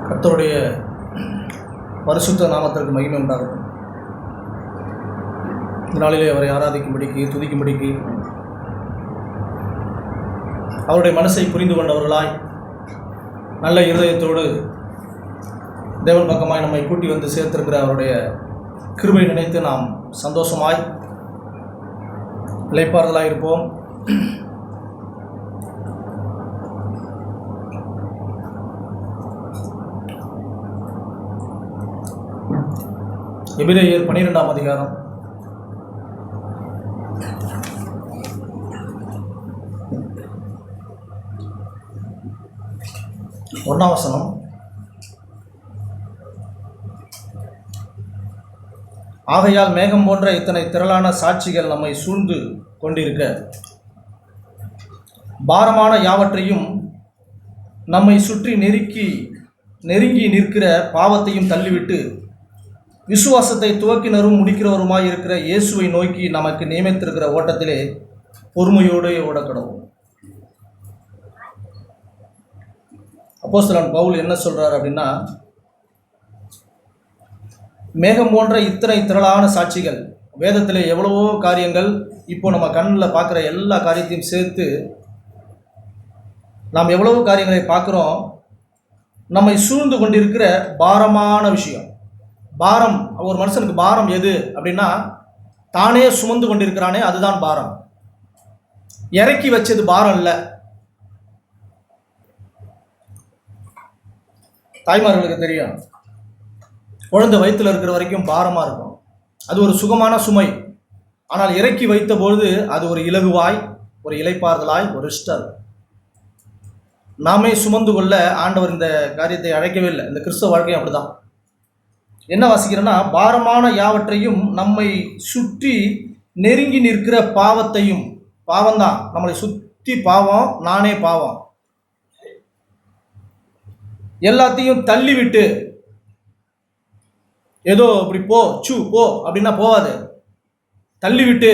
கர்த்தருடைய பரிசுத்த நாமத்திற்கு மகிமை உண்டாகட்டும். இந்த நாளிலே அவரை ஆராதிக்கும்படிக்கு, துதிக்கும்படிக்கு, அவருடைய மனசை புரிந்து கொண்டவர்களாய் நல்ல இருதயத்தோடு தேவன் பக்கமாய் நம்மை கூட்டி வந்து சேர்த்திருக்கிற அவருடைய கிருபை நினைத்து நாம் சந்தோஷமாய் இளைப்பாறுதலாய் இருப்போம். எபிரேயர் 12ஆம் அதிகாரம் 1ஆம் வசனம். ஆகையால் மேகம் போன்ற இத்தனை திரளான சாட்சிகள் நம்மை சூழ்ந்து கொண்டிருக்க, பாரமான யாவற்றையும் நம்மை சுற்றி நெருங்கி நிற்கிற பாவத்தையும் தள்ளிவிட்டு, விசுவாசத்தை துவக்கினரும் முடிக்கிறவருமாய் இருக்கிற இயேசுவை நோக்கி நமக்கு நியமித்திருக்கிற ஓட்டத்திலே பொறுமையோடு ஓடக்கடவும். அப்போஸ்தலன் பவுல் என்ன சொல்றார் அப்படின்னா, மேகம் போன்ற இத்தனை திரளான சாட்சிகள், வேதத்தில் எவ்வளவோ காரியங்கள், இப்போ நம்ம கண்ணில் பார்க்குற எல்லா காரியத்தையும் சேர்த்து நாம் எவ்வளவோ காரியங்களை பார்க்குறோம். நம்மை சூழ்ந்து கொண்டிருக்கிற பாரமான விஷயம். பாரம், ஒரு மனுஷனுக்கு பாரம் எது அப்படின்னா, தானே சுமந்து கொண்டிருக்கிறானே அதுதான் பாரம். இறக்கி வச்சது பாரம் இல்லை. தாய்மார்களுக்கு தெரியும், குழந்தை வயிற்றில் இருக்கிற வரைக்கும் பாரமாக இருக்கும், அது ஒரு சுகமான சுமை. ஆனால் இறக்கி வைத்த பொழுது அது ஒரு இலகுவாய், ஒரு இளைப்பாறுதலாய், ஒரு ஸ்டர். நாமே சுமந்து கொள்ள ஆண்டவர் இந்த காரியத்தை அழைக்கவே இல்லை. இந்த கிறிஸ்தவ வாழ்க்கையும் அப்படிதான். என்ன வாசிக்கிறேன்னா, பாரமான யாவற்றையும் நம்மை சுற்றி நெருங்கி நிற்கிற பாவத்தையும், பாவம்தான் நம்மளை சுற்றி பாவம், நானே பாவம், எல்லாத்தையும் தள்ளிவிட்டு, ஏதோ இப்படி போ அப்படின்னா போவாது. தள்ளிவிட்டு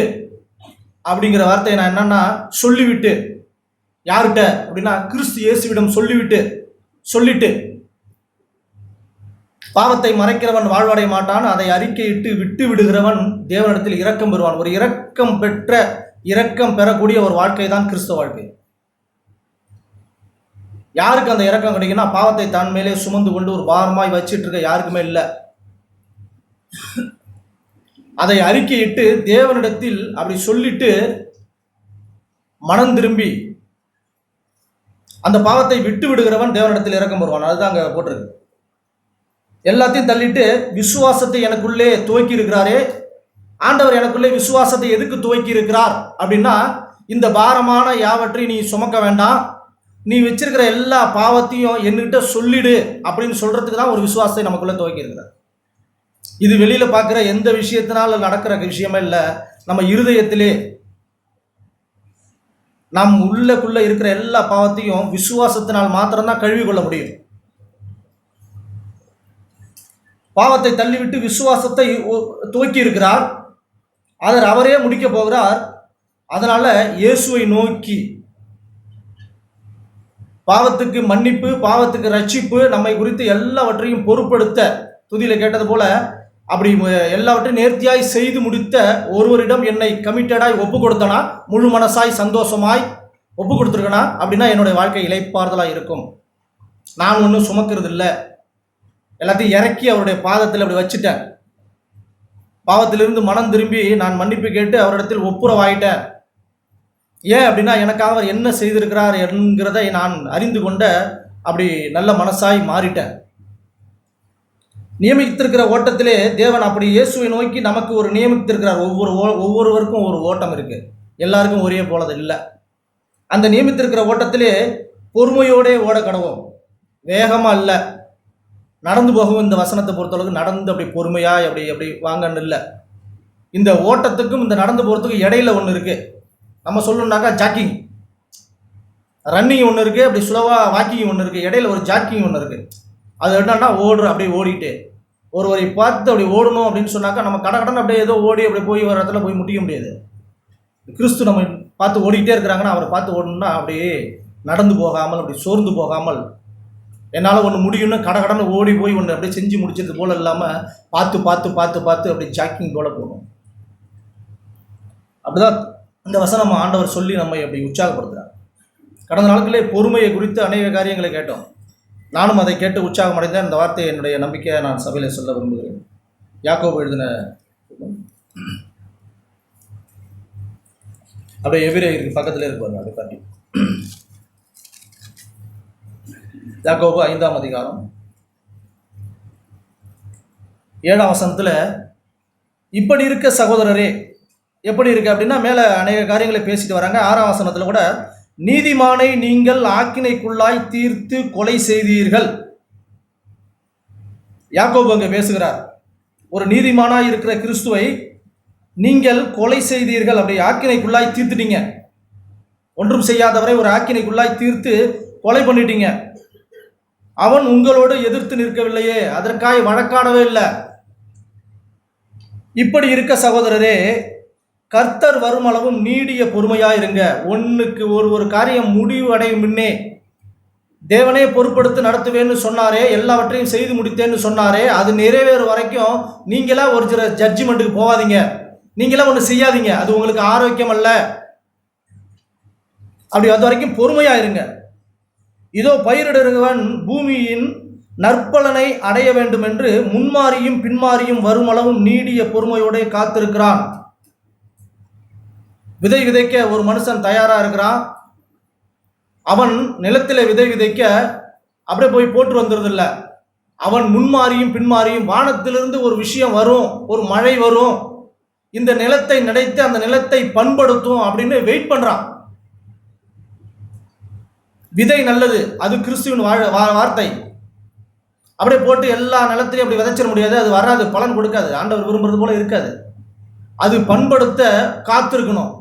அப்படிங்கிற வார்த்தையை நான் என்னன்னா, சொல்லிவிட்டு. யார்கிட்ட அப்படின்னா, கிறிஸ்து இயேசுவிடம் சொல்லிட்டு. பாவத்தை மறைக்கிறவன் வாழ்வடைய மாட்டான், அதை அறிக்கையிட்டு விட்டு விடுகிறவன் தேவனிடத்தில் இரக்கம் பெறுவான். ஒரு இரக்கம் பெறக்கூடிய ஒரு வாழ்க்கை தான் கிறிஸ்தவ வாழ்க்கை. யாருக்கு அந்த இரக்கம் கிடைக்குன்னா, பாவத்தை தான் மேலே சுமந்து கொண்டு ஒரு பாரமாய் வச்சிட்டு இருக்க யாருக்குமே இல்லை. அதை அறிக்கையிட்டு தேவனிடத்தில் அப்படி சொல்லிட்டு மனம் திரும்பி அந்த பாவத்தை விட்டு விடுகிறவன் தேவனிடத்தில் இரக்கம் பெறுவான். அதுதான் அங்கே போட்டிருக்கு. எல்லாத்தையும் தள்ளிட்டு விசுவாசத்தை எனக்குள்ளே துவக்கி இருக்கிறாரே. ஆண்டவர் எனக்குள்ளே விசுவாசத்தை எதுக்கு துவக்கி இருக்கிறார் அப்படின்னா, இந்த பாரமான யாவற்றை நீ சுமக்க வேண்டாம், நீ வச்சிருக்கிற எல்லா பாவத்தையும் என்கிட்ட சொல்லிடு அப்படின்னு சொல்றதுக்கு தான் ஒரு விசுவாசத்தை நமக்குள்ளே துவக்கி இருக்கிறார். இது வெளியில பார்க்குற எந்த விஷயத்தினால நடக்கிற விஷயமே இல்லை. நம்ம இருதயத்திலே நம் உள்ளக்குள்ள இருக்கிற எல்லா பாவத்தையும் விசுவாசத்தினால் மாத்திரம்தான் கழுவி கொள்ள முடியும். பாவத்தை தள்ளிவிட்டு விசுவாசத்தை துவக்கி இருக்கிறார், அதை அவரே முடிக்க போகிறார். அதனால இயேசுவை நோக்கி பாவத்துக்கு மன்னிப்பு, பாவத்துக்கு ரட்சிப்பு, நம்மை குறித்து எல்லாவற்றையும் பொறுப்படுத்த, துதியில கேட்டது போல அப்படி எல்லாவற்றையும் நேர்த்தியாய் செய்து முடித்த ஒருவரிடம் என்னை கமிட்டடாய் ஒப்பு கொடுத்தனா, முழு மனசாய் சந்தோஷமாய் ஒப்பு கொடுத்துருக்கனா அப்படின்னா என்னுடைய வாழ்க்கை இளைப்பாறுதலாக இருக்கும். நான் ஒன்றும் சுமக்கிறது இல்லை, எல்லாத்தையும் இறக்கி அவருடைய பாதத்தில் அப்படி வச்சுட்டேன். பாவத்திலிருந்து மனம் திரும்பி நான் மன்னிப்பு கேட்டு அவரிடத்தில் ஒப்புரவாயிட்டேன். ஏன் அப்படின்னா, எனக்காக அவர் என்ன செய்திருக்கிறார் என்கிறதை நான் அறிந்து கொண்ட அப்படி நல்ல மனசாய் மாறிட்டேன். நியமித்திருக்கிற ஓட்டத்திலே தேவன் அப்படி இயேசுவை நோக்கி நமக்கு ஒரு நியமித்திருக்கிறார். ஒவ்வொருவருக்கும் ஒரு ஓட்டம் இருக்கு, எல்லாருக்கும் ஒரே போலது இல்லை. அந்த நியமித்திருக்கிற ஓட்டத்திலே பொறுமையோடே ஓட கடவோம், வேகமாக இல்லை. நடந்து போகவும் இந்த வசனத்தை பொறுத்தளவுக்கு நடந்து அப்படி பொறுமையாக அப்படி வாங்கன்னு இல்லை. இந்த ஓட்டத்துக்கும் இந்த நடந்து போகிறதுக்கும் இடையில ஒன்று இருக்குது. நம்ம சொல்லணுன்னாக்கா ஜாக்கிங், ரன்னிங் ஒன்று இருக்குது, அப்படி ஸ்லோவாக வாக்கிங் ஒன்று இருக்குது, இடையில ஒரு ஜாக்கிங் ஒன்று இருக்குது. அது என்னன்னா அப்படியே ஓடிட்டு ஒருவரை பார்த்து அப்படி ஓடணும் அப்படின்னு சொன்னாக்கா நம்ம கடன் அப்படியே ஏதோ ஓடி அப்படி போய் ஒரு இடத்துல போய் முடிக்க முடியாது. கிறிஸ்து நம்ம பார்த்து ஓடிக்கிட்டே இருக்கிறாங்கன்னா அவரை பார்த்து ஓடணும்னா அப்படியே நடந்து போகாமல், அப்படி சோர்ந்து போகாமல் என்னால் ஒன்று முடியும்னு கடன்னு ஓடி போய் ஒன்று அப்படியே செஞ்சு முடிச்சது போல் இல்லாமல் பார்த்து பார்த்து பார்த்து பார்த்து அப்படி ஜாக்கிங் போல் போகணும். அப்படிதான் இந்த வசனம் ஆண்டவர் சொல்லி நம்மை அப்படி உற்சாகப்படுத்துகிறார். கடந்த நாட்களே பொறுமையை குறித்து அநேக காரியங்களை கேட்டோம். நானும் அதை கேட்டு உற்சாகம் அடைந்தேன். இந்த வார்த்தையை என்னுடைய நம்பிக்கையை நான் சபையில் சொல்ல விரும்புகிறேன். யாக்கோபு எழுதின அப்படியே எபிரேயருக்கு பக்கத்தில் இருப்பாங்க, அதை காட்டி யாக்கோபு 5ஆம் அதிகாரம் 7ஆம் வசனத்தில் இப்படி இருக்க சகோதரரே, எப்படி இருக்கு அப்படின்னா மேலே அநேக காரியங்களை பேசிட்டு வராங்க. 6ஆம் வசனத்தில் கூட நீதிமானை நீங்கள் ஆக்கினைக்குள்ளாய் தீர்த்து கொலை செய்தீர்கள். யாக்கோபு அங்கே பேசுகிறார். ஒரு நீதிமானாய் இருக்கிற கிறிஸ்துவை நீங்கள் கொலை செய்தீர்கள், அப்படி ஆக்கினைக்குள்ளாய் தீர்த்துட்டீங்க. ஒன்றும் செய்யாதவரை ஒரு ஆக்கினைக்குள்ளாய் தீர்த்து கொலை பண்ணிட்டீங்க. அவன் உங்களோடு எதிர்த்து நிற்கவில்லையே, அதற்காக வழக்காடவே இல்லை. இப்படி இருக்க சகோதரரே, கர்த்தர் வரும் அளவும் நீடிய பொறுமையாயிருங்க. ஒன்றுக்கு ஒரு காரியம் முடிவு அடையும் முன்னே தேவனே பொறுப்படுத்தி நடத்துவேன்னு சொன்னாரே, எல்லாவற்றையும் செய்து முடித்தேன்னு சொன்னாரே, அது நிறைவேறும் வரைக்கும் நீங்களா ஒரு சில ஜட்ஜ்மெண்ட்டுக்கு போகாதீங்க, நீங்களா ஒன்று செய்யாதீங்க. அது உங்களுக்கு ஆரோக்கியம் அல்ல. அப்படி அது வரைக்கும் பொறுமையாயிருங்க. இதோ பயிரிடுகிறவன் பூமியின் நற்பலனை அடைய வேண்டும் என்று முன்மாறியும் பின்மாறியும் வருமளவும் நீடிய பொறுமையோட காத்திருக்கிறான். விதை விதைக்க ஒரு மனுஷன் தயாரா இருக்கிறான். அவன் நிலத்தில் விதை விதைக்க அப்படியே போய் போட்டு வந்துடுறதில்ல. அவன் முன்மாறியும் பின்மாறியும் வானத்திலிருந்து ஒரு விஷயம் வரும், ஒரு மழை வரும், இந்த நிலத்தை நினைத்து அந்த நிலத்தை பண்படுத்தும் அப்படின்னு வெயிட் பண்றான். விதை நல்லது, அது கிறிஸ்துவின் வார்த்தை. அப்படியே போட்டு எல்லா நிலத்திலையும் அப்படி விதைச்சிட முடியாது, அது வராது, பலன் கொடுக்காது, ஆண்டவர் விரும்புறது போல இருக்காது. அது பண்படுத்த காத்திருக்கணும்.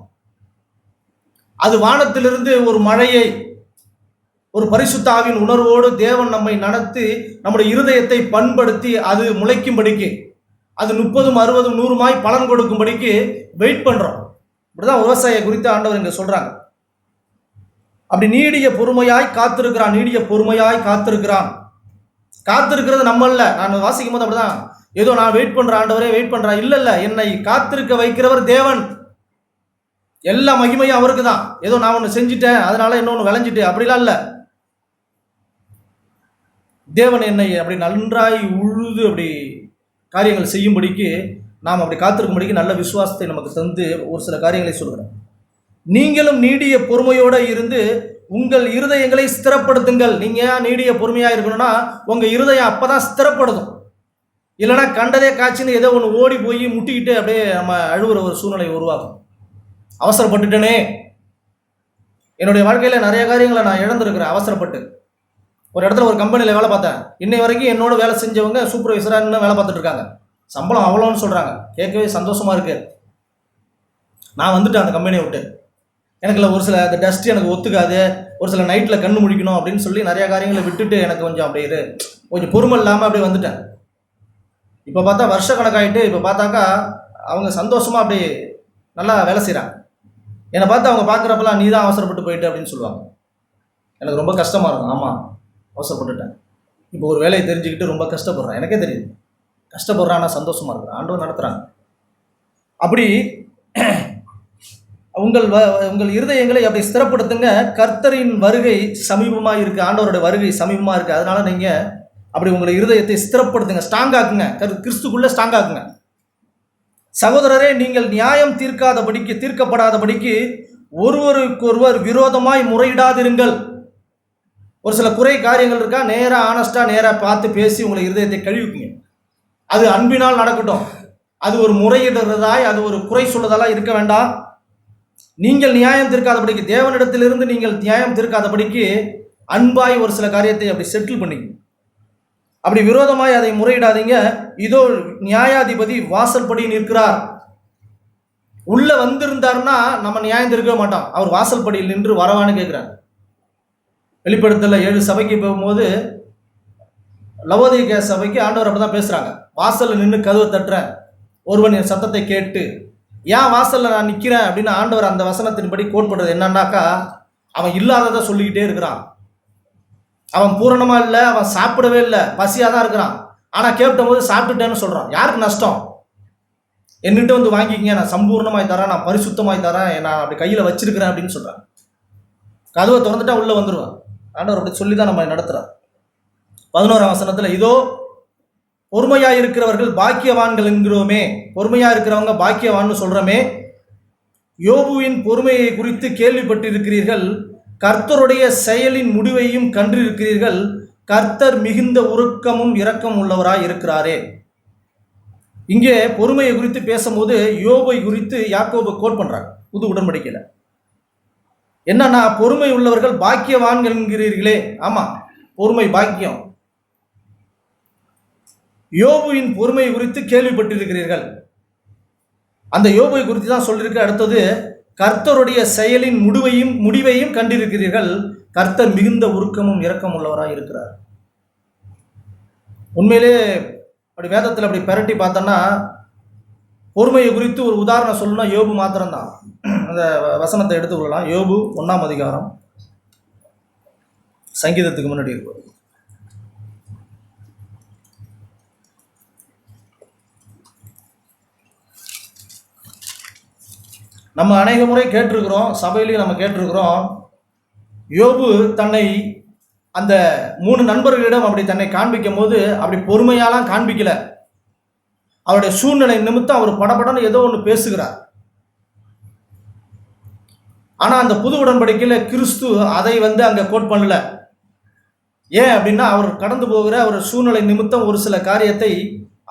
அது வானத்திலிருந்து ஒரு மழையை, ஒரு பரிசுத்த ஆவியின் உணர்வோடு தேவன் நம்மை நடத்தி நம்முடைய இருதயத்தை பண்படுத்தி அது முளைக்கும்படிக்கு, அது 30, 60, 100 பலன் கொடுக்கும்படிக்கு வெயிட் பண்றோம். இப்படிதான் விவசாய குறித்து ஆண்டவர் இங்க சொல்றாங்க. அப்படி நீடிய பொறுமையாய் காத்திருக்கிறான், நீடிய பொறுமையாய் காத்திருக்கிறான். காத்திருக்கிறது நம்ம இல்ல. நான் வாசிக்கும் போது அப்படிதான், ஏதோ நான் வெயிட் பண்ற ஆண்டவரே வெயிட் பண்றா, இல்ல, என்னை காத்திருக்க வைக்கிறவர் தேவன். எல்லா மகிமையும் அவருக்கு தான். ஏதோ நான் ஒன்று செஞ்சுட்டேன் அதனால இன்னொன்று விளைஞ்சிட்டு அப்படிலாம் இல்லை. தேவன் என்னை அப்படி நன்றாய் உழுது அப்படி காரியங்கள் செய்யும்படிக்கு நாம் அப்படி காத்திருக்கும்படிக்கு நல்ல விசுவாசத்தை நமக்கு தந்து ஒரு சில காரியங்களை சொல்கிறேன். நீங்களும் நீடிய பொறுமையோடு இருந்து உங்கள் இருதயங்களை ஸ்திரப்படுத்துங்கள். நீங்க நீடிய பொறுமையா இருக்கணும்னா உங்க இருதயம் அப்பதான் ஸ்திரப்படுத்தும். இல்லைன்னா கண்டதே காய்ச்சின்னு ஏதோ ஒன்று ஓடி போய் முட்டிக்கிட்டு அப்படியே நம்ம அழுகுற ஒரு சூழ்நிலை உருவாகும். அவசரப்பட்டுட்டேனே, என்னுடைய வாழ்க்கையில் நிறைய காரியங்களை நான் இழந்திருக்கிறேன் அவசரப்பட்டு. ஒரு இடத்துல ஒரு கம்பெனியில் வேலை பார்த்தேன். இன்னை வரைக்கும் என்னோட வேலை செஞ்சவங்க சூப்பர்வைசராக இன்னும் வேலை பார்த்துட்டு இருக்காங்க. சம்பளம் அவ்வளோன்னு சொல்கிறாங்க. கேட்கவே சந்தோஷமாக இருக்கு. நான் வந்துட்டேன் அந்த கம்பெனியை விட்டு. எனக்கு ஒரு சில அந்த டஸ்ட் எனக்கு ஒத்துக்காது, ஒரு சில நைட்டில் கண்ணு முழிக்கணும் அப்படின்னு சொல்லி நிறையா காரியங்களை விட்டுட்டு எனக்கு கொஞ்சம் அப்படியே கொஞ்சம் பொறுமை இல்லாமல் அப்படியே வந்துட்டேன். இப்போ பார்த்தா வருஷ கணக்காயிட்டு, இப்போ பார்த்தாக்கா அவங்க சந்தோஷமாக அப்படி நல்லா வேலை செய்கிறாங்க. என்னை பார்த்து அவங்க பார்க்குறப்பெல்லாம் நீ தான் அவசரப்பட்டு போயிட்டு அப்படின்னு சொல்லுவாங்க. எனக்கு ரொம்ப கஷ்டமாக இருக்கும். ஆமாம், அவசரப்பட்டுட்டேன். இப்போ ஒரு வேலையை தெரிஞ்சுக்கிட்டு ரொம்ப கஷ்டப்படுறேன். எனக்கே தெரியுது கஷ்டப்படுறேன், ஆனால் சந்தோஷமாக இருக்கிறேன். ஆண்டவர் நடத்துகிறாங்க. அப்படி உங்கள் இருதயங்களை அப்படி ஸ்திரப்படுத்துங்க. கர்த்தரின் வருகை சமீபமாக இருக்குது. ஆண்டவருடைய வருகை சமீபமாக இருக்குது. அதனால் நீங்கள் அப்படி உங்களை இருதயத்தை ஸ்திரப்படுத்துங்க, ஸ்ட்ராங் ஆக்குங்க, கிறிஸ்துக்குள்ளே ஸ்ட்ராங் ஆக்குங்க. சகோதரரே, நீங்கள் நியாயம் தீர்க்கப்படாதபடிக்கு ஒருவருக்கொருவர் விரோதமாய் முறையிடாதிருங்கள். ஒரு சில குறை காரியங்கள் இருக்கா, நேராக ஆனஸ்டாக நேராக பார்த்து பேசி உங்களை இருதயத்தை கழுவிக்குங்க. அது அன்பினால் நடக்கட்டும். அது ஒரு முறையிடுறதாய், அது ஒரு குறை சொல்றதெல்லாம் இருக்க வேண்டாம். நீங்கள் நியாயம் தீர்க்காதபடிக்கு, தேவனிடத்திலிருந்து நீங்கள் நியாயம் தீர்க்காதபடிக்கு அன்பாய் ஒரு சில காரியத்தை அப்படி செட்டில் பண்ணிக்க. அப்படி விரோதமாய் அதை முறையிடாதீங்க. இதோ நியாயாதிபதி வாசல்படி நிற்கிறார். உள்ள வந்திருந்தாருன்னா நம்ம நியாயம் தீர்க்கவே மாட்டோம். அவர் வாசல்படியில் நின்று வரவான்னு கேட்கிறார். வெளிப்படுத்தல 7 சபைக்கு போகும்போது லவோதிகேயா சபைக்கு ஆண்டவர் அப்பதான் பேசுறாங்க. வாசல்ல நின்று கதவை தட்டுறேன், ஒருவன் என் சத்தத்தை கேட்டு. ஏன் வாசல்ல நான் நிற்கிறேன் அப்படின்னு ஆண்டவர் அந்த வசனத்தின்படி கோட் பண்றது என்னன்னாக்கா, அவன் இல்லாததை சொல்லிக்கிட்டே இருக்கிறான். அவன் பூரணமா இல்லை, அவன் சாப்பிடவே இல்லை, பசியாக தான் இருக்கிறான். ஆனால் கேட்ட போது சாப்பிட்டுட்டேன்னு சொல்கிறான். யாருக்கு நஷ்டம்? என்கிட்ட வந்து வாங்கிக்கிங்க, நான் சம்பூர்ணமாய் தரேன், நான் பரிசுத்தமாய் தரேன், நான் அப்படி கையில் வச்சிருக்கிறேன் அப்படின்னு சொல்கிறான். கதவை திறந்துட்டா உள்ளே வந்துடுவான். ஆண்டவர் அப்படி சொல்லி தான் நம்ம நடத்துகிறார். 11ஆம் வசனத்தில், இதோ பொறுமையாக இருக்கிறவர்கள் பாக்கியவான்கள் என்கிறோமே, பொறுமையாக இருக்கிறவங்க பாக்கியவான்னு சொல்கிறோமே, யோபுவின் பொறுமையை குறித்து கேள்விப்பட்டிருக்கிறீர்கள், கர்த்தருடைய செயலின் முடிவையும் கண்டிருக்கிறீர்கள், கர்த்தர் மிகுந்த உருக்கமும் இரக்கம் உள்ளவராய் இருக்கிறாரே. இங்கே பொறுமையை குறித்து பேசும்போது யோபை குறித்து யாக்கோபு கோட் பண்றாங்க புது உடன்படிக்கையில். என்னன்னா, பொறுமை உள்ளவர்கள் பாக்கியவான்கள் என்கிறீர்களே. ஆமா, பொறுமை பாக்கியம். யோபுவின் பொறுமை குறித்து கேள்விப்பட்டிருக்கிறீர்கள், அந்த யோபை குறித்து தான் சொல்லியிருக்கு. அடுத்தது, கர்த்தருடைய செயலின் முடிவையும் கண்டிருக்கிறீர்கள், கர்த்தர் மிகுந்த உருக்கமும் இரக்கம் உள்ளவராக இருக்கிறார். உண்மையிலே அப்படி வேதத்தில் அப்படி பெரட்டி பார்த்தோன்னா, பொறுமையை குறித்து ஒரு உதாரணம் சொல்லணும்னா யோபு மாத்திரம்தான். அந்த வசனத்தை எடுத்துக்கொள்ளலாம். யோபு 1ஆம் அதிகாரம், சங்கீதத்துக்கு முன்னாடி இருப்பது. நம்ம அநேக முறை கேட்டிருக்கிறோம், சபையிலையும் நம்ம கேட்டிருக்கிறோம், யோபு தன்னை அந்த 3 நண்பர்களிடம் அப்படி தன்னை காண்பிக்கும் போது அப்படி பொறுமையாலாம் காண்பிக்கல. அவருடைய சூழ்நிலை நிமித்தம் அவர் படபடன்னு ஏதோ ஒன்று பேசுகிறார். ஆனால் அந்த புது உடன்படிக்கையில் கிறிஸ்து அதை அங்கே கோட் பண்ணல. ஏன் அப்படின்னா, அவர் கடந்து போகிற அவர் சூழ்நிலை நிமித்தம் ஒரு சில காரியத்தை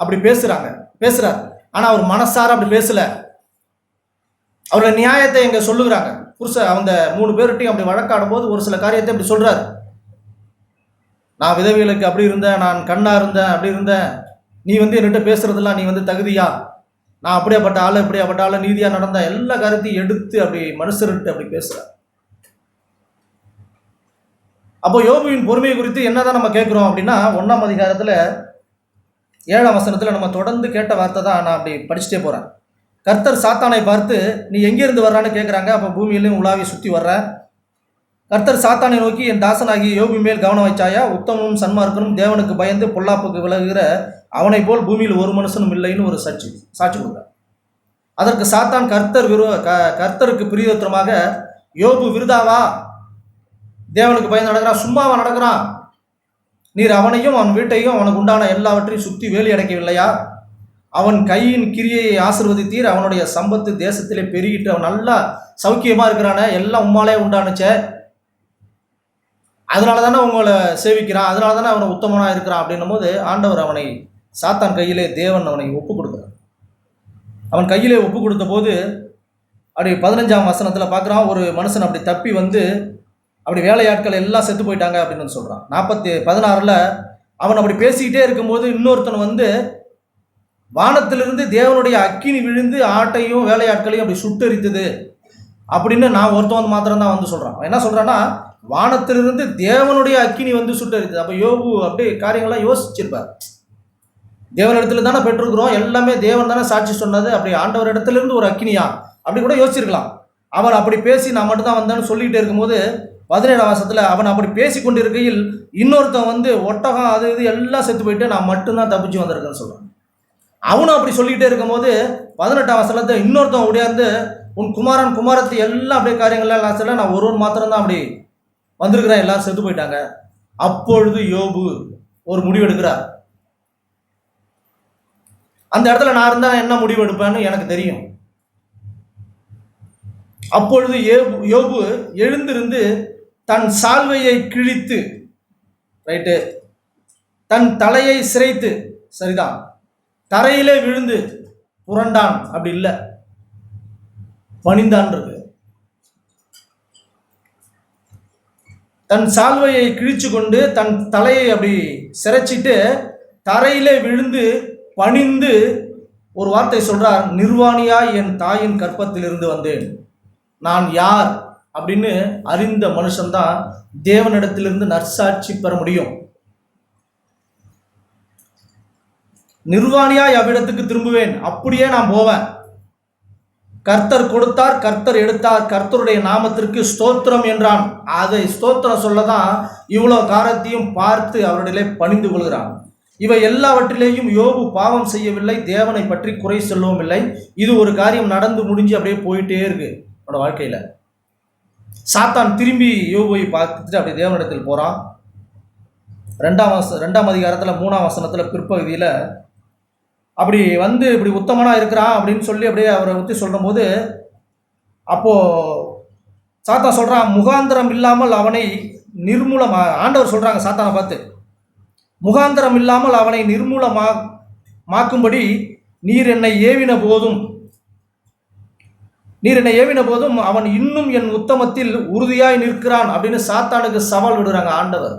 அப்படி பேசுறார். ஆனால் அவர் மனசார அப்படி பேசல. அவருடைய நியாயத்தை இங்கே சொல்லுகிறாங்க. அந்த 3 பேர்கிட்டையும் அப்படி வழக்காடும் போது ஒரு சில காரியத்தை அப்படி சொல்றாரு. நான் விதவிகளுக்கு அப்படி இருந்தேன், நான் கண்ணா இருந்தேன், அப்படி இருந்தேன், நீ என்கிட்ட பேசுறதெல்லாம் நீ தகுதியா, நான் அப்படியேப்பட்ட ஆளு, இப்படியாப்பட்ட ஆளு, நீதியா நடந்த எல்லா காரியத்தையும் எடுத்து அப்படி மனுஷர்கிட்ட அப்படி பேசுறார். அப்போ யோபுவின் பொறுமையை குறித்து என்னதான் நம்ம கேட்கிறோம் அப்படின்னா, 1ஆம் அதிகாரத்தில் 7ஆம் வசனத்தில் நம்ம தொடர்ந்து கேட்ட வார்த்தை தான் நான் அப்படி படிச்சுட்டே போறேன். கர்த்தர் சாத்தானை பார்த்து, நீ எங்கிருந்து வர்றான்னு கேட்குறாங்க. அப்போ பூமியிலையும் உலாவி சுற்றி வர்ற கர்த்தர் சாத்தானை நோக்கி, என் தாசனாகிய யோபு மேல் கவனம் வைச்சாயா? உத்தமனும் சன்மார்க்கனும் தேவனுக்கு பயந்து பொல்லாப்புக்கு விலகுகிற அவனை போல் பூமியில் ஒரு மனுஷனும் இல்லைன்னு ஒரு சாட்சி கொடுத்தார். அதற்கு சாத்தான், கர்த்தருக்கு பிரியத்திரமாக, யோபு விருதாவா தேவனுக்கு பயந்து நடக்கிறான், சும்மாவா நடக்கிறான்? நீர் அவனையும் அவன் வீட்டையும் அவனுக்கு உண்டான எல்லாவற்றையும் சுற்றி வேலி அடைக்கவில்லையா? அவன் கையின் கிரியையை ஆசீர்வதித்தீர், அவனுடைய சம்பத்து தேசத்திலே பெருகிட்டு அவன் நல்லா சௌக்கியமா இருக்கிறானே, எல்லாம் உம்மாலே உண்டானுச்சே, அதனால தானே உங்களை சேவிக்கிறான், அதனால தானே அவனை உத்தமனாக இருக்கிறான் அப்படின்னும் போது ஆண்டவர் அவனை சாத்தான் கையிலே தேவன் அவனை ஒப்பு கொடுக்குறான். அவன் கையிலே ஒப்பு கொடுத்த போது அப்படி 15ஆம் வசனத்தில் பார்க்குறான், ஒரு மனுஷன் அப்படி தப்பி அப்படி வேலையாட்கள் எல்லாம் செத்து போயிட்டாங்க அப்படின்னு சொல்கிறான். 16ல் அவன் அப்படி பேசிக்கிட்டே இருக்கும்போது இன்னொருத்தன் வானத்திலிருந்து தேவனுடைய அக்கினி விழுந்து ஆட்டையும் வேலையாட்களையும் அப்படி சுட்டெரித்தது அப்படின்னு நான் ஒருத்தவன் மாத்திரம் தான் சொல்கிறான். அவன் என்ன சொல்கிறான்னா, வானத்திலிருந்து தேவனுடைய அக்கினி சுட்டெரித்தது. அப்போ யோபு அப்படியே காரியங்கள்லாம் யோசிச்சிருப்பார். தேவனிடத்துல தானே பெற்றிருக்கிறோம், எல்லாமே தேவன் தானே சாட்சி சொன்னது, அப்படி ஆண்டவர் இடத்துலேருந்து ஒரு அக்கினியா அப்படி கூட யோசிச்சிருக்கலாம். அவன் அப்படி பேசி நான் மட்டும் தான் வந்தேன்னு சொல்லிகிட்டே இருக்கும்போது 17ஆம் வசனத்தில் அவன் அப்படி பேசி கொண்டு இருக்கையில் இன்னொருத்தன் ஒட்டகம் அது இது எல்லாம் செத்து போயிட்டு நான் மட்டும்தான் தப்பிச்சு வந்திருக்கேன்னு சொல்கிறான். அவனும் அப்படி சொல்லிக்கிட்டே இருக்கும்போது 18ஆம் வசனத்தில் இன்னொருத்தன் ஓடியாந்து, உன் குமாரன் குமாரத்தை எல்லாம் அப்படியே காரியங்கள்லாம் நான் சொல்ல, நான் ஒருவன் மாத்திரம்தான் அப்படி வந்திருக்கிறேன், எல்லாரும் செத்து போயிட்டாங்க. அப்பொழுது யோபு ஒரு முடிவு எடுக்கிறார். அந்த இடத்துல நான் இருந்தா என்ன முடிவு எடுப்பேன்னு எனக்கு தெரியும். அப்பொழுது யோபு எழுந்திருந்து தன் சால்வையை கிழித்து, ரைட்டு, தன் தலையை சிரைத்து, சரிதான், தரையிலே விழுந்து புரண்டான், அப்படி இல்லை, பணிந்தான் இருக்கு. தன் சால்வையை கிழிச்சு கொண்டு தன் தலையை அப்படி சிரைச்சிட்டு தரையிலே விழுந்து பணிந்து ஒரு வார்த்தை சொல்றார், நிர்வாணியாய் என் தாயின் கற்பத்திலிருந்து வந்தேன், நான் யார் அப்படின்னு அறிந்த மனுஷன்தான் தேவனிடத்திலிருந்து நற்சாட்சி பெற முடியும். நிர்வாணியாய் அவ்விடத்துக்கு திரும்புவேன், அப்படியே நான் போவேன், கர்த்தர் கொடுத்தார், கர்த்தர் எடுத்தார், கர்த்தருடைய நாமத்திற்கு ஸ்தோத்திரம் என்றான். அதை ஸ்தோத்திரம் சொல்லதான் இவ்வளோ காரத்தையும் பார்த்து அவருடைய பணிந்து கொள்கிறான். இவை எல்லாவற்றிலேயும் யோபு பாவம் செய்யவில்லை, தேவனை பற்றி குறை சொல்லவும் இல்லை. இது ஒரு காரியம் நடந்து முடிஞ்சு அப்படியே போயிட்டே இருக்கு அவனோட வாழ்க்கையில. சாத்தான் திரும்பி யோபுவை பார்த்துட்டு அப்படியே தேவனிடத்தில் போறான். 2ஆம் அதிகாரத்தில் 3ஆம் வசனத்தில் பிற்பகுதியில் அப்படி வந்து இப்படி உத்தமனா இருக்கிறான் அப்படின்னு சொல்லி அப்படியே அவரை பற்றி சொல்லும் போது, அப்போ சாத்தான் சொல்றான், முகாந்திரம் இல்லாமல் அவனை ஆண்டவர் சொல்றாங்க சாத்தானை பார்த்து, முகாந்திரம் இல்லாமல் அவனை நிர்மூலமாக்கும்படி நீர் என்னை ஏவின போதும் அவன் இன்னும் என் உத்தமத்தில் உறுதியாய் நிற்கிறான் அப்படின்னு சாத்தானுக்கு சவால் விடுறாங்க ஆண்டவர்.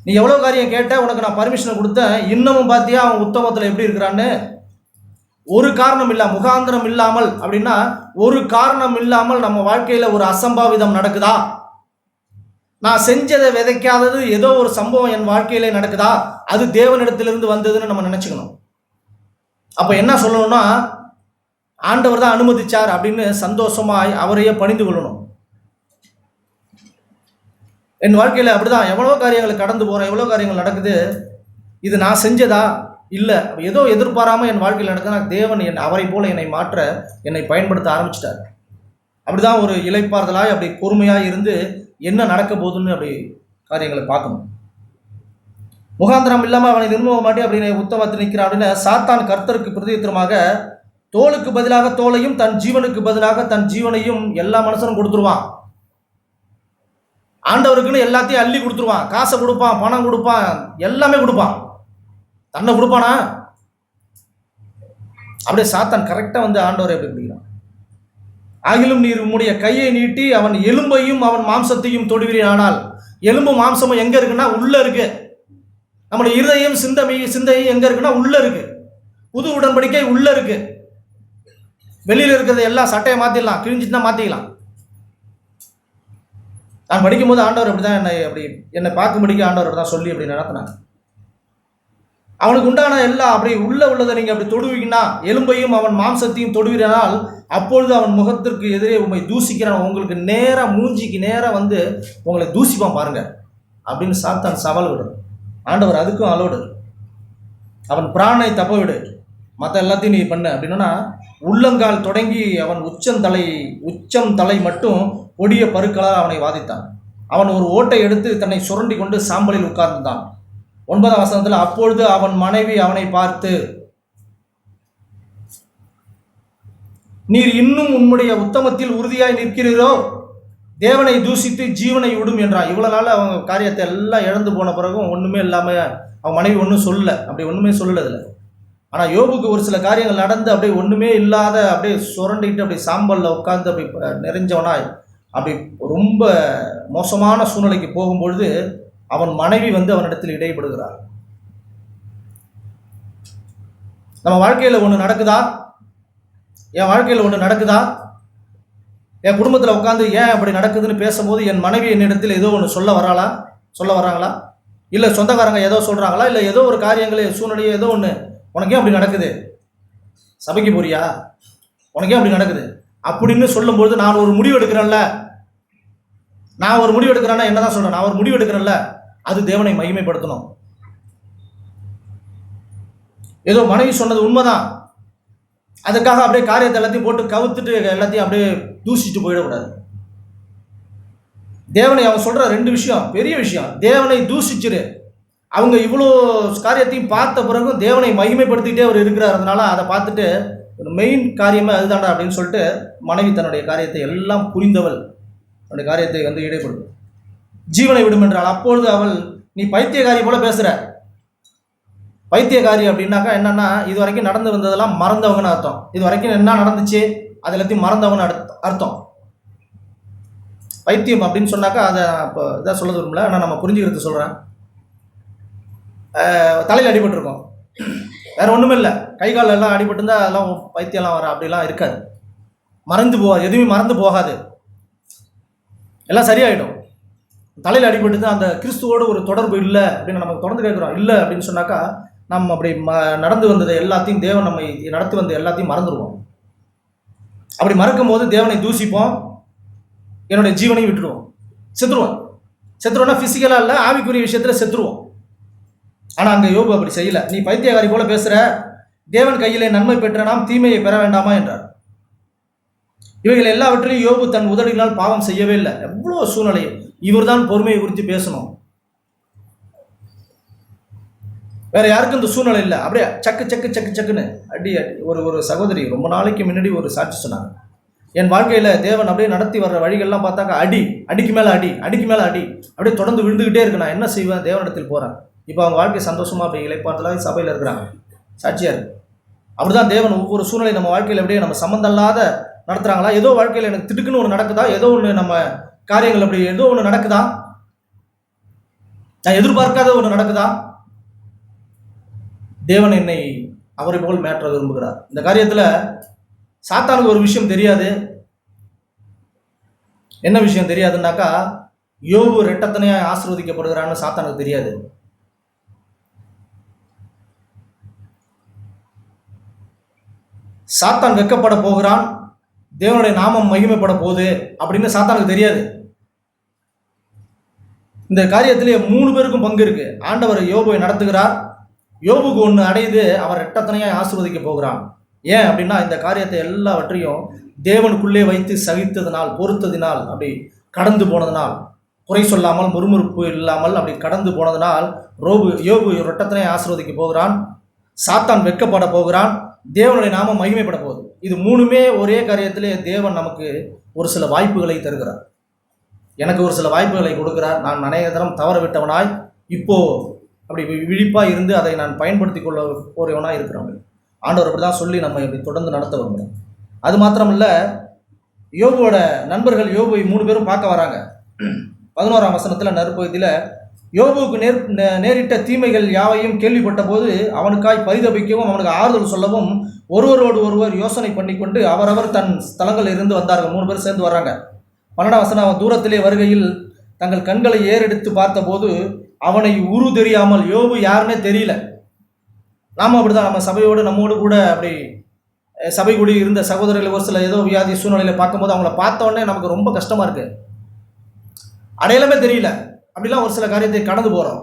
நீ எவ்வளோ காரியம் கேட்ட, உனக்கு நான் பர்மிஷன் கொடுத்தேன், இன்னமும் பார்த்தியா அவன் உத்தமத்தில் எப்படி இருக்கிறான்னு? ஒரு காரணம் இல்லை, முகாந்திரம் இல்லாமல் அப்படின்னா ஒரு காரணம் இல்லாமல் நம்ம வாழ்க்கையில் ஒரு அசம்பாவிதம் நடக்குதா? நான் செஞ்சதை விதைக்காதது ஏதோ ஒரு சம்பவம் என் வாழ்க்கையில நடக்குதா? அது தேவனிடத்திலிருந்து வந்ததுன்னு நம்ம நினச்சிக்கணும். அப்போ என்ன சொல்லணும்னா, ஆண்டவர் தான் அனுமதிச்சார் அப்படின்னு சந்தோஷமாய் அவரையே பணிந்து கொள்ளணும். என் வாழ்க்கையில் அப்படிதான் எவ்வளோ காரியங்கள் கடந்து போகிறேன், எவ்வளோ காரியங்கள் நடக்குது. இது நான் செஞ்சதா? இல்லை, ஏதோ எதிர்பாராமல் என் வாழ்க்கையில் நடக்குதுன்னா தேவன் அவரை போல என்னை மாற்ற, என்னை பயன்படுத்த ஆரம்பிச்சிட்டார். அப்படிதான் ஒரு இளைப்பாறுதலாய் அப்படி பொறுமையாக இருந்து என்ன நடக்க போகுதுன்னு அப்படி காரியங்களை பார்க்கணும். முகாந்திரம் இல்லாமல் அவனை நிர்மூல மாட்டி அப்படின்னு உத்தமத்தில் நிற்கிறான் அப்படின்னு சாத்தான் கர்த்தருக்கு பிரதியுத்தரமாக தோளுக்கு பதிலாக தோலையும் தன் ஜீவனுக்கு பதிலாக தன் ஜீவனையும் எல்லா மனுஷனும் கொடுத்துருவான். ஆண்டவருக்குன்னு எல்லாத்தையும் அள்ளி கொடுத்துருவான். காசை கொடுப்பான், பணம் கொடுப்பான், எல்லாமே கொடுப்பான். தன்னை கொடுப்பானா? அப்படியே சாத்தான் கரெக்டாக வந்து ஆண்டவரை எப்படி பிடிக்கிறான். ஆகிலும் நீர் உம்முடைய கையை நீட்டி அவன் எலும்பையும் அவன் மாம்சத்தையும் தொடுவீரானால். எலும்பு மாம்சமும் எங்க இருக்குன்னா உள்ள இருக்கு. நம்முடைய இருதயம் சிந்தையும் எங்க இருக்குன்னா உள்ள இருக்கு. புது உடன்படிக்கை உள்ள இருக்கு. வெளியில் இருக்கிறது எல்லாம் சட்டையை மாத்திடலாம், கிழிஞ்சிட்டுனா மாத்திக்கலாம். நான் படிக்கும்போது ஆண்டவர் அப்படிதான் என்னை பார்க்கும்படிக்கு ஆண்டவர் தான் சொல்லி அப்படி நடத்தினாங்க. அவனுக்கு உண்டான எல்லாம் அப்படி உள்ளதை நீங்கள் அப்படி தொடுவீங்கன்னா, எலும்பையும் அவன் மாம்சத்தையும் தொடுவீரானால் அப்பொழுது அவன் முகத்திற்கு எதிரே உண்மை தூசிக்கிறான், உங்களுக்கு நேராக மூஞ்சிக்கு நேராக வந்து உங்களை தூசிப்பான் பாருங்க அப்படின்னு சாத்தான் சவால் விடு. ஆண்டவர் அதுக்கும் அலோடு. அவன் பிராணனை தப்ப விடு, மற்ற எல்லாத்தையும் நீ பண்ண அப்படின்னா, உள்ளங்கால் தொடங்கி அவன் உச்சம் தலை மட்டும் கொடிய பருக்களால் அவனை வாதித்தான். அவன் ஒரு ஓட்டை எடுத்து தன்னை சுரண்டி கொண்டு சாம்பலில் உட்கார்ந்தான். 9ஆம் வசனத்தில் அப்பொழுது அவன் மனைவி அவனை பார்த்து, நீர் இன்னும் உம்முடைய உத்தமத்தில் உறுதியாய் நிற்கிறீரோ, தேவனை தூசித்து ஜீவனை விடும் என்றான். இவ்வளோ நாள் அவங்க காரியத்தை எல்லாம் இழந்து போன பிறகும் ஒன்றுமே இல்லாமல் அவன் மனைவி ஒன்றும் சொல்லலை, அப்படி ஒன்றுமே சொல்லலை. ஆனால் யோபுக்கு ஒரு சில காரியங்கள் நடந்து அப்படியே ஒன்றுமே இல்லாத அப்படியே சுரண்டிட்டு அப்படி சாம்பலில் உட்கார்ந்து அப்படி நிறைஞ்சவனாய் அப்படி ரொம்ப மோசமான சூழ்நிலைக்கு போகும்பொழுது அவன் மனைவி வந்து அவனிடத்தில் இடைப்படுகிறார். நம்ம வாழ்க்கையில் ஒன்று நடக்குதா? என் வாழ்க்கையில் ஒன்று நடக்குதா? என் குடும்பத்தில் உட்காந்து ஏன் அப்படி நடக்குதுன்னு பேசும்போது என் மனைவி என்னிடத்தில் ஏதோ ஒன்று சொல்ல வராங்களா? இல்லை சொந்தக்காரங்க ஏதோ சொல்கிறாங்களா? இல்லை ஏதோ ஒரு காரியங்களே சூழ்நிலையோ ஏதோ ஒன்று, உனக்கே அப்படி நடக்குது, சபைக்கு போறியா, உனக்கே அப்படி நடக்குது அப்படின்னு சொல்லும்போது நான் ஒரு முடிவு எடுக்கிறேன்ல, என்னதான் சொல்றேன், நான் ஒரு முடிவு எடுக்கிறேன்ல, அது தேவனை மகிமைப்படுத்தணும். ஏதோ மனைவி சொன்னது உண்மைதான், அதுக்காக அப்படியே காரியத்தை எல்லாத்தையும் போட்டு கவுத்துட்டு எல்லாத்தையும் அப்படியே தூசிட்டு போயிடக்கூடாது. தேவனை அவன் சொல்ற 2 விஷயம், பெரிய விஷயம். தேவனை தூசிச்சிரு. அவங்க இவ்வளோ காரியத்தையும் பார்த்த பிறகும் தேவனை மகிமைப்படுத்திக்கிட்டே அவர் இருக்கிறார். அதனால அதை பார்த்துட்டு ஒரு மெயின் காரியமே அதுதான்டா அப்படின்னு சொல்லிட்டு மனைவி தன்னுடைய காரியத்தை எல்லாம் புரிந்தவள் தன்னுடைய காரியத்தை வந்து ஈடுபடுது. ஜீவனை விடும் என்றால் அப்பொழுது அவள், நீ பைத்தியக்காரி போல பேசுற. பைத்தியக்காரி அப்படின்னாக்கா என்னன்னா, இது வரைக்கும் நடந்து வந்ததெல்லாம் மறந்தவங்கன்னு அர்த்தம். இது வரைக்கும் என்ன நடந்துச்சு அது எல்லாத்தையும் மறந்தவங்கன்னு அர்த்தம். பைத்தியம் அப்படின்னு சொன்னாக்கா அதை இப்போ இதாக சொல்ல விரும்பல, ஆனால் நம்ம புரிஞ்சுக்கிறது சொல்கிறேன். தலையில் அடிபட்டுருக்கோம், வேற ஒன்றுமே இல்லை, கை கால் எல்லாம் அடிபட்டுருந்தா அதெல்லாம் பைத்தியம்லாம் வர அப்படிலாம் இருக்காது. எதுவுமே மறந்து போகாது, எல்லாம் சரியாயிடும். தலையில் அடிபட்டு அந்த கிறிஸ்துவோடு ஒரு தொடர்பு இல்லை அப்படின்னு நம்ம தொடர்ந்து கேட்குறோம். இல்லை அப்படின்னு சொன்னாக்கா நம்ம அப்படி நடந்து வந்தது எல்லாத்தையும், தேவன் நம்மை நடத்தி வந்த எல்லாத்தையும் மறந்துடுவோம். அப்படி மறக்கும் போது தேவனை தூசிப்போம், என்னுடைய ஜீவனையும் விட்டுடுவோம், செத்துருவோம். செத்துருவோம்னா பிசிக்கலா இல்லை, ஆவிக்குரிய விஷயத்துல செத்துருவோம். ஆனா அங்க யோபு அப்படி செய்யல. நீ பைத்தியகாரி போல பேசுற, தேவன் கையிலே நன்மை பெற்ற நாம் தீமையை பெற வேண்டாமா என்றார். இவைகள் எல்லாவற்றிலையும் யோபு தன் உதடுகளால் பாவம் செய்யவே இல்லை. எவ்வளோ சூழ்நிலை. இவர் தான் பொறுமையை குறித்து பேசணும், வேற யாருக்கும் இந்த சூழ்நிலை இல்லை. அப்படியே சக்கு சக்கு சக்கு சக்குன்னு அடி அடி. ஒரு சகோதரி ரொம்ப நாளைக்கு முன்னாடி ஒரு சாட்சி சொன்னாங்க, என் வாழ்க்கையில தேவன் அப்படியே நடத்தி வர்ற வழிகள்லாம் பார்த்தாக்கா அடி, அடிக்கு மேல அடி, அடிக்கு மேல அடி, அப்படியே தொடர்ந்து விழுந்துகிட்டே இருக்கு. நான் என்ன செய்வேன், தேவனிடத்தில் போறேன். இப்போ அவங்க வாழ்க்கை சந்தோஷமா அப்படி இலைப்பாறுதலாக சபையில் இருக்கிறாங்க, சாட்சியா இருக்கு. அப்படிதான் தேவன் ஒவ்வொரு சூழ்நிலை நம்ம வாழ்க்கையில் அப்படியே நம்ம சம்மந்தம் இல்லாத நடத்துறாங்களா, ஏதோ வாழ்க்கையில் எனக்கு திடுக்குன்னு ஒன்று நடக்குதா, ஏதோ ஒன்று நம்ம காரியங்கள் அப்படி ஏதோ ஒன்று நடக்குதா, நான் எதிர்பார்க்காத ஒன்று நடக்குதா, தேவன் என்னை அவரை போல் மாற்ற விரும்புகிறார். இந்த காரியத்தில் சாத்தானுக்கு ஒரு விஷயம் தெரியாது. என்ன விஷயம் தெரியாதுன்னாக்கா, யோபு ரெட்டத்தனையாய் ஆசீர்வதிக்கப்படுகிறான்னு சாத்தானுக்கு தெரியாது. சாத்தான் வெட்கப்பட போகிறான், தேவனுடைய நாமம் மகிமைப்பட போகுது அப்படின்னு சாத்தானுக்கு தெரியாது. இந்த காரியத்திலே 3 பேருக்கும் பங்கு இருக்கு. ஆண்டவர் யோபுவை நடத்துகிறார், யோபுக்கு ஒன்று அடையுது, அவர் ரெட்டத்தனையாய் ஆசீர்வதிக்க போகிறான். ஏன் அப்படின்னா, இந்த காரியத்தை எல்லாவற்றையும் தேவனுக்குள்ளே வைத்து சகித்ததினால், பொறுத்ததினால், அப்படி கடந்து போனதினால், குறை சொல்லாமல் முறுமுறுப்பு இல்லாமல் அப்படி கடந்து போனதினால் யோபு ரெட்டத்தனையாய் ஆசீர்வதிக்க போகிறான். சாத்தான் வெட்கப்பட போகிறான், தேவனுடைய நாமம் மகிமைப்பட போகுது. இது 3மே ஒரே காரியத்திலே தேவன் நமக்கு ஒரு சில வாய்ப்புகளை தருகிறார். எனக்கு ஒரு சில வாய்ப்புகளை கொடுக்கிறார். நான் அநேக தரம் தவற விட்டவனாய் இப்போ அப்படி விழிப்பாக இருந்து அதை நான் பயன்படுத்தி கொள்ள போறவனாக இருக்கிறவங்க ஆண்டவர் அப்படி தான் சொல்லி நம்ம இப்படி தொடர்ந்து நடத்த விரும்புகிறோம். அது மாத்திரமல்ல, யோபுவோட நண்பர்கள் யோபுவை 3 பேரும் பார்க்க வராங்க. 11ஆம் வசனத்தில் நற்பகுதியில், யோபுவுக்கு நேரிட்ட தீமைகள் யாவையும் கேள்விப்பட்ட போது அவனுக்காய் பரிதபிக்கவும் அவனுக்கு ஆறுதல் சொல்லவும் ஒருவரோடு ஒருவர் யோசனை பண்ணிக்கொண்டு அவரவர் தன் ஸ்தலங்களில் இருந்து வந்தார்கள். 3 பேர் சேர்ந்து வர்றாங்க. 12ஆம் வசனம், அவன் தூரத்திலே வருகையில் தங்கள் கண்களை ஏறெடுத்து பார்த்தபோது அவனை உரு தெரியாமல், யோபு யாருன்னே தெரியல. நாம அப்படிதான், நம்ம சபையோடு நம்மோடு கூட அப்படி சபை கூடி இருந்த சகோதரர்கள் ஒரு சில ஏதோ வியாதி சூழ்நிலையில பார்க்கும்போது அவங்கள பார்த்த உடனே நமக்கு ரொம்ப கஷ்டமா இருக்கு, அடையாளமே தெரியல, அப்படிலாம் ஒரு சில காரியத்தை கடந்து போறோம்.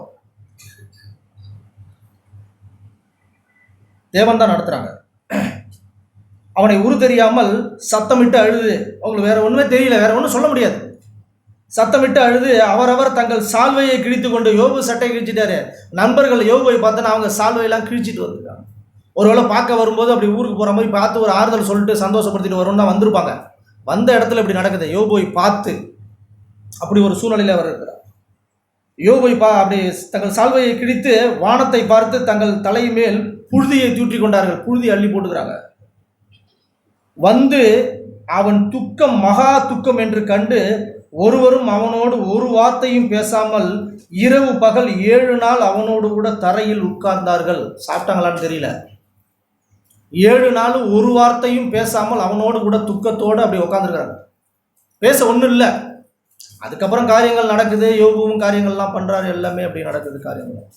தேவன் தான் நடத்துறாங்க. அவனை உரு தெரியாமல் சத்தமிட்டு அழுது, உங்களுக்கு வேற ஒண்ணுமே தெரியல, வேற ஒன்றும் சொல்ல முடியாது, சத்தமிட்டு அழுது அவரவர் தங்கள் சால்வையை கிழித்து கொண்டு, யோபு சட்டை கிழிச்சிட்டாரு, நண்பர்கள் யோபுவை பார்த்தோன்னா அவங்க சால்வையெல்லாம் கிழிச்சிட்டு வந்துருக்காங்க. ஒருவேளை பார்க்க வரும்போது அப்படி ஊருக்கு போகிற மாதிரி பார்த்து ஒரு ஆறுதல் சொல்லிட்டு சந்தோஷப்படுத்திட்டு வரும்னு தான் வந்திருப்பாங்க. வந்த இடத்துல இப்படி நடக்குது. யோபுவை பார்த்து அப்படி ஒரு சூழ்நிலையில் அவர் இருக்கிறார். யோபுவை அப்படி தங்கள் சால்வையை கிழித்து வானத்தை பார்த்து தங்கள் தலை மேல் புழுதியை தூற்றி கொண்டார்கள். புழுதி அள்ளி போட்டுக்கிறாங்க. வந்து அவன் துக்கம் மகா துக்கம் என்று கண்டு ஒருவரும் அவனோடு ஒரு வார்த்தையும் பேசாமல் இரவு பகல் 7 நாள் அவனோடு கூட தரையில் உட்கார்ந்தார்கள். சாப்பிட்டாங்களான்னு தெரியல. 7 நாள் ஒரு வார்த்தையும் பேசாமல் அவனோடு கூட துக்கத்தோடு அப்படி உட்காந்துருக்காங்க. பேச ஒன்றும் இல்லை. அதுக்கப்புறம் காரியங்கள் நடக்குது, யோபுவும் காரியங்கள்லாம் பண்றாரு, எல்லாமே அப்படி நடக்குது காரியங்கள்.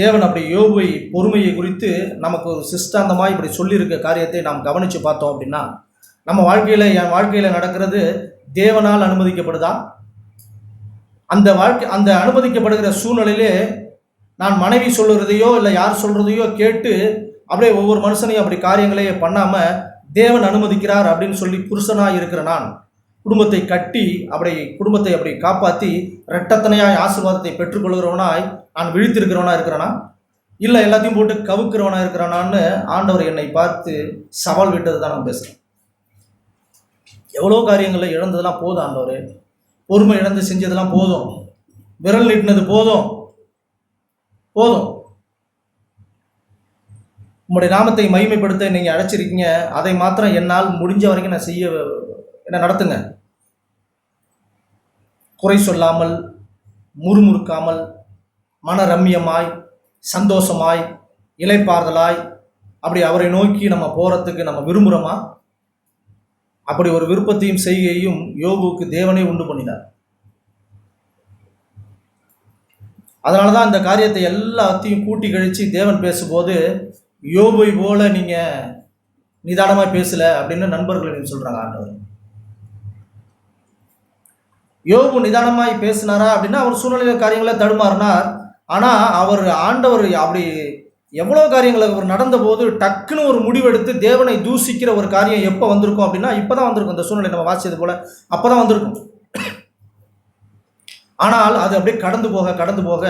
தேவன் அப்படி யோபுவை பொறுமையை குறித்து நமக்கு ஒரு சிஷ்டாந்தமாக இப்படி சொல்லியிருக்க காரியத்தை நாம் கவனித்து பார்த்தோம் அப்படின்னா, நம்ம வாழ்க்கையில், என் வாழ்க்கையில் நடக்கிறது தேவனால் அனுமதிக்கப்படுதா? அந்த அனுமதிக்கப்படுகிற சூழ்நிலையிலே நான் மனைவி சொல்லுறதையோ இல்லை யார் சொல்றதையோ கேட்டு அப்படியே ஒவ்வொரு மனுஷனையும் அப்படி காரியங்களே பண்ணாமல் தேவன் அனுமதிக்கிறார் அப்படின்னு சொல்லி புருஷனாக இருக்கிற நான் குடும்பத்தை கட்டி குடும்பத்தை அப்படி காப்பாற்றி ரெட்டத்தனையாய் ஆசீர்வாதத்தை பெற்றுக்கொள்கிறவனாய் நான் விழித்திருக்கிறவனா இருக்கிறானா, இல்லை எல்லாத்தையும் போட்டு கவுக்கிறவனா இருக்கிறானான்னு ஆண்டவர் என்னை பார்த்து சவால் விட்டது தான் நான் பேசுகிறேன். எவ்வளோ காரியங்களில் இழந்ததெல்லாம் போதும் ஆண்டவர், பொறுமை இழந்து செஞ்சதெல்லாம் போதும், விரல் நீட்டினது போதும் போதும், உங்களுடைய நாமத்தை மகிமைப்படுத்த நீங்கள் அழைச்சிருக்கீங்க, அதை மாத்திரம் என்னால் முடிஞ்ச வரைக்கும் நான் செய்ய என்ன நடத்துங்க. குறை சொல்லாமல், முறுமுறுக்காமல், மன ரம்யமாய், சந்தோஷமாய், இலைப்பாறுதலாய் அப்படி அவரை நோக்கி நம்ம போகிறதுக்கு நம்ம விரும்புகிறோமா? அப்படி ஒரு விருப்பத்தையும் செய்கையும் யோபுவுக்கு தேவனே உண்டு பண்ணினார். அதனால தான் இந்த காரியத்தை எல்லாத்தையும் கூட்டி கழித்து தேவன் பேசும்போது, யோபுவை போல நீங்கள் நிதானமாக பேசல அப்படின்னு நண்பர்கள் சொல்றாங்க ஆண்டவர். யோபு நிதானமாய் பேசினாரா அப்படின்னா அவர் சூழ்நிலை காரியங்களை தடுமாறினார். ஆனால் ஆண்டவர் அப்படி எவ்வளோ காரியங்கள் அவர் நடந்த போது டக்குன்னு ஒரு முடிவெடுத்து தேவனை தூசிக்கிற ஒரு காரியம் எப்போ வந்திருக்கும் அப்படின்னா இப்போ தான் வந்திருக்கும். இந்த சூழ்நிலை நம்ம வாசிச்சது போல அப்போ தான் வந்திருக்கும். ஆனால் அது அப்படியே கடந்து போக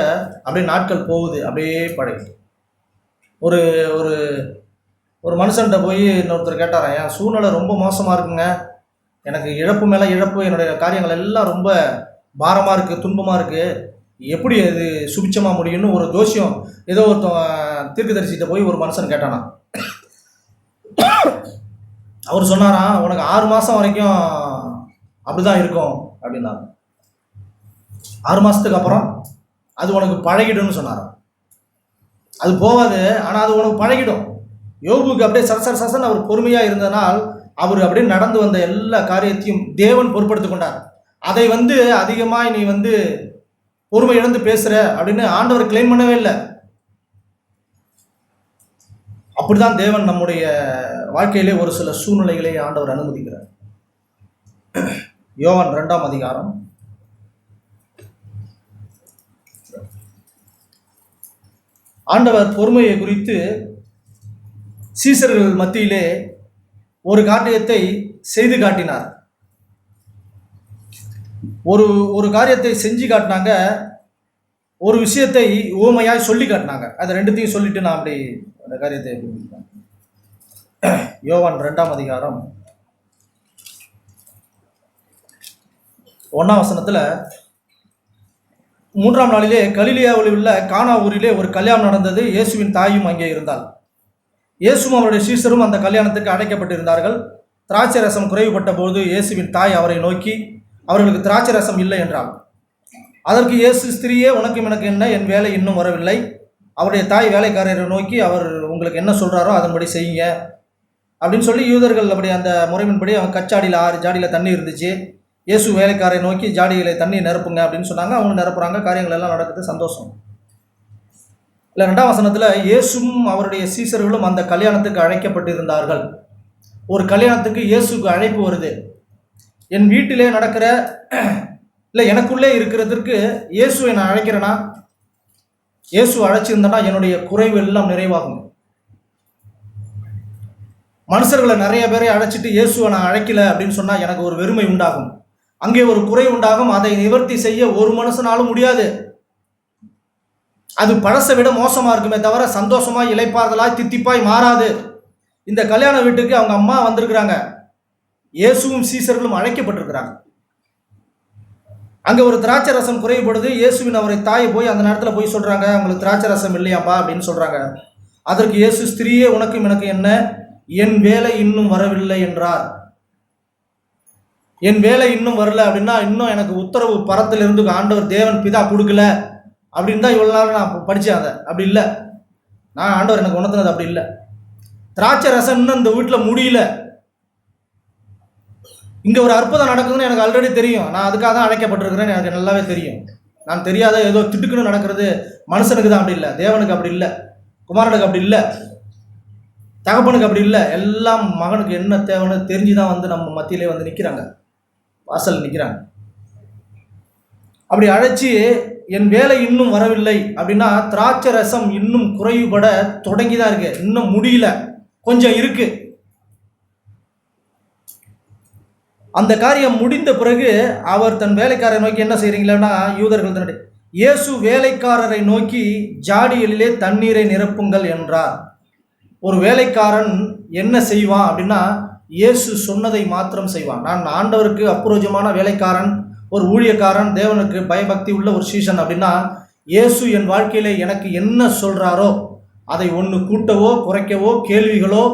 அப்படியே நாட்கள் போகுது, அப்படியே பழகுது. ஒரு ஒரு ஒரு மனுஷன்கிட்ட போய் இன்னொருத்தர் கேட்டாராம், என் சூழ்நிலை ரொம்ப மோசமாக இருக்குங்க, எனக்கு இழப்பு மேலே இழப்பு, என்னுடைய காரியங்கள் எல்லாம் ரொம்ப பாரமாக இருக்குது, துன்பமாக இருக்குது, எப்படி அது சுபிச்சமாக முடியும்னு ஒரு ஜோசியம் ஏதோ ஒருத்தன் தீர்க்கதரிசிட்ட போய் ஒரு மனுஷன் கேட்டானா. அவர் சொன்னாராம், உனக்கு 6 மாதம் வரைக்கும் அப்படிதான் இருக்கும் அப்படின்னாரு. 6 மாதத்துக்கு அப்புறம் அது உனக்கு பழகிடும்னு சொன்னாராம். அது போகாது, ஆனால் அது உனக்கு பழகிடும். யோபுக்கு அப்படியே சரசன் அவர் பொறுமையாக இருந்தனால் அவர் அப்படியே நடந்து வந்த எல்லா காரியத்தையும் தேவன் பொறுப்படுத்தி கொண்டார். அதை அதிகமாக நீ பொறுமை இழந்து பேசுற அப்படின்னு ஆண்டவர் கிளைம் பண்ணவே இல்லை. அப்படிதான் தேவன் நம்முடைய வாழ்க்கையிலே ஒரு சில சூழ்நிலைகளை ஆண்டவர் அனுமதிக்கிறார். யோவான் 2ஆம் அதிகாரம் ஆண்டவர் பொறுமையை குறித்து சீசர்கள் மத்தியிலே ஒரு காரியத்தை செய்து காட்டினார். ஒரு காரியத்தை செஞ்சு காட்டினாங்க, ஒரு விஷயத்தை உவமையாய் சொல்லி காட்டினாங்க. அது ரெண்டுத்தையும் சொல்லிட்டு நான் அப்படி அந்த காரியத்தை யோவான் 2ஆம் அதிகாரம் 1ஆம் வசனத்தில், 3ஆம் நாளிலே கலிலேயாவில் உள்ள கானா ஊரிலே ஒரு கல்யாணம் நடந்தது. இயேசுவின் தாயும் அங்கே இருந்தாள். இயேசுவும் அவருடைய சீஷரும் அந்த கல்யாணத்துக்கு அழைக்கப்பட்டிருந்தார்கள். திராட்சை ரசம் குறைவுபட்ட போது இயேசுவின் தாய் அவரை நோக்கி, அவர்களுக்கு திராட்சை ரசம் இல்லை என்றாள். அதற்கு இயேசு, ஸ்திரியே, உனக்கும் எனக்கு என்ன, என் வேலை இன்னும் வரவில்லை. அவருடைய தாய் வேலைக்காரரை நோக்கி, அவர் உங்களுக்கு என்ன சொல்கிறாரோ அதன்படி செய்யுங்க அப்படின்னு சொல்லி, யூதர்கள் அப்படி அந்த முறையின்படி அவன் கச்சாடியில் 6 ஜாடியில் தண்ணி இருந்துச்சு. இயேசு வேலைக்காரை நோக்கி, ஜாடிகளை தண்ணி நிரப்புங்க அப்படின்னு சொன்னாங்க. அவங்க நிரப்புறாங்க, காரியங்கள் எல்லாம் நடக்குது, சந்தோஷம். இல்லை, 2ஆம் வசனத்தில், இயேசுவும் அவருடைய சீசர்களும் அந்த கல்யாணத்துக்கு அழைக்கப்பட்டிருந்தார்கள். ஒரு கல்யாணத்துக்கு இயேசுக்கு அழைப்பு வருது. என் வீட்டிலே நடக்கிற, இல்லை எனக்குள்ளே இருக்கிறதுக்கு இயேசுவை நான் அழைக்கிறேன்னா, இயேசு அழைச்சிருந்தேன்னா என்னுடைய குறைவு எல்லாம் நிறைவாகும். மனுஷர்களை நிறைய பேரை அழைச்சிட்டு இயேசுவை நான் அழைக்கல அப்படின்னு சொன்னால் எனக்கு ஒரு வெறுமை உண்டாகும், அங்கே ஒரு குறை உண்டாகும். அதை நிவர்த்தி செய்ய ஒரு மனுஷனாலும் முடியாது. அது பழசை விட மோசமாக இருக்குமே தவிர சந்தோஷமாய் இளைப்பாறுதலாய் தித்திப்பாய் மாறாது. இந்த கல்யாண வீட்டுக்கு அவங்க அம்மா வந்திருக்கிறாங்க, இயேசுவும் சீசர்களும் அழைக்கப்பட்டிருக்கிறாங்க. அங்கே ஒரு திராட்சை ரசம் குறைபடுது. இயேசுவின் அவரை தாய் போய் அந்த நேரத்தில் போய் சொல்கிறாங்க, உங்களுக்கு திராட்சை ரசம் இல்லையாப்பா அப்படின்னு சொல்கிறாங்க. அதற்கு இயேசு, ஸ்திரியே, உனக்கும் எனக்கு என்ன, என் வேலை இன்னும் வரவில்லை என்றார். என் வேலை இன்னும் வரல அப்படின்னா, இன்னும் எனக்கு உத்தரவு பரத்திலிருந்து ஆண்டவர் தேவன் பிதா கொடுக்கல அப்படின்னு தான் இவ்வளோ நாள் நான் படித்தேன். அதை அப்படி இல்லை, நான் ஆண்டவர் எனக்கு உணர்த்தினது அப்படி இல்லை. திராட்சை ரசம் இன்னும் இந்த வீட்டில் முடியல. இங்கே ஒரு அற்புதம் நடக்குதுன்னு எனக்கு ஆல்ரெடி தெரியும். நான் அதுக்காக தான் அழைக்கப்பட்டிருக்கிறேன்னு எனக்கு நல்லாவே தெரியும். நான் தெரியாத ஏதோ திட்டுக்குன்னு நடக்கிறது மனுஷனுக்கு தான் அப்படி இல்லை, தேவனுக்கு அப்படி இல்லை, குமாரனுக்கு அப்படி இல்லை, தகப்பனுக்கு அப்படி இல்லை. எல்லாம் மகனுக்கு என்ன தேவைன்னு தெரிஞ்சு தான் நம்ம மத்தியிலே நிற்கிறாங்க, வாசல் நிற்கிறாங்க. அப்படி அழைச்சி, என் வேலை இன்னும் வரவில்லை அப்படின்னா திராட்சை ரசம் இன்னும் குறைவுபட தொடங்கி தான் இருக்கு, இன்னும் முடியல, கொஞ்சம் இருக்கு. அந்த காரியம் முடிந்த பிறகு அவர் தன் வேலைக்காரரை நோக்கி, என்ன செய்கிறீங்களா, யூதர்கள் தன்னுடைய இயேசு வேலைக்காரரை நோக்கி, ஜாடிகளிலே தண்ணீரை நிரப்புங்கள் என்றார். ஒரு வேலைக்காரன் என்ன செய்வான் அப்படின்னா, இயேசு சொன்னதை மாத்திரம் செய்வான். நான் ஆண்டவருக்கு அப்புரோஜமான வேலைக்காரன், ஒரு ஊழியக்காரன், தேவனுக்கு பயபக்தி உள்ள ஒரு சீசன் அப்படின்னா, இயேசு என் வாழ்க்கையில எனக்கு என்ன சொல்றாரோ அதை ஒன்று கூட்டவோ குறைக்கவோ கேள்விகளோ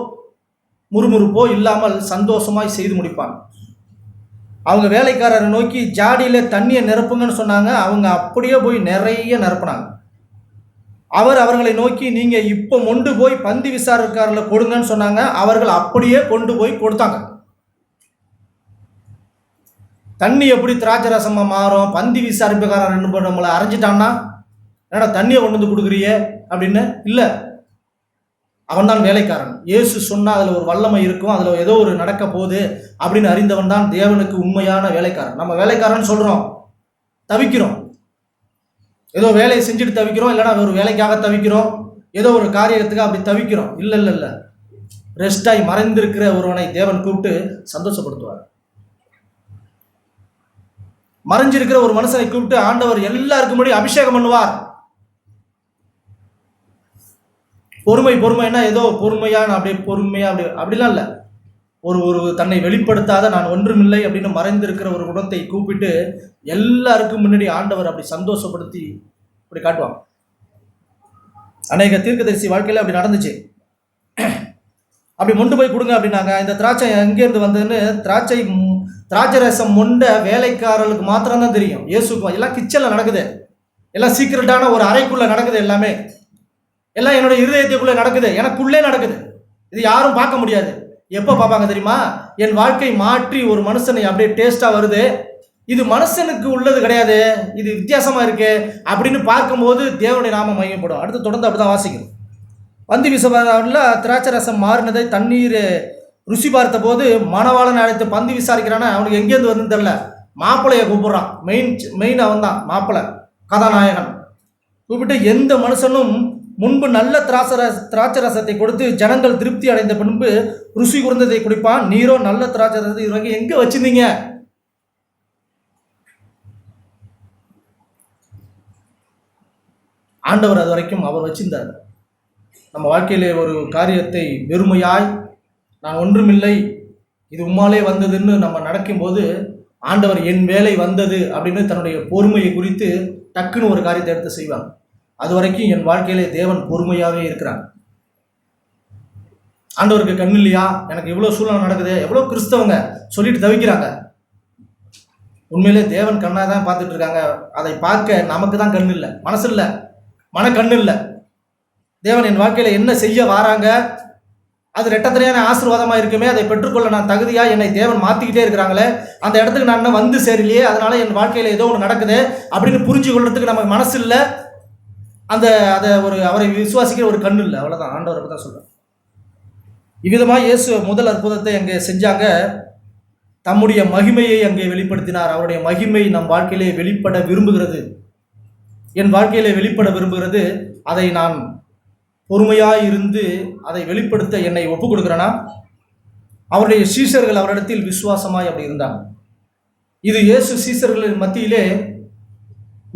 முறுமுறுப்போ இல்லாமல் சந்தோஷமாய் செய்து முடிப்பான். அவங்க வேலைக்காரரை நோக்கி ஜாடியில தண்ணியை நிரப்புங்கன்னு சொன்னாங்க. அவங்க அப்படியே போய் நிறைய நிரப்புனாங்க. அவர்களை நோக்கி, நீங்க இப்போ கொண்டு போய் பந்தி விசாரக்காரில் கொடுங்கன்னு சொன்னாங்க. அவர்கள் அப்படியே கொண்டு போய் கொடுத்தாங்க. தண்ணி எப்படி திராட்சை ரசமா மாறும்? பந்தி விசாரிப்புக்காரன் ரெண்டு நம்மளை அரைஞ்சிட்டான்னா, என்னடா தண்ணியை கொண்டு வந்து கொடுக்குறியே அப்படின்னு இல்லை. அவன் தான் வேலைக்காரன். இயேசு சொன்னால் அதில் ஒரு வல்லமை இருக்கும், அதில் ஏதோ ஒரு நடக்க போகுது அப்படின்னு அறிந்தவன் தான் தேவனுக்கு உண்மையான வேலைக்காரன். நம்ம வேலைக்காரன் சொல்கிறோம், தவிக்கிறோம், ஏதோ வேலையை செஞ்சுட்டு தவிக்கிறோம், இல்லைன்னா ஒரு வேலைக்காக தவிக்கிறோம், ஏதோ ஒரு காரியத்துக்கு அப்படி தவிக்கிறோம். இல்லை இல்லை இல்லை, ரெஸ்டாய் மறைந்திருக்கிற ஒருவனை தேவன் கூப்பிட்டு சந்தோஷப்படுத்துவார். மறைஞ்சிருக்கிற ஒரு மனுஷனை கூப்பிட்டு ஆண்டவர் எல்லாருக்கும் முன்னாடி அபிஷேகம் பண்ணுவார். பொறுமை பொறுமைன்னா ஏதோ பொறுமையான அப்படியே பொறுமையா அப்படிலாம் இல்லை. ஒரு தன்னை வெளிப்படுத்தாத நான் ஒன்றுமில்லை அப்படின்னு மறைந்திருக்கிற ஒரு குணத்தை கூப்பிட்டு எல்லாருக்கும் முன்னாடி ஆண்டவர் அப்படி சந்தோஷப்படுத்தி அப்படி காட்டுவாங்க. அநேக தீர்க்கதரிசி வாழ்க்கையில் அப்படி நடந்துச்சு. அப்படி மொண்டு போய் கொடுங்க அப்படின்னாங்க. இந்த திராட்சை எங்கேருந்து வந்ததுன்னு திராட்சை ரசம் மொண்ட வேலைக்காரர்களுக்கு மாத்திரம்தான் தெரியும். இயேசுக்கு எல்லாம் கிச்சனில் நடக்குது, எல்லாம் சீக்கிரட்டான ஒரு அறைக்குள்ளே நடக்குது, எல்லாமே எல்லாம் என்னோட இருதயத்துக்குள்ளே நடக்குது, எனக்குள்ளே நடக்குது. இது யாரும் பார்க்க முடியாது. எப்போ பார்ப்பாங்க தெரியுமா? என் வாழ்க்கை மாற்றி ஒரு மனுஷனை அப்படியே டேஸ்ட்டாக வருது, இது மனுஷனுக்கு உள்ளது கிடையாது, இது வித்தியாசமாக இருக்கு அப்படின்னு பார்க்கும்போது தேவனுடைய நாமம் மையப்படும். அடுத்து தொடர்ந்து அப்படி தான் வாசிக்கணும். பந்தி விசாரில் திராட்சை ரசம் மாறினதை தண்ணீர் ருசி பார்த்த போது மணவாளன் அழைத்து பந்தி விசாரிக்கிறான்னா அவனுக்கு எங்கேருந்து வருதுன்னு தெரில. மாப்பிள்ளையை கூப்பிட்றான். மெயின் அவன் தான் மாப்பிள்ளை, கதாநாயகன். கூப்பிட்டு எந்த மனுஷனும் முன்பு நல்ல திராட்சை ரசத்தை கொடுத்து ஜனங்கள் திருப்தி அடைந்த பின்பு ருசி குறைந்ததை குடிப்பான், நீரோ நல்ல திராட்சை ரசத்தை இது வரைக்கும் எங்கே வச்சிருந்தீங்க? ஆண்டவர் அது வரைக்கும் அவர் வச்சிருந்தார். நம்ம வாழ்க்கையிலே ஒரு காரியத்தை வெறுமையாய் நான் ஒன்றுமில்லை, இது உம்மாலே வந்ததுன்னு நம்ம நடக்கும்போது ஆண்டவர் என் வேலை வந்தது அப்படின்னு தன்னுடைய பொறுமையை குறித்து டக்குன்னு ஒரு காரியத்தை எடுத்து செய்வாங்க. அது வரைக்கும் என் வாழ்க்கையிலே தேவன் பொறுமையாகவே இருக்கிறான். ஆண்டவருக்கு கண் இல்லையா? எனக்கு இவ்வளோ சூழ்நிலை நடக்குது, எவ்வளோ கிறிஸ்தவங்க சொல்லிட்டு தவிக்கிறாங்க. உண்மையிலே தேவன் கண்ணாக தான் பார்த்துட்டு இருக்காங்க. அதை பார்க்க நமக்கு தான் கண் இல்லை, மனசு இல்லை, மனக்கண்ணு இல்லை. தேவன் என் வாழ்க்கையில் என்ன செய்ய வராங்க, அது ரெட்டத்தனையான ஆசீர்வாதமாக இருக்குமே, அதை பெற்றுக்கொள்ள நான் தகுதியாக என்னை தேவன் மாற்றிக்கிட்டே இருக்கிறாங்களே, அந்த இடத்துக்கு நான் வந்து சேரலையே, அதனால என் வாழ்க்கையில் ஏதோ ஒன்று நடக்குது அப்படின்னு புரிஞ்சு கொள்றதுக்கு நமக்கு மனசு இல்லை. அதை அவரை விசுவாசிக்கிற ஒரு கண்ணு இல்லை, அவ்வளோதான். ஆண்டவரை தான் சொல்கிறேன். இவ்விதமாக இயேசு முதல் அற்புதத்தை அங்கே செஞ்சாங்க. தம்முடைய மகிமையை அங்கே வெளிப்படுத்தினார். அவருடைய மகிமை நம் வாழ்க்கையிலே வெளிப்பட விரும்புகிறது, என் வாழ்க்கையிலே வெளிப்பட விரும்புகிறது. அதை நான் பொறுமையாக இருந்து அதை வெளிப்படுத்த என்னை ஒப்புக் கொடுக்குறேன்னா, அவருடைய சீஷர்கள் அவரிடத்தில் விசுவாசமாய் அப்படி இருந்தாங்க. இது இயேசு சீஷர்களின் மத்தியிலே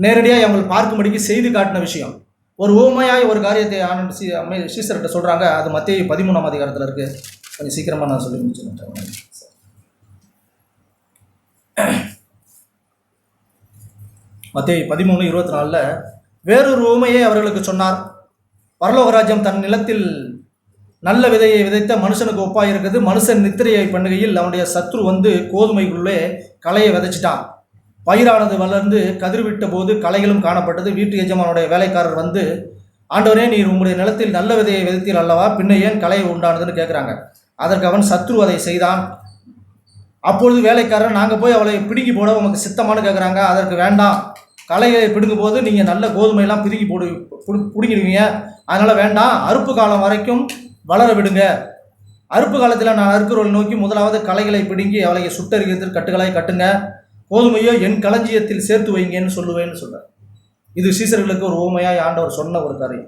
நேரடியாக அவங்களை பார்க்கும்படிக்கு செய்து காட்டின விஷயம். ஒரு ஊமையாய் ஒரு காரியத்தை சீஷர்கிட்ட சொல்கிறாங்க. அது மத்தேயு 13ஆம் அதிகாரத்தில் இருக்குது. கொஞ்சம் சீக்கிரமாக நான் சொல்லி முடிச்சுட்டேன். மத்தேயு 13:24 வேறொரு ஊமையை அவர்களுக்கு சொன்னார். பரலோகராஜ்யம் தன் நிலத்தில் நல்ல விதையை விதைத்த மனுஷனுக்கு ஒப்பாக இருக்குது. மனுஷன் நித்திரையை பண்ணுகையில் அவனுடைய சத்ரு வந்து கோதுமைக்குள்ளே களையை விதைச்சிட்டான். பயிரானது வளர்ந்து கதிர்விட்ட போது களைகளும் காணப்பட்டது. வீட்டு எஜமானுடைய வேலைக்காரர் வந்து, ஆண்டவரே, நீர் உங்களுடைய நிலத்தில் நல்ல விதையை விதைத்தீர் அல்லவா, பின்ன ஏன் களை உண்டானதுன்னு கேட்குறாங்க. அதற்கு அவன், சத்ரு அதை செய்தான். அப்பொழுது வேலைக்காரர், நாங்கள் போய் அவளை பிடுங்கி போட உமக்கு சித்தமானு கேட்குறாங்க. அதற்கு வேண்டாம், களையை பிடுங்கும் போது நீங்கள் நல்ல கோதுமையெல்லாம் பிடுங்கிடுவீங்க, அதனால் வேண்டாம், அறுப்பு காலம் வரைக்கும் வளர விடுங்க. அறுப்பு காலத்தில் நான் அறுக்கிறவளை நோக்கி முதலாவது களைகளை பிடுங்கி அவளை சுட்டரிக்கிறதுக்கு கட்டுகளை கட்டுங்க, கோதுமையோ என் களஞ்சியத்தில் சேர்த்து வைங்கன்னு சொல்லுவேன்னு சொல்கிறார். இது சீசர்களுக்கு ஒரு ஊமையாய் ஆண்டவர் சொன்ன ஒரு காரியம்.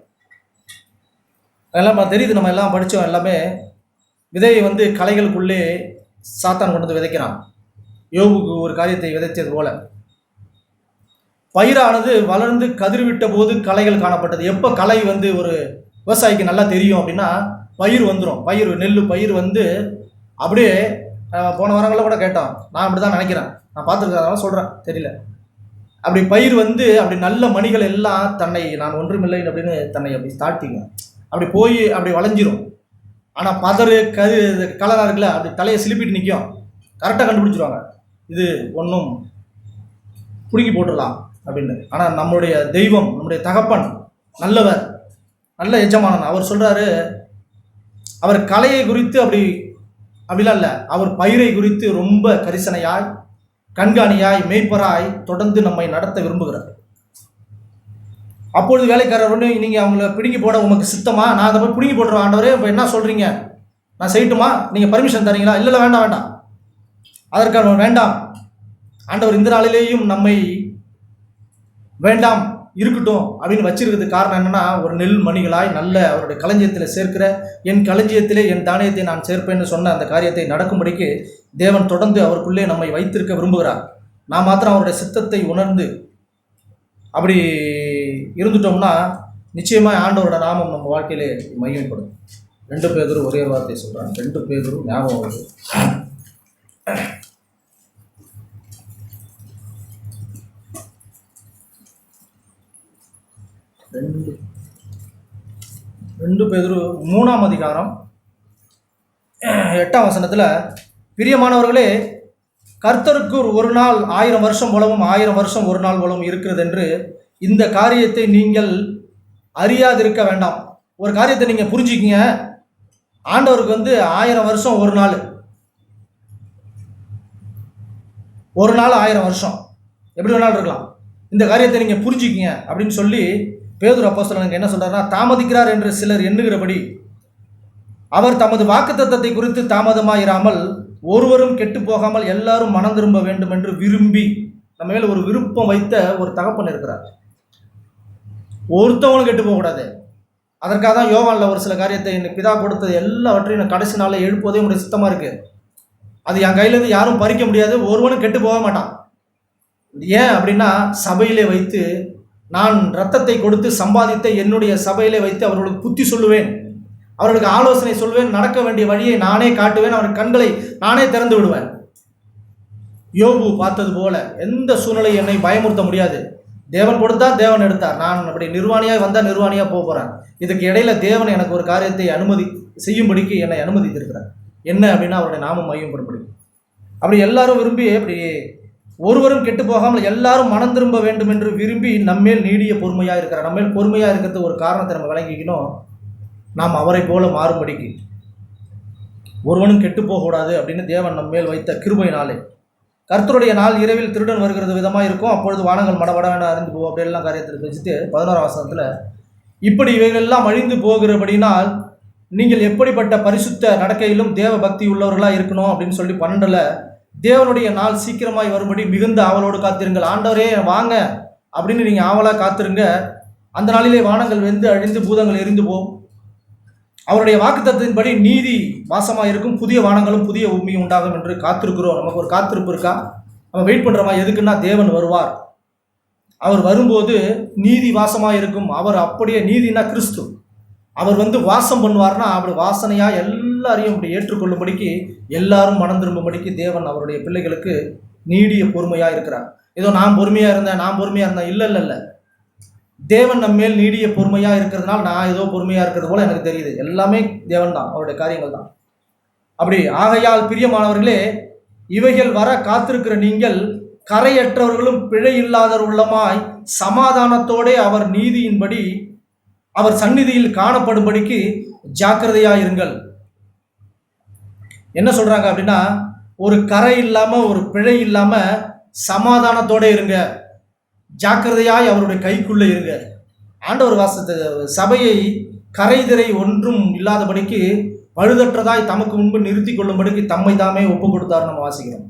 அதெல்லாம் தெரியுது, நம்ம எல்லாம் படித்தோம். எல்லாமே விதையை வந்து களைகளுக்குள்ளே சாத்தான் கொண்டு வந்து விதைக்கிறான். யோபுக்கு ஒரு காரியத்தை விதைத்தது போல பயிரானது வளர்ந்து கதிர்விட்ட போது களைகள் காணப்பட்டது. எப்போ களை வந்து ஒரு விவசாயிக்கு நல்லா தெரியும் அப்படின்னா, பயிர் வந்துடும். நெல் பயிர் வந்து அப்படியே போன வாரங்களில் கூட கேட்டோம், நான் அப்படி தான் நினைக்கிறேன், நான் பார்த்துருக்கறதுனால சொல்கிறேன், தெரியல. அப்படி பயிர் வந்து அப்படி நல்ல மணிகள் எல்லாம் தன்னை நான் ஒன்றுமில்லை அப்படின்னு தன்னை அப்படி தாழ்த்திங்க, அப்படி போய் அப்படி வளைஞ்சிரும். ஆனால் பதறு கலராக இருக்குல்ல, அப்படி தலையை சிலிப்பிட்டு நிற்கும். கரெக்டாக கண்டுபிடிச்சிருவாங்க, இது ஒன்றும் பிடுங்கி போட்டுடலாம் அப்படின்னு. ஆனால் நம்முடைய தெய்வம், நம்முடைய தகப்பன் நல்லவர், நல்ல எஜமானன். அவர் சொல்கிறாரு, அவர் கலையை குறித்து அப்படிலாம் இல்லை, அவர் பயிரை குறித்து ரொம்ப கரிசனையாய், கண்காணியாய், மேய்ப்பராய் தொடர்ந்து நம்மை நடத்த விரும்புகிறார். அப்பொழுது வேலைக்காரர் ஒன்று, நீங்கள் அவங்கள பிடுங்கி போட உமக்கு சித்தமா? நான் அதை போய் பிடுங்கி போட்டுருவேன் ஆண்டவரே, இப்போ என்ன சொல்கிறீங்க, நான் செய்யட்டுமா, நீங்கள் பர்மிஷன் தரீங்களா? இல்லை இல்லை, வேண்டாம் வேண்டாம், அதற்கான வேண்டாம். ஆண்டவர் இந்த நாளிலேயும் நம்மை வேண்டாம் இருக்கட்டும் அப்படின்னு வச்சிருக்கிறதுக்கு காரணம் என்னன்னா, ஒரு நெல் மணிகளாய் நல்ல அவருடைய களஞ்சியத்தில் சேர்க்கிற, என் களஞ்சியத்திலே என் தானியத்தை நான் சேர்ப்பேன்னு சொன்ன அந்த காரியத்தை நடக்கும்படிக்கு தேவன் தொடர்ந்து அவருக்குள்ளே நம்மை வைத்திருக்க விரும்புகிறார். நான் மாத்திரம் அவருடைய சித்தத்தை உணர்ந்து அப்படி இருந்துட்டோம்னா நிச்சயமாக ஆண்டவரோட நாமம் நம்ம வாழ்க்கையிலே மையப்படும். 2 பேதுரு ஒரே வார்த்தையை சொல்கிறேன். 2 பேதுரு ஞாபகம் வருது. 2 பேதுரு 3ஆம் அதிகாரம் 8ஆம் வசனத்தில், பிரியமானவர்களே, கர்த்தருக்கு ஒரு நாள் 1000 வருஷம் போலவும் 1000 வருஷம் ஒரு நாள் போலவும் இருக்கிறது என்று இந்த காரியத்தை நீங்கள் அறியாதிருக்க வேண்டாம். ஒரு காரியத்தை நீங்கள் புரிஞ்சுக்கிங்க, ஆண்டவருக்கு 1000 வருஷம் ஒரு நாள், ஒரு நாள் 1000 வருஷம் எப்படி வேணாலும் இருக்கலாம். இந்த காரியத்தை நீங்கள் புரிஞ்சுக்கிங்க அப்படின்னு சொல்லி பேதுரு அப்போஸ்தலனுக்கு என்ன சொல்றாருன்னா, தாமதிக்கிறார் என்று சிலர் எண்ணுகிறபடி அவர் தமது வாக்குத்தத்தத்தை குறித்து தாமதமாயிராமல் ஒருவரும் கெட்டு போகாமல் எல்லாரும் மனம் திரும்ப வேண்டும் என்று விரும்பி, நம்ம மேல ஒரு விருப்பம் வைத்த ஒரு தகப்பன் இருக்கிறார். ஒருத்தவங்களும் கெட்டு போகக்கூடாது. அதற்காக தான் யோவானில் ஒரு சில காரியத்தை எனக்கு பிதா கொடுத்தது எல்லாவற்றையும் நான் கடைசி நாளில் எழுப்புவதே உடைய சித்தமாக இருக்கு. அது என் கையிலேருந்து யாரும் பறிக்க முடியாது, ஒருவனும் கெட்டு போக மாட்டான். ஏன் அப்படின்னா, சபையிலே வைத்து நான் இரத்தத்தை கொடுத்து சம்பாதித்த என்னுடைய சபையிலே வைத்து அவர்களுக்கு புத்தி சொல்லுவேன், அவர்களுக்கு ஆலோசனை சொல்வேன், நடக்க வேண்டிய வழியை நானே காட்டுவேன், அவர்கள் கண்களை நானே திறந்து விடுவேன். யோபு பார்த்தது போல எந்த சூழ்நிலை என்னை பயமுறுத்த முடியாது. தேவன் கொடுத்தார், தேவன் எடுத்தார். நான் அப்படி நிர்வாணியாக வந்தால் நிர்வாணியாக போக போகிறேன். இதுக்கு இடையில தேவன் எனக்கு ஒரு காரியத்தை அனுமதி செய்யும்படிக்கு என்னை அனுமதித்திருக்கிறார். என்ன அப்படின்னா, அவருடைய நாமம் மையப்படும்படி. அப்படி எல்லாரும் விரும்பி, அப்படி ஒருவரும் கெட்டு போகாமல் எல்லாரும் மனம் திரும்ப வேண்டும் என்று விரும்பி நம்மேல் நீடிய பொறுமையாக இருக்கிறார். நம்மேல் பொறுமையாக இருக்கிறது ஒரு காரணத்தை நம்ம விளங்கிக்கணும், நாம் அவரை போல மாறும்படிக்கு. ஒருவனும் கெட்டு போகக்கூடாது அப்படின்னு தேவன் நம்மேல் வைத்த கிருபையினாலே. கர்த்தருடைய நாள் இரவில் திருடன் வருகிறது விதமாக இருக்கும், அப்பொழுது வானங்கள் மடமடவென அறிந்து போகும் அப்படியெல்லாம் காரியத்தில் வச்சுட்டு 11ஆம் வசனத்தில், இப்படி இவைகளெல்லாம் அழிந்து போகிறபடினால் நீங்கள் எப்படிப்பட்ட பரிசுத்த நடக்கையிலும் தேவ பக்தி உள்ளவர்களாக இருக்கணும் அப்படின்னு சொல்லி 12ல், தேவனுடைய நாள் சீக்கிரமாய் வரும்படி மிகுந்த ஆவலோடு காத்திருங்கள். ஆண்டவரே வாங்க அப்படின்னு நீங்கள் ஆவலாக காத்திருங்க. அந்த நாளிலே வானங்கள் வெந்து அழிந்து பூதங்கள் எரிந்து போகும். அவருடைய வாக்குத்தத்தத்தின்படி நீதி வாசமாக இருக்கும், புதிய வானங்களும் புதிய பூமியும் உண்டாகும் என்று காத்திருக்கிறோம். நமக்கு ஒரு காத்திருப்பு இருக்கா? நம்ம வெயிட் பண்ணுறோமா? எதுக்குன்னா, தேவன் வருவார். அவர் வரும்போது நீதி வாசமாக இருக்கும். அவர் அப்படியே, நீதினா கிறிஸ்து, அவர் வாசம் பண்ணுவார்னா அப்படி வாசனையாக எல்லாரையும் அப்படி ஏற்றுக்கொள்ளும்படிக்கு, எல்லாரும் மனம் திரும்பும்படிக்கு தேவன் அவருடைய பிள்ளைகளுக்கு நீடிய பொறுமையாக இருக்கிறார். ஏதோ நான் பொறுமையாக இருந்தேன் இல்லை இல்லை இல்லை, தேவன் நம்ம மேல் நீடிய பொறுமையாக இருக்கிறதுனால நான் ஏதோ பொறுமையாக இருக்கிறது போல எனக்கு தெரியுது. எல்லாமே தேவன் தான், அவருடைய காரியங்கள் தான். அப்படி ஆகையால் பிரியமானவர்களே, இவைகள் வர காத்திருக்கிற நீங்கள் கரையற்றவர்களும் பிழை இல்லாதவர்களுமாய் சமாதானத்தோடே அவர் நீதியின்படி அவர் சந்நிதியில் காணப்படும்படிக்கு ஜாக்கிரதையாயிருங்கள். என்ன சொல்றாங்க அப்படின்னா, ஒரு கரை இல்லாம ஒரு பிழை இல்லாம சமாதானத்தோட இருங்க, ஜாக்கிரதையாய் அவருடைய கைக்குள்ளே இருங்க. ஆண்டவர் வாசத்தை சபையை கரைதிரை ஒன்றும் இல்லாதபடிக்கு பழுதற்றதாய் தமக்கு முன்பு நிறுத்தி கொள்ளும்படிக்கு தம்மை தாமே ஒப்பு கொடுத்தார் நம்ம வாசிக்கிறோம்.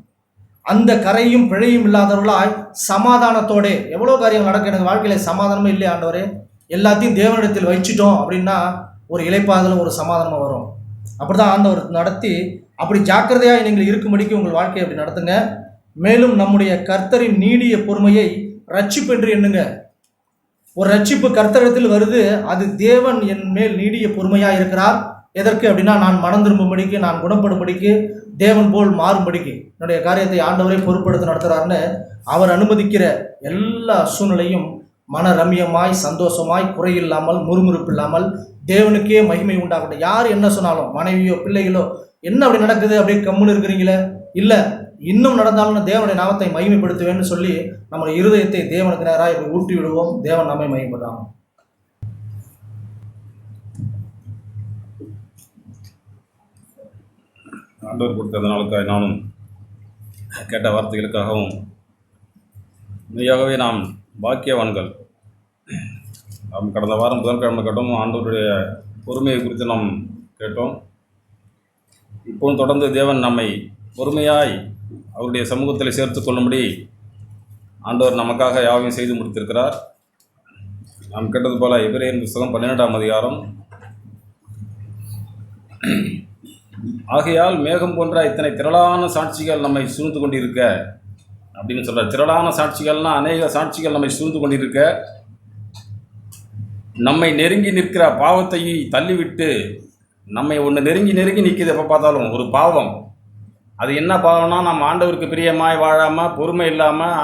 அந்த கரையும் பிழையும் இல்லாதவர்களாய் சமாதானத்தோட, எவ்வளோ காரியங்கள் நடக்க எனக்கு வாழ்க்கையில சமாதானமே இல்லை ஆண்டவரே, எல்லாத்தையும் தேவனிடத்தில் வச்சுட்டோம் அப்படின்னா ஒரு இளைப்பாதலும் ஒரு சமாதானமாக வரும். அப்படிதான் ஆண்டவர் நடத்தி, அப்படி ஜாக்கிரதையாக நீங்கள் இருக்கும்படிக்கு உங்கள் வாழ்க்கையை அப்படி நடத்துங்க. மேலும் நம்முடைய கர்த்தரின் நீடிய பொறுமையை ரட்சிப்பு என்று எண்ணுங்க. ஒரு ரட்சிப்பு கர்த்தரிடத்தில் வருது, அது தேவன் என் மேல் நீடிய பொறுமையாக இருக்கிறார். எதற்கு அப்படின்னா, நான் மனம் திரும்பும்படிக்கு, நான் குணப்படும்படிக்கு, தேவன் போல் மாறும்படிக்கு என்னுடைய காரியத்தை ஆண்டவரை பொறுப்படுத்த நடத்துகிறார்னு அவர் அனுமதிக்கிற எல்லா சூழ்நிலையும் மன ரம்யமாய் சந்தோஷமாய் குறையில்லாமல் முறுமுறுப்பு இல்லாமல் தேவனுக்கே மகிமை உண்டாகட்டும். யார் என்ன சொன்னாலும், மனைவியோ பிள்ளைகளோ, என்ன அப்படி நடக்குது அப்படியே கம்முன்னு இருக்கிறீங்களே, இல்லை இன்னும் நடந்தாலும் தேவனுடைய நாமத்தை மகிமைப்படுத்துவேன்னு சொல்லி நம்முடைய இருதயத்தை தேவனுக்கு நேராக இப்படி ஊட்டி விடுவோம். தேவன் நம்மை மகிமைப்படுறாங்க. ஆண்டவர் கொடுத்த நாளுக்காக நானும் கேட்ட வார்த்தைகளுக்காகவும் மெய்யாகவே நாம் பாக்கியவான்கள். நாம் கடந்த வாரம் புதன்கிழமை கேட்டோம், ஆண்டவருடைய பொறுமையை குறித்து நாம் கேட்டோம். இப்போவும் தொடர்ந்து தேவன் நம்மை பொறுமையாய் அவருடைய சமூகத்தில் சேர்த்து கொள்ளும்படி ஆண்டவர் நமக்காக யாவையும் செய்து முடித்திருக்கிறார். நாம் கேட்டது போல எபிரேயர் புத்தகம் 12ஆம் அதிகாரம், ஆகையால் மேகம் போன்ற இத்தனை திரளான சாட்சிகள் நம்மை சூழ்ந்து கொண்டிருக்க அப்படின்னு சொல்கிறார். திரளான சாட்சிகள்னா அநேக சாட்சிகள் நம்மை சூழ்ந்து கொண்டிருக்க, நம்மை நெருங்கி நிற்கிற பாவத்தை தள்ளிவிட்டு, நம்மை ஒன்று நெருங்கி நிற்கிது எப்போ பார்த்தாலும் ஒரு பாவம். அது என்ன பாவம்னா, நம்ம ஆண்டவருக்கு பிரியமாய் வாழாமல், பொறுமை இல்லாமல்,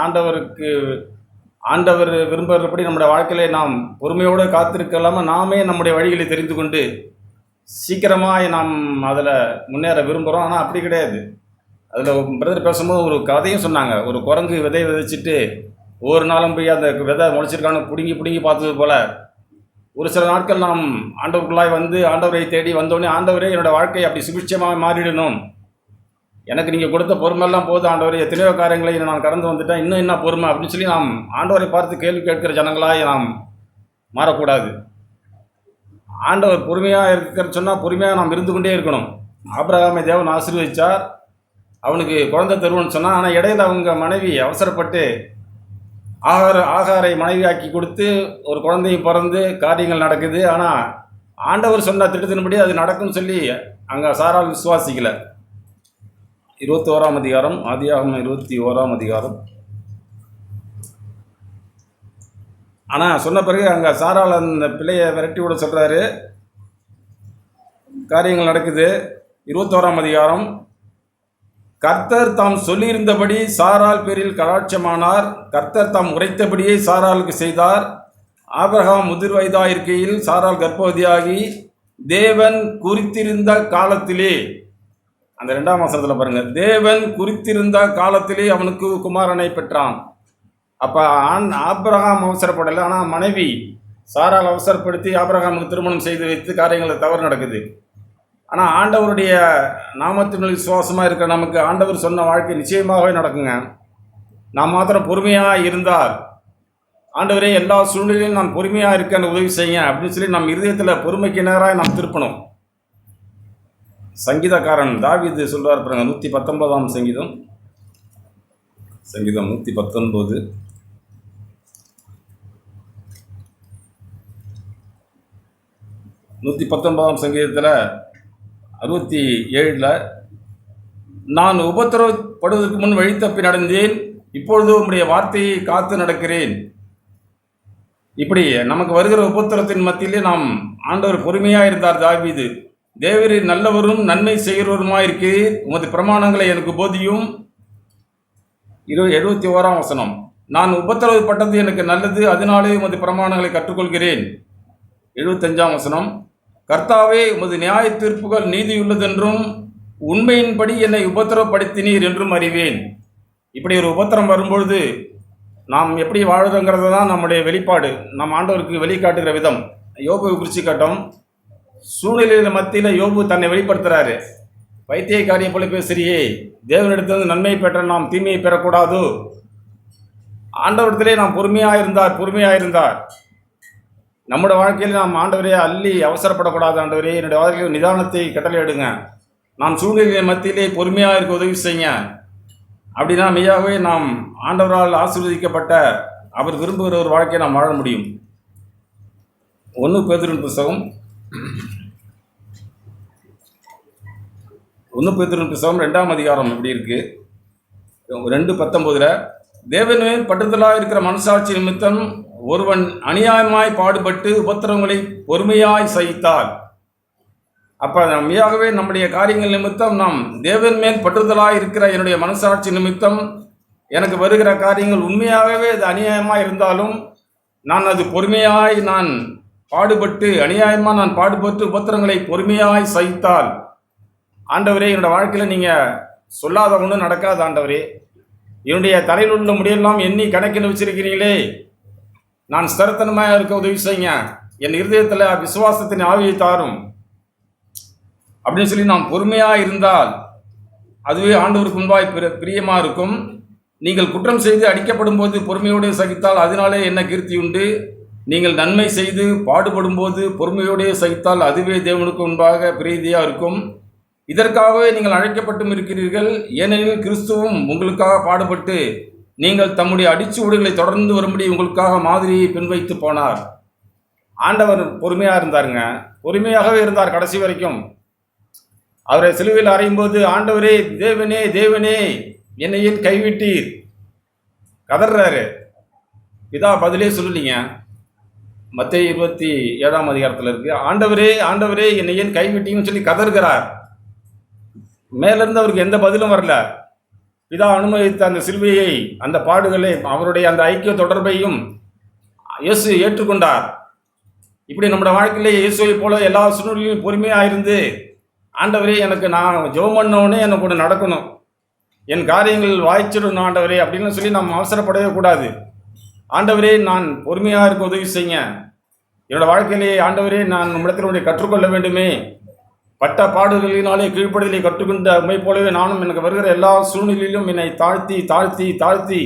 ஆண்டவர் விரும்புகிறபடி நம்முடைய வாழ்க்கையிலே நாம் பொறுமையோடு காத்திருக்கலாமல் நாமே நம்முடைய வழிகளை தெரிந்து கொண்டு சீக்கிரமாக நாம் அதில் முன்னேற விரும்புகிறோம். ஆனால் அப்படி கிடையாது. அதில் பிரதர் பேசும்போது ஒரு கதையும் சொன்னாங்க. ஒரு குரங்கு விதையை விதைச்சிட்டு ஒவ்வொரு நாளும் போய் அந்த விதை முளைச்சிருக்கான்னு பிடுங்கி பார்த்தது போல் ஒரு சில நாட்கள் நாம் ஆண்டவருக்குள்ளாய் வந்து ஆண்டவரை தேடி வந்தோடனே, ஆண்டவரே என்னோடய வாழ்க்கையை அப்படி சுபிட்சமாக மாறிடணும், எனக்கு நீங்கள் கொடுத்த பொறுமையெல்லாம் போதும் ஆண்டவரே, எத்தனையோ காரியங்களை நான் கடந்து வந்துட்டேன், இன்னும் என்ன பொறுமை அப்படின்னு சொல்லி நாம் ஆண்டவரை பார்த்து கேள்வி கேட்கிற ஜனங்களாய் நாம் மாறக்கூடாது. ஆண்டவர் பொறுமையாக இருக்கிற சொன்னால் பொறுமையாக நாம் இருந்து கொண்டே இருக்கணும். ஆபிரகாமை தேவன் ஆசீர்வதிச்சார், அவனுக்கு குழந்தை தருவன்னு சொன்னால். ஆனால் இடையில அவங்க மனைவி அவசரப்பட்டு ஆகாரை மனைவியாக்கி கொடுத்து ஒரு குழந்தையும் பிறந்து காரியங்கள் நடக்குது. ஆனால் ஆண்டவர் சொன்ன திட்டத்தின்படி அது நடக்கும்னு சொல்லி அங்கே சாரால் விசுவாசிக்கல. 21ஆம் அதிகாரம், ஆதியாகமம் 21ஆம் அதிகாரம். ஆனால் சொன்ன பிறகு அங்கே சாரால் அந்த பிள்ளையை விரட்டி விட சொல்கிறாரு, காரியங்கள் நடக்குது. 21ஆம் அதிகாரம், கர்த்தர் தாம் சொல்லியிருந்தபடி சாரால் பேரில் கடாட்சமானார், கர்த்தர் தாம் உரைத்தபடியே சாராளுக்கு செய்தார். ஆபிரகாம் முதிர் வயதாயிருக்கையில் சாரால் கர்ப்பவதியாகி தேவன் குறித்திருந்த காலத்திலே, அந்த 2ஆம் வசனத்தில் பாருங்கள், தேவன் குறித்திருந்த காலத்திலே அவனுக்கு குமாரனை பெற்றான். அப்போ ஆபிரகாம் அவசரப்படலை, ஆனால் மனைவி சாரால் அவசரப்படுத்தி ஆபிரகாமுக்கு திருமணம் செய்து வைத்து காரியங்கள் தவறு நடக்குது. ஆனால் ஆண்டவருடைய நாமத்தின் விசுவாசமாக இருக்கிற நமக்கு ஆண்டவர் சொன்ன வாழ்க்கை நிச்சயமாகவே நடக்குங்க. நாம் மாத்திரம் பொறுமையாக இருந்தால், ஆண்டவரே எல்லா சூழ்நிலையிலும் நான் பொறுமையாக இருக்கேன்னு உதவி செய்ய அப்படின்னு சொல்லி நம் இருதயத்தில் பொறுமைக்கு நேராக நாம் திருப்பணும். சங்கீதக்காரன் தாவீது சொல்வார் பாருங்க, 119ஆம் சங்கீதம் 119 119ஆம் சங்கீதத்தில் 67ல், நான் உபத்திரவப்படுவதற்கு முன் வழி தப்பி நடந்தேன், இப்பொழுது உம்முடைய வார்த்தையை காத்து நடக்கிறேன். இப்படி நமக்கு வருகிற உபத்திரத்தின் மத்தியிலே நாம் ஆண்டவர் பொறுமையாக இருந்தார் தாவீது. தேவரீர் நல்லவரும் நன்மை செய்கிறவருமாயிருக்கிறீர், உமது பிரமாணங்களை எனக்கு போதியும். 71ஆம் வசனம், நான் உபத்திரவப்பட்டது எனக்கு நல்லது, அதனாலே உமது பிரமாணங்களை கற்றுக்கொள்கிறேன். 75ஆம் வசனம், கர்த்தாவே உமது நியாய தீர்ப்புகள் நீதியுள்ளதென்றும் உண்மையின்படி என்னை உபத்திரவப்படுத்தினீர் என்றும் அறிவேன். இப்படி ஒரு உபத்திரம் வரும்பொழுது நாம் எப்படி வாழுதுங்கிறது தான் நம்முடைய வெளிப்பாடு, நம் ஆண்டவருக்கு வெளிக்காட்டுகிற விதம். யோபு குறித்து கட்டம் சூழ்நிலையில் மத்தியில் யோபு தன்னை வெளிப்படுத்துகிறாரு. பைத்தியக்காரியை போல பேசுறியே, தேவனிடத்திலிருந்து நன்மை பெற்ற நாம் தீமையை பெறக்கூடாது. ஆண்டவரிடத்திலே நாம் பொறுமையாக இருந்தார். நம்முடைய வாழ்க்கையில் நாம் ஆண்டவரே அள்ளி அவசரப்படக்கூடாது. ஆண்டவரே என்னுடைய வாழ்க்கையில் நிதானத்தை கட்டளையிடுங்க, நாம் சூழ்நிலை மத்தியிலே பொறுமையாக இருக்க உதவி செய்யுங்க. அப்படின்னா மெய்யாகவே நாம் ஆண்டவரால் ஆசீர்வதிக்கப்பட்ட அவர் விரும்புகிற ஒரு வாழ்க்கையை நாம் வாழ முடியும். 1 பேதுருவின் புத்தகம் 2ஆம் அதிகாரம் எப்படி இருக்கு, 2:19, தேவனே பற்றுதலாக இருக்கிற மனசாட்சி நிமித்தம் ஒருவன் அநியாயமாய் பாடுபட்டு உபத்திரவங்களை பொறுமையாய் சகித்தார். அப்போ மெய்யாகவே நம்முடைய காரியங்கள் நிமித்தம் நாம் தேவன் மேல் பற்றுதலாக இருக்கிற என்னுடைய மனசாட்சி நிமித்தம் எனக்கு வருகிற காரியங்கள் உண்மையாகவே அது அநியாயமாக இருந்தாலும் நான் அது பொறுமையாய் நான் பாடுபட்டு அநியாயமாக நான் பாடுபட்டு உபத்திரங்களை பொறுமையாய் சகித்தால், ஆண்டவரே என்னோடய வாழ்க்கையில் நீங்கள் சொல்லாத ஒன்றும் நடக்காது. ஆண்டவரே என்னுடைய தலையில் உள்ள முடியெல்லாம் எண்ணி கணக்கில் வச்சிருக்கிறீங்களே, நான் ஸ்திரத்தனமாக இருக்க உதவி செய்யுங்க, என் இருதயத்தில் விசுவாசத்தின் ஆவியை தாரும் அப்படின்னு சொல்லி நாம் பொறுமையாக இருந்தால் அதுவே ஆண்டவருக்கு முன்பாய் பிரியமாக இருக்கும். நீங்கள் குற்றம் செய்து அடிக்கப்படும் போது பொறுமையோடு சகித்தால் அதனாலே என்ன கீர்த்தி உண்டு, நீங்கள் நன்மை செய்து பாடுபடும்போது பொறுமையோடே சகித்தால் அதுவே தேவனுக்கு முன்பாக பிரீதியாக இருக்கும். இதற்காகவே நீங்கள் அழைக்கப்பட்டும் இருக்கிறீர்கள். ஏனெனில் கிறிஸ்துவும் உங்களுக்காக பாடுபட்டு நீங்கள் தம்முடைய அடிச்சுவடுகளை தொடர்ந்து வரும்படி உங்களுக்காக மாதிரியை பின்வைத்து போனார். ஆண்டவர் பொறுமையாக இருந்தாருங்க. பொறுமையாகவே இருந்தார் கடைசி வரைக்கும். அவரை சிலுவையில் அறையும்போது, ஆண்டவரே, தேவனே, தேவனே, என்னை ஏன் கைவிட்டீர் கதறாரு. பிதா பதிலே சொல்லலீங்க. மத்தேயு 27ஆம் அதிகாரத்தில் இருக்கு. ஆண்டவரே, ஆண்டவரே, என்னை ஏன் கைவிட்டீங்கன்னு சொல்லி கதறுகிறார். மேலிருந்து அவருக்கு எந்த பதிலும் வரல. பிதா அனுமதித்த அந்த சிலுவையை, அந்த பாடுகளை, அவருடைய அந்த ஐக்கிய தொடர்பையும் இயேசு ஏற்றுக்கொண்டார். இப்படி நம்முடைய வாழ்க்கையிலே இயேசுவை போல எல்லா சூழ்நிலையும் பொறுமையாக இருந்து, ஆண்டவரே, எனக்கு நான் ஜெபம் பண்ணோடனே எனக்கு ஒன்று நடக்கணும், என் காரியங்கள் வாய்ச்சிடணும் ஆண்டவரே அப்படின்னு சொல்லி நாம் அவசரப்படவே கூடாது. ஆண்டவரே, நான் பொறுமையாக இருக்க உதவி செய்யுங்க. என்னோடய வாழ்க்கையிலே ஆண்டவரே, நான் நம்மிடத்தில் கற்றுக்கொள்ள வேண்டுமே. பட்ட பாடுகளினாலே கீழ்ப்படிதலை கற்றுக்கொண்ட உண்மை போலவே நானும் எனக்கு வருகிற எல்லா சூழ்நிலையிலும் என்னை தாழ்த்தி தாழ்த்தி தாழ்த்தி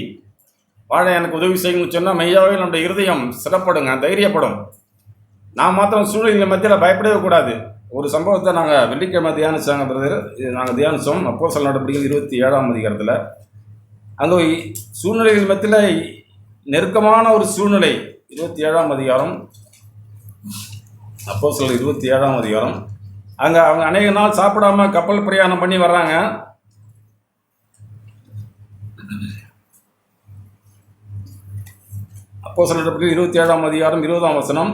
வாழ எனக்கு உதவி செய்யணும்னு சொன்னால் மெய்யாவே நம்முடைய இருதயம் சிறப்படுங்க, தைரியப்படும். நான் மாத்திரம் சூழ்நிலை மத்தியில் பயப்படவே கூடாது. ஒரு சம்பவத்தை நாங்கள் வெள்ளிக்கிழமை தியானிச்சாங்க பிரதர். நாங்கள் தியானித்தோம் அப்போஸ்தலர் நடபடிகள் 27ஆம் அதிகாரத்தில். அங்கே சூழ்நிலைகள் மத்தியில் நெருக்கமான ஒரு சூழ்நிலை. 27ஆம் அதிகாரம், அப்போஸ்தலர் 27ஆம் அதிகாரம். அங்கே அவங்க அநேக நாள் சாப்பிடாம கப்பல் பிரயாணம் பண்ணி வர்றாங்க. அப்போஸ்தலர் நடபடிகள் 27ஆம் அதிகாரம் 20ஆம் வசனம்.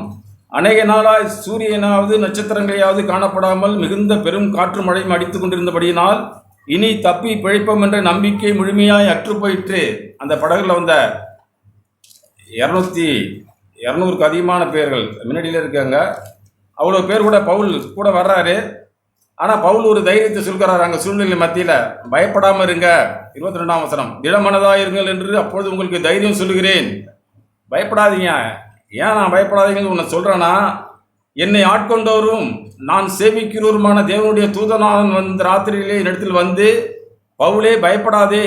அநேக நாளாய் சூரியனாவது நட்சத்திரங்களையாவது காணப்படாமல் மிகுந்த பெரும் காற்று மழையும் அடித்து கொண்டிருந்தபடியினால் இனி தப்பி பிழைப்போம் என்ற நம்பிக்கை முழுமையாய் அற்று போயிற்று. அந்த படகுல வந்த 200க்கு அதிகமான பேர்கள் முன்னாடியில் இருக்காங்க. அவ்வளோ பேர் கூட பவுல் கூட வர்றாரு. ஆனால் பவுல் ஒரு தைரியத்தை சொல்கிறார் அங்கே சூழ்நிலை மத்தியில். பயப்படாமல் இருங்க. 22ஆம் வசனம். திடமனதாக இருங்கள் என்று அப்பொழுது உங்களுக்கு தைரியம் சொல்லுகிறேன். பயப்படாதீங்க. ஏன் நான் பயப்படாதீங்கன்னு உன்னை சொல்கிறேன்னா, என்னை ஆட்கொண்டவரும் நான் சேவிக்கிறவருமான தேவனுடைய தூதனானவன் வந்து ராத்திரியிலே இடத்தில் வந்து, பவுலே பயப்படாதே,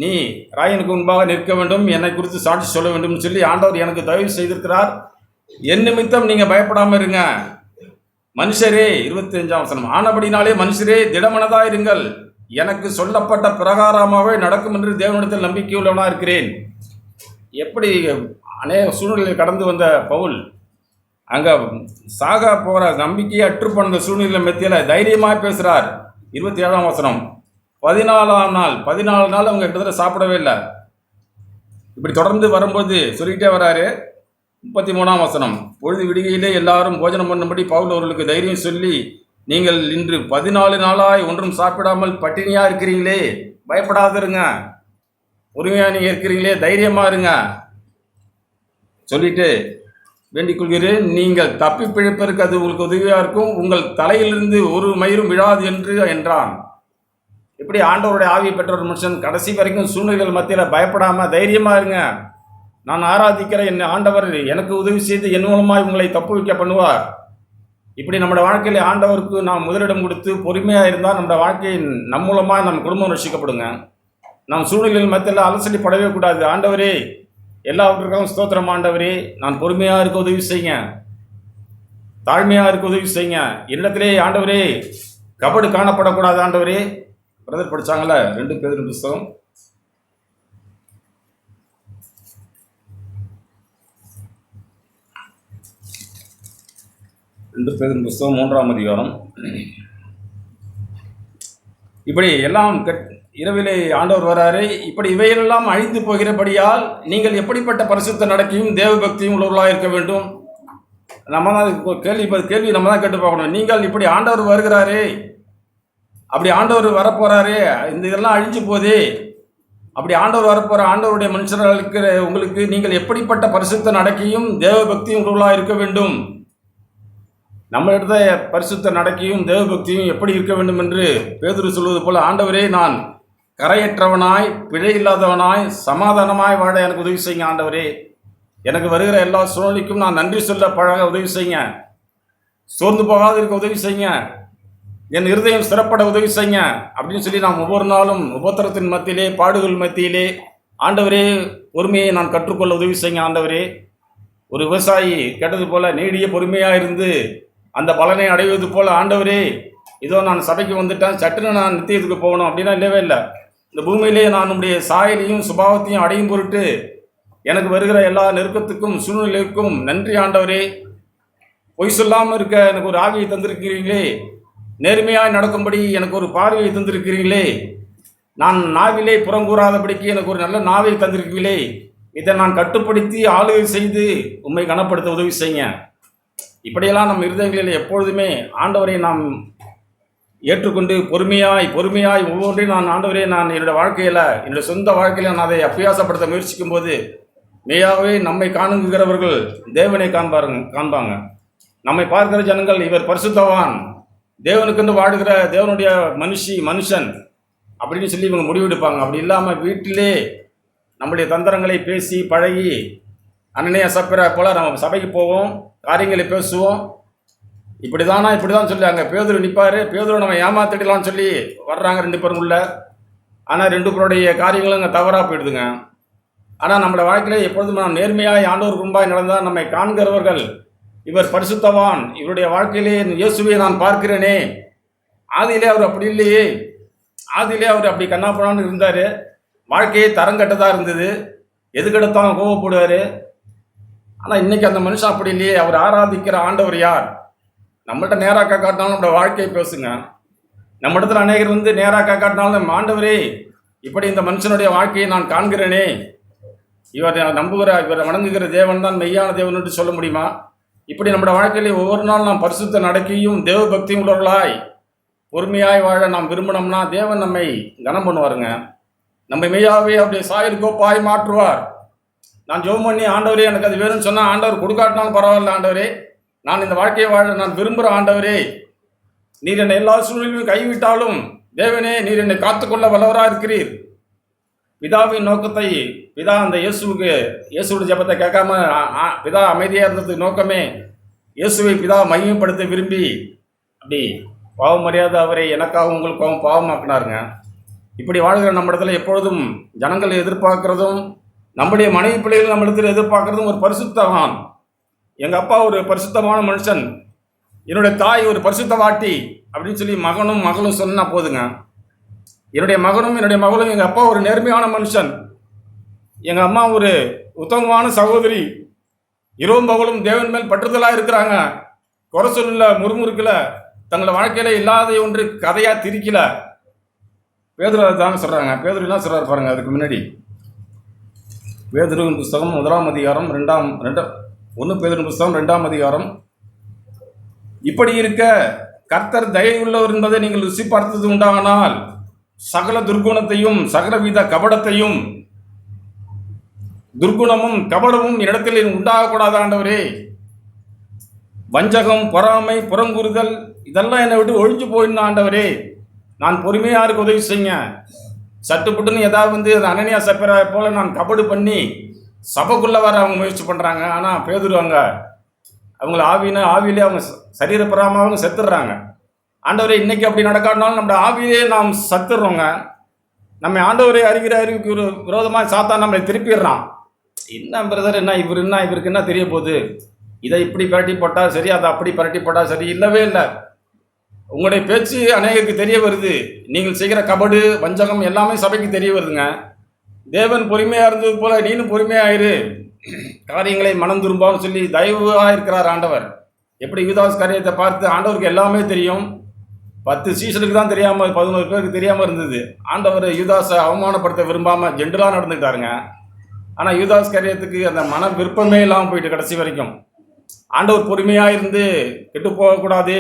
நீ ராயனுக்கு முன்பாக நிற்க வேண்டும், என்னை குறித்து சாட்சி சொல்ல வேண்டும் சொல்லி ஆண்டவர் எனக்கு தயவு செய்திருக்கிறார். என் நிமித்தம் நீங்கள் பயப்படாமல் இருங்க. மனுஷரே, 25ஆம் வசனம். ஆனபடினாலே மனுஷரே திடமனதாக இருங்கள், எனக்கு சொல்லப்பட்ட பிரகாரமாகவே நடக்கும் என்று தேவனிடத்தில் நம்பிக்கை உள்ளவனாக இருக்கிறேன். எப்படி அநேக சூழ்நிலையை கடந்து வந்த பவுல் அங்கே சாக போகிற நம்பிக்கையை அற்று போன சூழ்நிலை மத்தியில் தைரியமாக பேசுகிறார். 27ஆம் வசனம். 14 நாள் அவங்க கிட்டத்தட்ட சாப்பிடவே இல்லை. இப்படி தொடர்ந்து வரும்போது சொல்லிக்கிட்டே வராரு. 33ஆம் வசனம். பொழுது விடுகையிலே எல்லாரும் போஜனம் பண்ணும்படி பவுல் அவர்களுக்கு தைரியம் சொல்லி, நீங்கள் இன்று 14 நாளாய் ஒன்றும் சாப்பிடாமல் பட்டினியாக இருக்கிறீங்களே, பயப்படாதிருங்க, பொறுமையாக நீங்கள் இருக்கிறீங்களே, தைரியமாக இருங்க சொல்லிட்டு வேண்டிக் கொள்கிறேன். நீங்கள் தப்பி பிழைப்பதற்கு அது உங்களுக்கு உதவியாக இருக்கும், உங்கள் தலையிலிருந்து ஒரு மயிரும் விழாது என்றான். இப்படி ஆண்டவருடைய ஆவியை பெற்ற ஒரு மனுஷன் கடைசி வரைக்கும் சூழ்நிலைகள் மத்தியில் பயப்படாமல் தைரியமாக இருங்க, நான் ஆராதிக்கிற என் ஆண்டவர் எனக்கு உதவி செய்து என் மூலமாக உங்களை தப்பு வைக்க பண்ணுவார். இப்படி நம்மளோட வாழ்க்கையில் ஆண்டவருக்கு நாம் முதலிடம் கொடுத்து பொறுமையாக இருந்தால் நம்மளோட வாழ்க்கையை நம் மூலமாக நம்ம குடும்பம் ரட்சிக்கப்படுங்க. நாம் சூழ்நிலைகள் மத்தியில் அலசலிப்படவே கூடாது. ஆண்டவரே, எல்லாவற்றுக்கும் ஸ்தோத்திரம் ஆண்டவரே, நான் பொறுமையாக இருக்க உதவி செய்யுங்க, தாழ்மையாக இருக்க உதவி செய்யுங்க. என்னிடத்திலே ஆண்டவரே கபடு காணப்படக்கூடாது ஆண்டவரே. பிரதர் படித்தாங்கள 2 பேதுரு புத்தகம் 3ஆம் அதிகாரம். இப்படி எல்லாம் இரவிலே ஆண்டவர் வராரு. இப்படி இவையெல்லாம் அழிந்து போகிறபடியால் நீங்கள் எப்படிப்பட்ட பரிசுத்த நடக்கையும் தேவ பக்தியும் உள்ளவர்களாக இருக்க வேண்டும். நம்ம தான் கேள்வி நம்ம தான் கேட்டு பார்க்கணும். நீங்கள் இப்படி ஆண்டவர் வருகிறாரே, அப்படி ஆண்டவர் வரப்போறாரு, இந்த இதெல்லாம் அழிஞ்சு போதே, அப்படி ஆண்டவர் வரப்போகிற ஆண்டவருடைய மனுஷர்களுக்கு உங்களுக்கு நீங்கள் எப்படிப்பட்ட பரிசுத்த நடக்கையும் தேவ பக்தியும் உள்ளவர்களாக இருக்க வேண்டும். நம்மளிடத்த பரிசுத்த நடக்கையும் தேவ பக்தியும் எப்படி இருக்க வேண்டும் என்று பேதுரு சொல்வது போல, ஆண்டவரே, நான் கரையற்றவனாய் பிழை இல்லாதவனாய் சமாதானமாய் வாழ எனக்கு உதவி செய்யுங்க ஆண்டவரே. எனக்கு வருகிற எல்லா சூழ்நிலைக்கும் நான் நன்றி சொல்ல பழக உதவி செய்யுங்க. சோர்ந்து போகாது இருக்க உதவி செய்யுங்க. என் இருதயம் சிறப்பட உதவி செய்யுங்க அப்படின்னு சொல்லி நாம் ஒவ்வொரு நாளும் உபத்திரத்தின் மத்தியிலே, பாடுகள் மத்தியிலே, ஆண்டவரே பொறுமையை நான் கற்றுக்கொள்ள உதவி செய்யுங்க ஆண்டவரே. ஒரு விவசாயி கேட்டது போல நீடிய பொறுமையாக இருந்து அந்த பலனை அடைவது போல, ஆண்டவரே இதோ நான் சபைக்கு வந்துட்டேன், சட்டுன்னு நான் நித்தியத்துக்கு போகணும் அப்படின்னா இல்லவே இல்லை. இந்த பூமியிலே நான் உடைய சாயலையும் சுபாவத்தையும் அடையும் பொருட்டு எனக்கு வருகிற எல்லா நெருக்கத்துக்கும் சூழ்நிலைக்கும் நன்றி ஆண்டவரே. பொய் சொல்லாமல் இருக்க எனக்கு ஒரு ஆவியை தந்திருக்கிறீர்களே, நேர்மையாய் நடக்கும்படி எனக்கு ஒரு பார்வையை தந்திருக்கிறீர்களே, நான் நாவிலே புறங்கூறாதபடிக்கு எனக்கு ஒரு நல்ல நாவை தந்திருக்கிறீர்களே, இதை நான் கட்டுப்படுத்தி ஆளுகை செய்து உம்மை கனப்படுத்த உதவி செய்யுங்க. இப்படியெல்லாம் நம் இருதயங்களில் எப்பொழுதுமே ஆண்டவரை நாம் ஏற்றுக்கொண்டு பொறுமையாய் ஒவ்வொன்றையும் நான் ஆண்டவரே நான் என்னுடைய வாழ்க்கையில், என்னுடைய சொந்த வாழ்க்கையில் நான் அதை அபியாசப்படுத்த முயற்சிக்கும் போது மெய்யாகவே நம்மை காணுகிறவர்கள் தேவனை காண்பாங்க. நம்மை பார்க்கிற ஜனங்கள் இவர் பரிசுத்தவான், தேவனுக்கென்று வாடுகிற தேவனுடைய மனுஷன் அப்படின்னு சொல்லி இவங்க முடிவெடுப்பாங்க. அப்படி இல்லாமல் வீட்டிலே நம்முடைய தந்திரங்களை பேசி பழகி அண்ணனையா சப்பிர போல் நம்ம சபைக்கு போவோம், காரியங்களை பேசுவோம். இப்படி தான் சொல்லி அங்கே பேதுரு நிற்பார். பேதுரு நம்ம ஏமாத்திடலாம்னு சொல்லி வர்றாங்க 2 பேரும் உள்ள. ஆனால் 2 பேருடைய காரியங்களும் அங்கே தவறாக போயிடுதுங்க. ஆனால் நம்மளோட வாழ்க்கையில் எப்பொழுதும் நாம் நேர்மையாய் ஆண்டவர் முன்பாய் நடந்தால் நம்மை காண்கிறவர்கள் இவர் பரிசுத்தவான், இவருடைய வாழ்க்கையிலே இயேசுவை நான் பார்க்கிறேனே. ஆதியிலே அவர் அப்படி இல்லையே, ஆதியிலே அவர் அப்படி கண்ணாப்படான்னு இருந்தார், வாழ்க்கையே தரங்கட்டதாக இருந்தது, எதுக்கெடுத்தாலும் கோவப்படுவார். ஆனால் இன்றைக்கி அந்த மனுஷன் அப்படி இல்லையே. அவர் ஆராதிக்கிற ஆண்டவர் யார்? நம்மள்கிட்ட நேராக காட்டினாலும் நம்மளோட வாழ்க்கையை பேசுங்க. நம்ம இடத்துல அநேகர் வந்து நேராக காட்டினாலும் ஆண்டவரே இப்படி இந்த மனுஷனுடைய வாழ்க்கையை நான் காண்கிறேனே, இவரை வணங்குகிற தேவன் தான் மெய்யான தேவன் என்று சொல்ல முடியுமா? இப்படி நம்மளோட வாழ்க்கையிலே ஒவ்வொரு நாள் நாம் பரிசுத்த நடக்கையும் தேவ பக்தியும் உள்ளவர்களாய் பொறுமையாய் வாழ நாம் விரும்பினோம்னா தேவன் நம்மை கனம் பண்ணுவாருங்க. நம்ம மெய்யாவே அப்படியே சாயற்கோப்பாய் மாற்றுவார். நான் ஜெபம் பண்ணி ஆண்டவரே எனக்கு அது வேணும்னு சொன்னால் ஆண்டவர் கொடுக்காட்டினாலும் பரவாயில்ல, ஆண்டவரே நான் இந்த வாழ்க்கையை வாழ நான் விரும்புகிற ஆண்டவரே, நீர் என்னை எல்லா சூழ்நிலையும் கைவிட்டாலும் தேவனே நீர் என்னை காத்துக்கொள்ள வல்லவராக இருக்கிறீர். பிதாவின் நோக்கத்தை பிதா அந்த இயேசுடைய ஜெபத்தை கேட்காம பிதா அமைதியாக இருந்ததுக்கு நோக்கமே இயேசுவை பிதா மையப்படுத்த விரும்பி அப்படி பாவம் மரியாதை அவரை எனக்காகவும் உங்களுக்காகவும் பாவமாக்கினாருங்க. இப்படி வாழ்கிற நம்ம இடத்துல எப்பொழுதும் ஜனங்கள் எதிர்பார்க்கிறதும் நம்முடைய மனைவி பிள்ளைகள் நம்ம இடத்துல எதிர்பார்க்கிறதும் ஒரு பரிசுத்தவான். எங்கள் அப்பா ஒரு பரிசுத்தமான மனுஷன், என்னுடைய தாய் ஒரு பரிசுத்தவாட்டி அப்படின்னு சொல்லி மகனும் மகளும் சொன்னால் போதுங்க. என்னுடைய மகனும் என்னுடைய மகளும் எங்கள் அப்பா ஒரு நேர்மையான மனுஷன், எங்கள் அம்மா ஒரு உத்தமமான சகோதரி, இரவும் பகலும் தேவன் மேல் பற்றுதலாக இருக்கிறாங்க, குறை சொல்லல, முறுமுறுக்கல, தங்களை வாழ்க்கையில் இல்லாத ஒன்று கதையாக திரிக்கல. பேதுரு தாங்க சொல்கிறாங்க. பேதுரு என்ன சொல்கிறார் பாருங்க. அதுக்கு முன்னாடி பேதுருவின் புஸ்தகம் 1 அதிகாரம் 1 பேதுரு புஸ்தகம் 2 அதிகாரம். இப்படி இருக்க கர்த்தர் தயவுள்ளவர் என்பதை நீங்கள் ருசி பார்த்தது உண்டானால் சகல துர்குணத்தையும் சகலவித கபடத்தையும் துர்குணமும் கபடமும் இடத்தில் உண்டாகக்கூடாது ஆண்டவரே. வஞ்சகம், பொறாமை, புறங்கூறுதல் இதெல்லாம் என்னை விட்டு ஒழிஞ்சு போயிடணும் ஆண்டவரே. நான் பொறுமையாக இருக்க உதவி செய்யுங்க. சட்டுப்புட்டுன்னு ஏதாவது வந்து அந்த அனனியா சப்பரா போல நான் கபடு பண்ணி சபைக்குள்ளே வர அவங்க முயற்சி பண்ணுறாங்க. ஆனால் பேதுருவாங்க அவங்கள ஆவியிலே அவங்க சரீரப்பராமல் அவங்க செத்துடுறாங்க. ஆண்டவரை இன்னைக்கு அப்படி நடக்காட்டினாலும் நம்ம ஆவியே நாம் சத்துடுறோங்க. நம்ம ஆண்டவரை அறிகிற அறிவுக்கு ஒரு விரோதமாக சாத்தான் நம்மளை திருப்பிடுறான். என்ன பிரதர், என்ன இவருக்கு என்ன தெரிய போகுது, இதை இப்படி பரட்டி போட்டால் சரி, அதை அப்படி பரட்டி போட்டால் சரி. இல்லவே இல்லை. உங்களுடைய பேச்சு அநேகருக்கு தெரிய வருது, நீங்கள் செய்கிற கபடு வஞ்சகம் எல்லாமே சபைக்கு தெரிய வருதுங்க. தேவன் பொறுமையாக இருந்தது போல நீனும் பொறுமையாயிரு, காரியங்களை மனம் திரும்பான்னு சொல்லி தயவாக இருக்கிறார் ஆண்டவர். எப்படி யூதாஸ் காரியத்தை பார்த்து ஆண்டவருக்கு எல்லாமே தெரியும். 10 சீசனுக்கு தான் தெரியாமல் 11 பேருக்கு தெரியாமல் இருந்தது. ஆண்டவர் யூதாஸை அவமானப்படுத்த விரும்பாமல் ஜென்டலாக நடந்துக்கிட்டாருங்க. ஆனால் யூதாஸ் காரியத்துக்கு அந்த மன விருப்பமே இல்லாமல் போயிட்டு கடைசி வரைக்கும் ஆண்டவர் பொறுமையாக இருந்து கெட்டு போகக்கூடாது,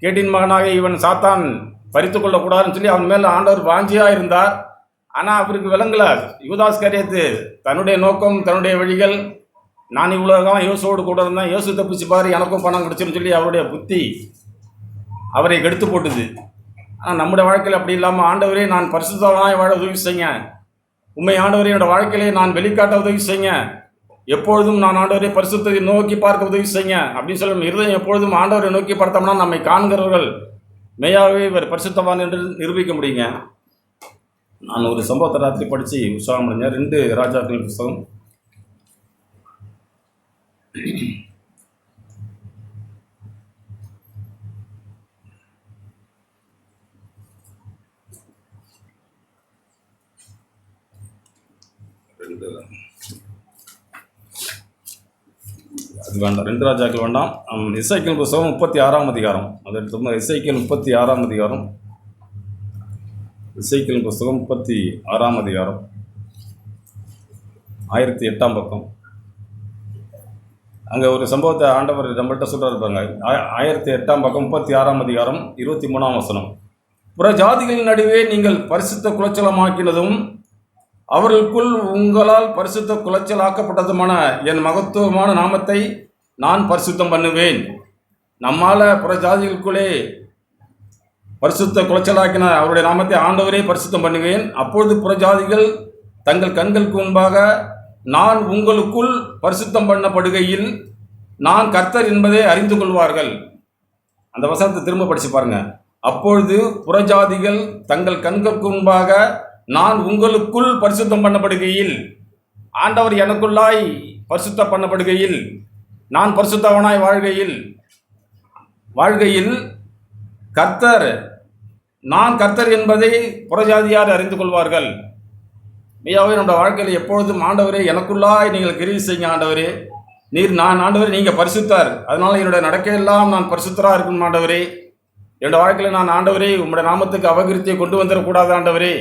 கேட்டின் மகனாக இவன் சாத்தான் பறித்து கொள்ளக்கூடாதுன்னு சொல்லி அவன் மேலே ஆண்டவர் வாஞ்சியாக இருந்தார். ஆனால் அவருக்கு விளங்கலை. யூதாஸ் காரியத்து தன்னுடைய நோக்கம், தன்னுடைய வழிகள், நான் இவ்வளோ காலம் இயேசுவோடு கூட இருந்தேன், இயேசு தப்பிச்சு பாரு எனக்கும் பணம் கிடச்சிருன்னு சொல்லி அவருடைய புத்தி அவரை கெடுத்து போட்டுது. ஆனால் நம்முடைய வாழ்க்கையில் அப்படி இல்லாமல் ஆண்டவரே நான் பரிசுத்தவானாய் வாழ உதவி செய்யுங்க, உண்மை ஆண்டவரே என்னோட வாழ்க்கையிலே நான் வெளிக்காட்ட உதவி செய்யுங்க, எப்பொழுதும் நான் ஆண்டவரை பரிசுத்தத்தை நோக்கி பார்க்க உதவி செய்யுங்க அப்படின்னு சொல்லி இருதயம் எப்பொழுதும் ஆண்டவரை நோக்கி பார்த்தோம்னா நம்மை காண்கிறவர்கள் மெய்யாகவே இவர் பரிசுத்தவான் என்று நிரூபிக்க முடியுங்க. நான் ஒரு சம்பவத்தை ராத்திரி படித்து உற்சாகம் முடிஞ்சேன். 2 ராஜாக்களின் புஸ்தகம் அது வேண்டாம், 2 ராஜாக்கள் வேண்டாம். எசேக்கியேல் புஸ்தகம் 36ஆம் அதிகாரம், அது எடுத்தோம்னா எசேக்கியேல் 36ஆம் அதிகாரம், எசேக்கியேல் புஸ்தகம் 36ஆம் அதிகாரம் 1008ஆம் பக்கம். அங்கே ஒரு சம்பவத்தை ஆண்டவர் நம்மள்கிட்ட சொல்கிறார் இருப்பாங்க. 1008ஆம் பக்கம் 36ஆம் அதிகாரம் 23ஆம் வசனம். புற ஜாதிகளின் நடுவே நீங்கள் பரிசுத்த குலைச்சலமாக்கினதும் அவர்களுக்குள் உங்களால் பரிசுத்த குலைச்சலாக்கப்பட்டதுமான என் மகத்துவமான நாமத்தை நான் பரிசுத்தம் பண்ணுவேன். நம்மால் புற ஜாதிகளுக்குள்ளே பரிசுத்த குலைச்சலாக்கின அவருடைய நாமத்தை ஆண்டவரே பரிசுத்தம் பண்ணுவேன். அப்பொழுது புறஜாதிகள் தங்கள் கண்களுக்கு முன்பாக நான் உங்களுக்குள் பரிசுத்தம் பண்ணப்படுகையில் நான் கர்த்தர் என்பதை அறிந்து கொள்வார்கள். அந்த வசனத்தை திரும்ப படிச்சு பாருங்க. அப்பொழுது புறஜாதிகள் தங்கள் கண்களுக்கு முன்பாக நான் உங்களுக்குள் பரிசுத்தம் பண்ணப்படுகையில், ஆண்டவர் எனக்குள்ளாய் பரிசுத்தம் பண்ணப்படுகையில், நான் பரிசுத்தவனாய் வாழ்கையில் கர்த்தர், நான் கர்த்தர் என்பதை புறஜாதியார் அறிந்து கொள்வார்கள். மெய்யாவே நம்முடைய வாழ்க்கையில் எப்பொழுதும் ஆண்டவரே எனக்குள்ளாய் நீங்கள் கிரியை செய்யுங்க ஆண்டவரே, நான் ஆண்டவரே நீங்கள் பரிசுத்தார், அதனால என்னுடைய நடக்கையெல்லாம் நான் பரிசுத்தராக இருக்கணும் ஆண்டவரே. என்னுடைய வாழ்க்கையில் நான் ஆண்டவரே உம்முடைய நாமத்துக்கு அபகிருத்தியை கொண்டு வந்துடக்கூடாது ஆண்டவரே.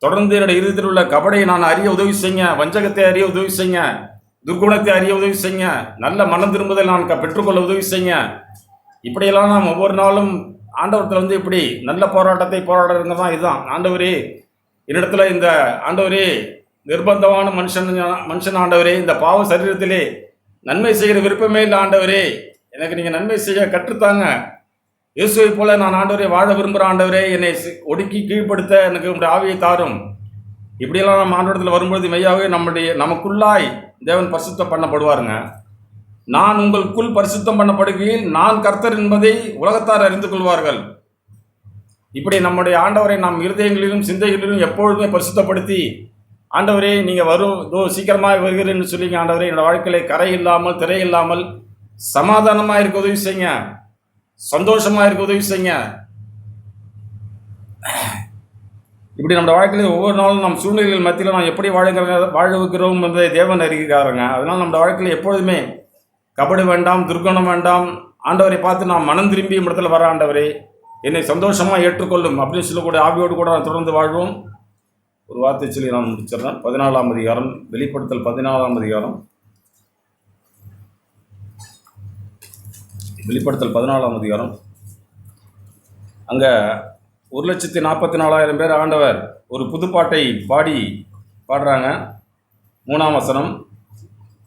தொடர்ந்து என்னுடைய இருதயத்தில் உள்ள கபடை நான் அறிய உதவி செய்யுங்க, வஞ்சகத்தை அறிய உதவி செய்யுங்க, துர்குணத்தை அறிய உதவி செய்யுங்க, நல்ல மனம் திரும்புதல் நான் பெற்றுக்கொள்ள உதவி செய்யுங்க. இப்படியெல்லாம் நாம் ஒவ்வொரு நாளும் ஆண்டவரத்தில் இப்படி நல்ல போராட்டத்தை போராடுறதுங்க தான். இதுதான் ஆண்டவரே என்னிடத்துல இந்த ஆண்டவரே நிர்பந்தமான மனுஷன் ஆண்டவரே, இந்த பாவ சரீரத்திலே நன்மை செய்கிற விருப்பமே இல்லை ஆண்டவரே, எனக்கு நீங்கள் நன்மை செய்ய கற்றுத்தாங்க. இயேசுவை போல நான் ஆண்டவரே வாழ விரும்புகிற ஆண்டவரே, என்னை ஒடுக்கி கீழ்ப்படுத்த எனக்கு உங்களுடைய ஆவியை தாரும். இப்படியெல்லாம் நம்ம ஆண்டவரத்தில் வரும்பொழுது மெய்யாகவே நமக்குள்ளாய் தேவன் பரிசுத்தம் பண்ணப்படுவாருங்க. நான் உங்களுக்குள் பரிசுத்தம் பண்ணப்படுகையில் நான் கர்த்தர் என்பதை உலகத்தார் அறிந்து கொள்வார்கள். இப்படி நம்முடைய ஆண்டவரை நாம் இருதயங்களிலும் சிந்தைகளிலும் எப்பொழுதுமே பரிசுத்தப்படுத்தி, ஆண்டவரே நீங்கள் சீக்கிரமாக வருகிறேன்னு சொல்லிங்க ஆண்டவரே, என்னோட வாழ்க்கையில கரை இல்லாமல் திரை இல்லாமல் சமாதானமாக இருக்க உதவி செய்யுங்க, சந்தோஷமாக இருக்க உதவி செய்யுங்க. இப்படி நம்ம வாழ்க்கையில ஒவ்வொரு நாளும் நம் சூழ்நிலைகள் மத்தியில் நாம் எப்படி வாழ வைக்கிறோம் என்பதை தேவன் அறிகிறாருங்க. அதனால் நம்ம வாழ்க்கையில் எப்பொழுதுமே கபடு வேண்டாம், துர்குணம் வேண்டாம். ஆண்டவரை பார்த்து நாம் மனம் திரும்பி இடத்துல வர ஆண்டவரே என்னை சந்தோஷமாக ஏற்றுக்கொள்ளும் அப்படின்னு சொல்லக்கூடிய ஆவியோடு கூட நான் தொடர்ந்து வாழ்வோம். ஒரு வார்த்தை சொல்லி நான் முடிச்சிடறேன். 14ஆம் அதிகாரம், வெளிப்படுத்தல் 14ஆம் அதிகாரம், வெளிப்படுத்தல் 14ஆம் அதிகாரம். அங்கே 1,44,000 பேர் ஆண்டவர் ஒரு புதுப்பாட்டை பாடுறாங்க. 3ஆம் வசனம்.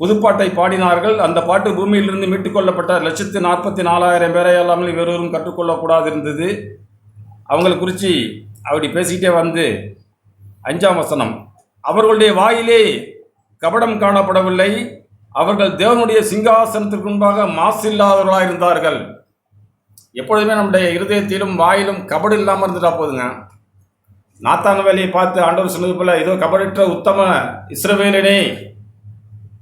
புதுப்பாட்டை பாடினார்கள், அந்த பாட்டு பூமியிலிருந்து மீட்டுக்கொள்ளப்பட்ட 1,44,000 பேரை அல்லாமல் வேறொரும் கற்றுக்கொள்ளக்கூடாது இருந்தது. அவங்களை குறித்து அப்படி பேசிக்கிட்டே வந்து 5ஆம் வசனம். அவர்களுடைய வாயிலே கபடம் காணப்படவில்லை, அவர்கள் தேவனுடைய சிங்காசனத்திற்கு முன்பாக மாசு இல்லாதவர்களாக இருந்தார்கள். எப்பொழுதுமே நம்முடைய இருதயத்திலும் வாயிலும் கபடு இல்லாமல் இருந்துட்டா போதுங்க. நாத்தான வேலையை பார்த்து ஆண்டவர் சொன்னது போல, இதோ கபடற்ற உத்தம இஸ்ரவேலனே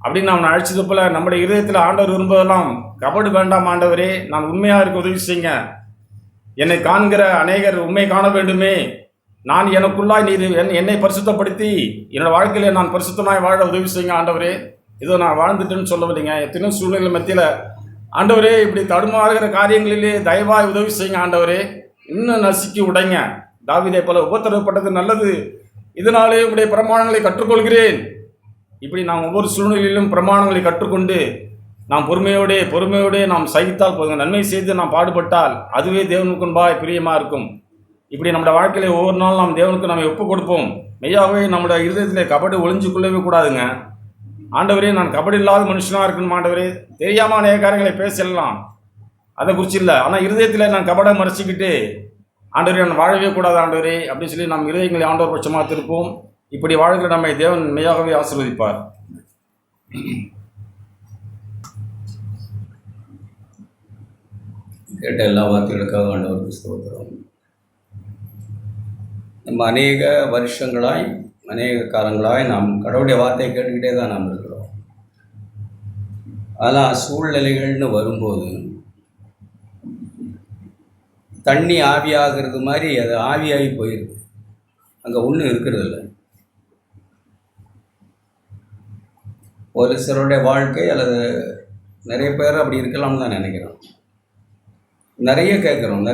அப்படின்னு நாம் அழைச்சது போல, நம்முடைய இருதயத்தில் ஆண்டவர் விரும்புவதெல்லாம் கபடு வேண்டாம் ஆண்டவரே, நான் உண்மையாக இருக்க உதவி செய்யுங்க, என்னை காண்கிற அநேகர் உண்மை காண வேண்டுமே, நான் எனக்குள்ளாய் நீர் என்னை பரிசுத்தப்படுத்தி என்னோட வாழ்க்கையில நான் பரிசுத்தமாய் வாழ உதவி செய்யுங்க ஆண்டவரே. இதோ நான் வாழ்ந்துட்டேன்னு சொல்லவில்லைங்க. எத்தனையோ சூழ்நிலை மத்தியில் ஆண்டவரே இப்படி தடுமாறுகிற காரியங்களிலே தயவாய் உதவி செய்யுங்க ஆண்டவரே, இன்னும் நசுக்கி உடைங்க. தாவீதை போல உபத்திரவப்பட்டது நல்லது, இதனாலே உங்களுடைய பிரமாணங்களை கற்றுக்கொள்கிறேன். இப்படி நாம் ஒவ்வொரு சூழ்நிலையிலும் பிரமாணங்களை கற்றுக்கொண்டு நாம் பொறுமையோடே நாம் சகித்தால் போதுங்க. நன்மை செய்து நாம் பாடுபட்டால் அதுவே தேவனுக்கு முன்பாக பிரியமாக இருக்கும். இப்படி நம்முடைய வாழ்க்கையில ஒவ்வொரு நாளும் நாம் தேவனுக்கு நம்ம ஒப்பு கொடுப்போம். மெய்யாகவே நம்முடைய இருதயத்தில் கபடி ஒளிஞ்சு கொள்ளவே கூடாதுங்க. ஆண்டவரே நான் கபடி இல்லாத மனுஷனாக இருக்கணும் ஆண்டவரே. தெரியாமல் அநேக காரியங்களை பேசலாம், அதை குறித்து இல்லை. ஆனால் இருதயத்தில் நான் கபடை மறைச்சிக்கிட்டு ஆண்டவரே நான் வாழவே கூடாது ஆண்டவரே அப்படின்னு சொல்லி நாம் இருதயங்களை ஆண்டவர் பட்சமாக திருப்போம். இப்படி வாழ்கிற நம்மை தேவன் மெய்யாகவே ஆசீர்வதிப்பார். கேட்ட எல்லா வார்த்தைகளுக்காக ஆண்டவருக்கு ஸ்தோத்திரம். நம்ம அநேக வருஷங்களாய் அநேக காலங்களாய் நாம் கடவுளுடைய வார்த்தையை கேட்டுக்கிட்டே தான் நாம் இருக்கிறோம். ஆனால் சூழ்நிலைகள்னு வரும்போது தண்ணி ஆவியாகிறது மாதிரி அது ஆவியாகி போயிருக்கு, அங்கே ஒன்றும் இருக்கிறதில்ல. ஒரு சிலருடைய வாழ்க்கை அல்லது நிறைய பேர் அப்படி இருக்கலாம்னு தான் நினைக்கிறோம். நிறைய கேட்குறோம்.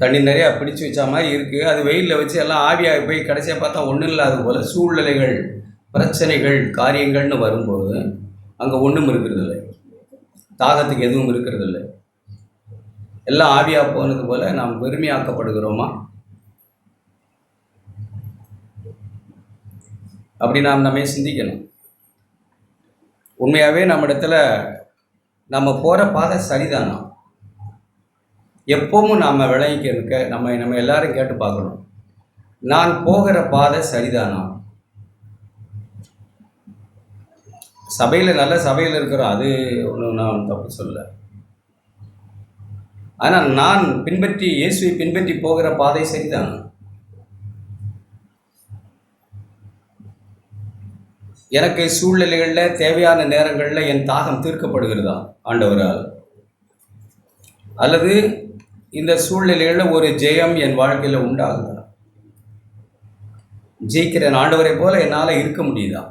தண்ணி நிறையா பிடிச்சி வச்ச மாதிரி இருக்குது, அது வெயிலில் வச்சு எல்லாம் ஆவியாக போய் கடைசியாக பார்த்தா ஒன்றும் இல்லாத போல் சூழ்நிலைகள், பிரச்சனைகள், காரியங்கள்னு வரும்போது அங்கே ஒன்றும் இருக்கிறதில்லை, தாகத்துக்கு எதுவும் இருக்கிறதில்லை, எல்லாம் ஆவியாக போனது போல் நாம் வெறுமையாக்கப்படுகிறோமா? அப்படி நாம் நம்மை சிந்திக்கணும். உண்மையாகவே நம்மிடத்துல நம்ம போகிற பாதை சரிதானா? எப்பவும் நாம் விளங்கிக்க நம்ம எல்லாரும் கேட்டு பார்க்கணும், நான் போகிற பாதை சரிதானா? நல்ல சபையில் இருக்கிறோம், அது ஒன்றும் நான் தப்பு சொல்ல. ஆனால் நான் இயேசுவை பின்பற்றி போகிற பாதை சரிதானா? எனக்கு சூழ்நிலைகளில் தேவையான நேரங்களில் என் தாகம் தீர்க்கப்படுகிறதா ஆண்டவரால்? அல்லது இந்த சூழ்நிலைகளில் ஒரு ஜெயம் என் வாழ்க்கையில் உண்டாகுதா? ஜெயிக்கிற ஆண்டவரை போல என்னால் இருக்க முடியுதா?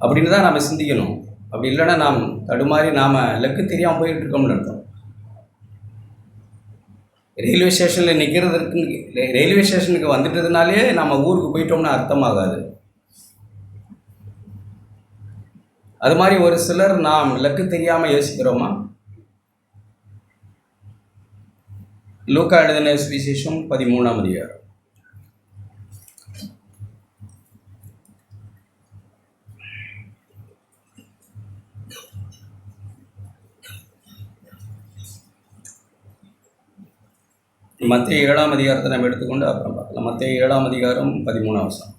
அப்படின்னு தான் நாம் சிந்திக்கணும். அப்படி இல்லைன்னா நாம் தடுமாறி நாம் லக்கு தெரியாமல் போயிட்டு இருக்கோம்னு அர்த்தம். ரயில்வே ஸ்டேஷனுக்கு வந்துட்டதுனாலே நம்ம ஊருக்கு போயிட்டோம்னு அர்த்தமாகாது. அது மாதிரி ஒரு சிலர் நாம் லக்கு தெரியாமல் யோசிக்கிறோமா? லூக்கா எழுதின சுவிசேஷம் 13ஆம் அதிகாரம். மத்தேயு 7ஆம் அதிகாரத்தை நம்ம எடுத்துக்கொண்டு அப்புறம் பார்க்கலாம். மத்தேயு 7ஆம் அதிகாரம் 13ஆம் வசனம்.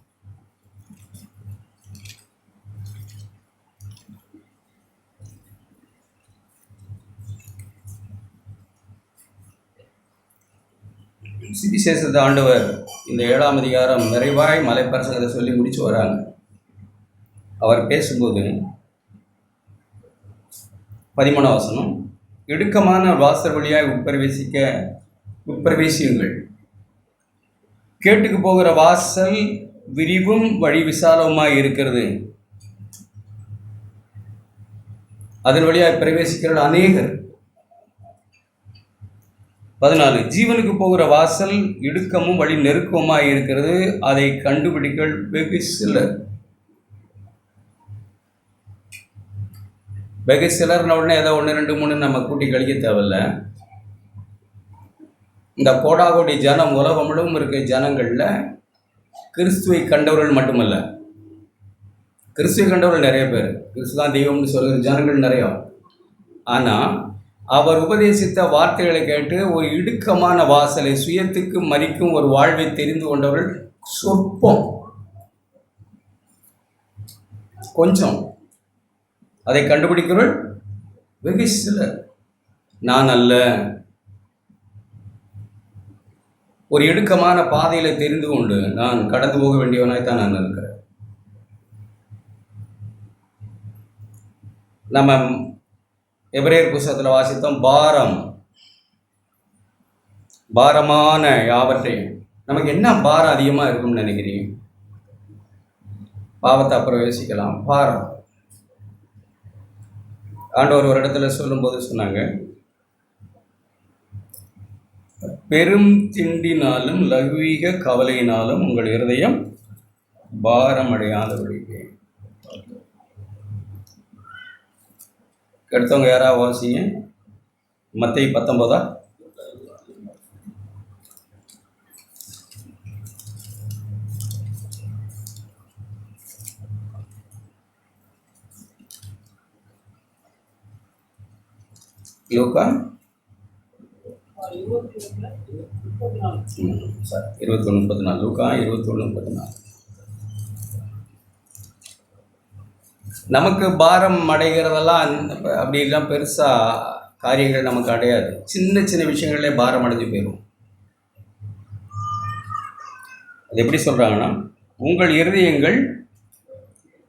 சுவிசேஷத்தை ஆண்டவர் இந்த 7ஆம் அதிகாரம் நிறைவாய் மலைப்பிரசங்கத்தை சொல்லி முடிச்சு வராங்க. அவர் பேசும்போது 13ஆம் வசனம், இடுக்கமான வாசல் வழியாய் உட்பிரவேசியுங்கள். கேட்டுக்கு போகிற வாசல் விரிவும் வழி விசாலவுமாய் இருக்கிறது, அதன் வழியாய் பிரவேசிக்கிற அநேகர். 14, ஜீவனுக்கு போகிற வாசல் இடுக்கமும் வழி நெருக்கமாய் இருக்கிறது, அதை கண்டுபிடிக்க வெகு சிலர்ன உடனே ஏதோ 1, 2, 3 நம்ம கூட்டி கழிக்க தேவையில்ல. இந்த கோடாகோடி ஜனம் உலகம் முழுவதும் இருக்க ஜனங்களில் கிறிஸ்துவை கண்டவர்கள் மட்டுமல்ல, கிறிஸ்துவை கண்டவர்கள் நிறைய பேர், கிறிஸ்து தான் தெய்வம்னு சொல்கிற ஜனங்கள் நிறையா. ஆனால் அவர் உபதேசித்த வார்த்தைகளை கேட்டு ஒரு இடுக்கமான வாசலை, சுயத்துக்கு மறிக்கும் ஒரு வாழ்வை தெரிந்து கொண்டவர்கள் சொற்பம், கொஞ்சம். அதை கண்டுபிடிக்கிறவர்கள் வெகு சிலர். நான் அல்ல. ஒரு இடுக்கமான பாதையில் தெரிந்து கொண்டு நான் கடந்து போக வேண்டியவனாய்த்தான் நான் இருக்கிறேன். நம்ம எபிரேயர் புத்தகத்தில் வாசித்தோம், பாரமான யாவற்றையும். நமக்கு என்ன பாரம் அதிகமாக இருக்கும்னு நினைக்கிறீங்க? பாவத்தை அப்புறம் யோசிக்கலாம். பாரம். ஆண்டவர் ஒரு இடத்துல சொல்லும்போது சொன்னாங்க, பெரும் திண்டினாலும் லகுவீக கவலையினாலும் உங்கள் இருதயம் பாரம் அடையாதபடிக்கு. எடுத்தவங்க யாராவது வாசிங்க. மத்தேயு 19. லூக்கா 21:34. லூக்கா 21:34. நமக்கு பாரம் அடைகிறதெல்லாம் அப்படிலாம் பெருசாக காரியங்கள் நமக்கு அடையாது. சின்ன சின்ன விஷயங்களே பாரம் அடைஞ்சு போயிடும். அது எப்படி சொல்கிறாங்கன்னா, உங்கள் இருதயங்கள்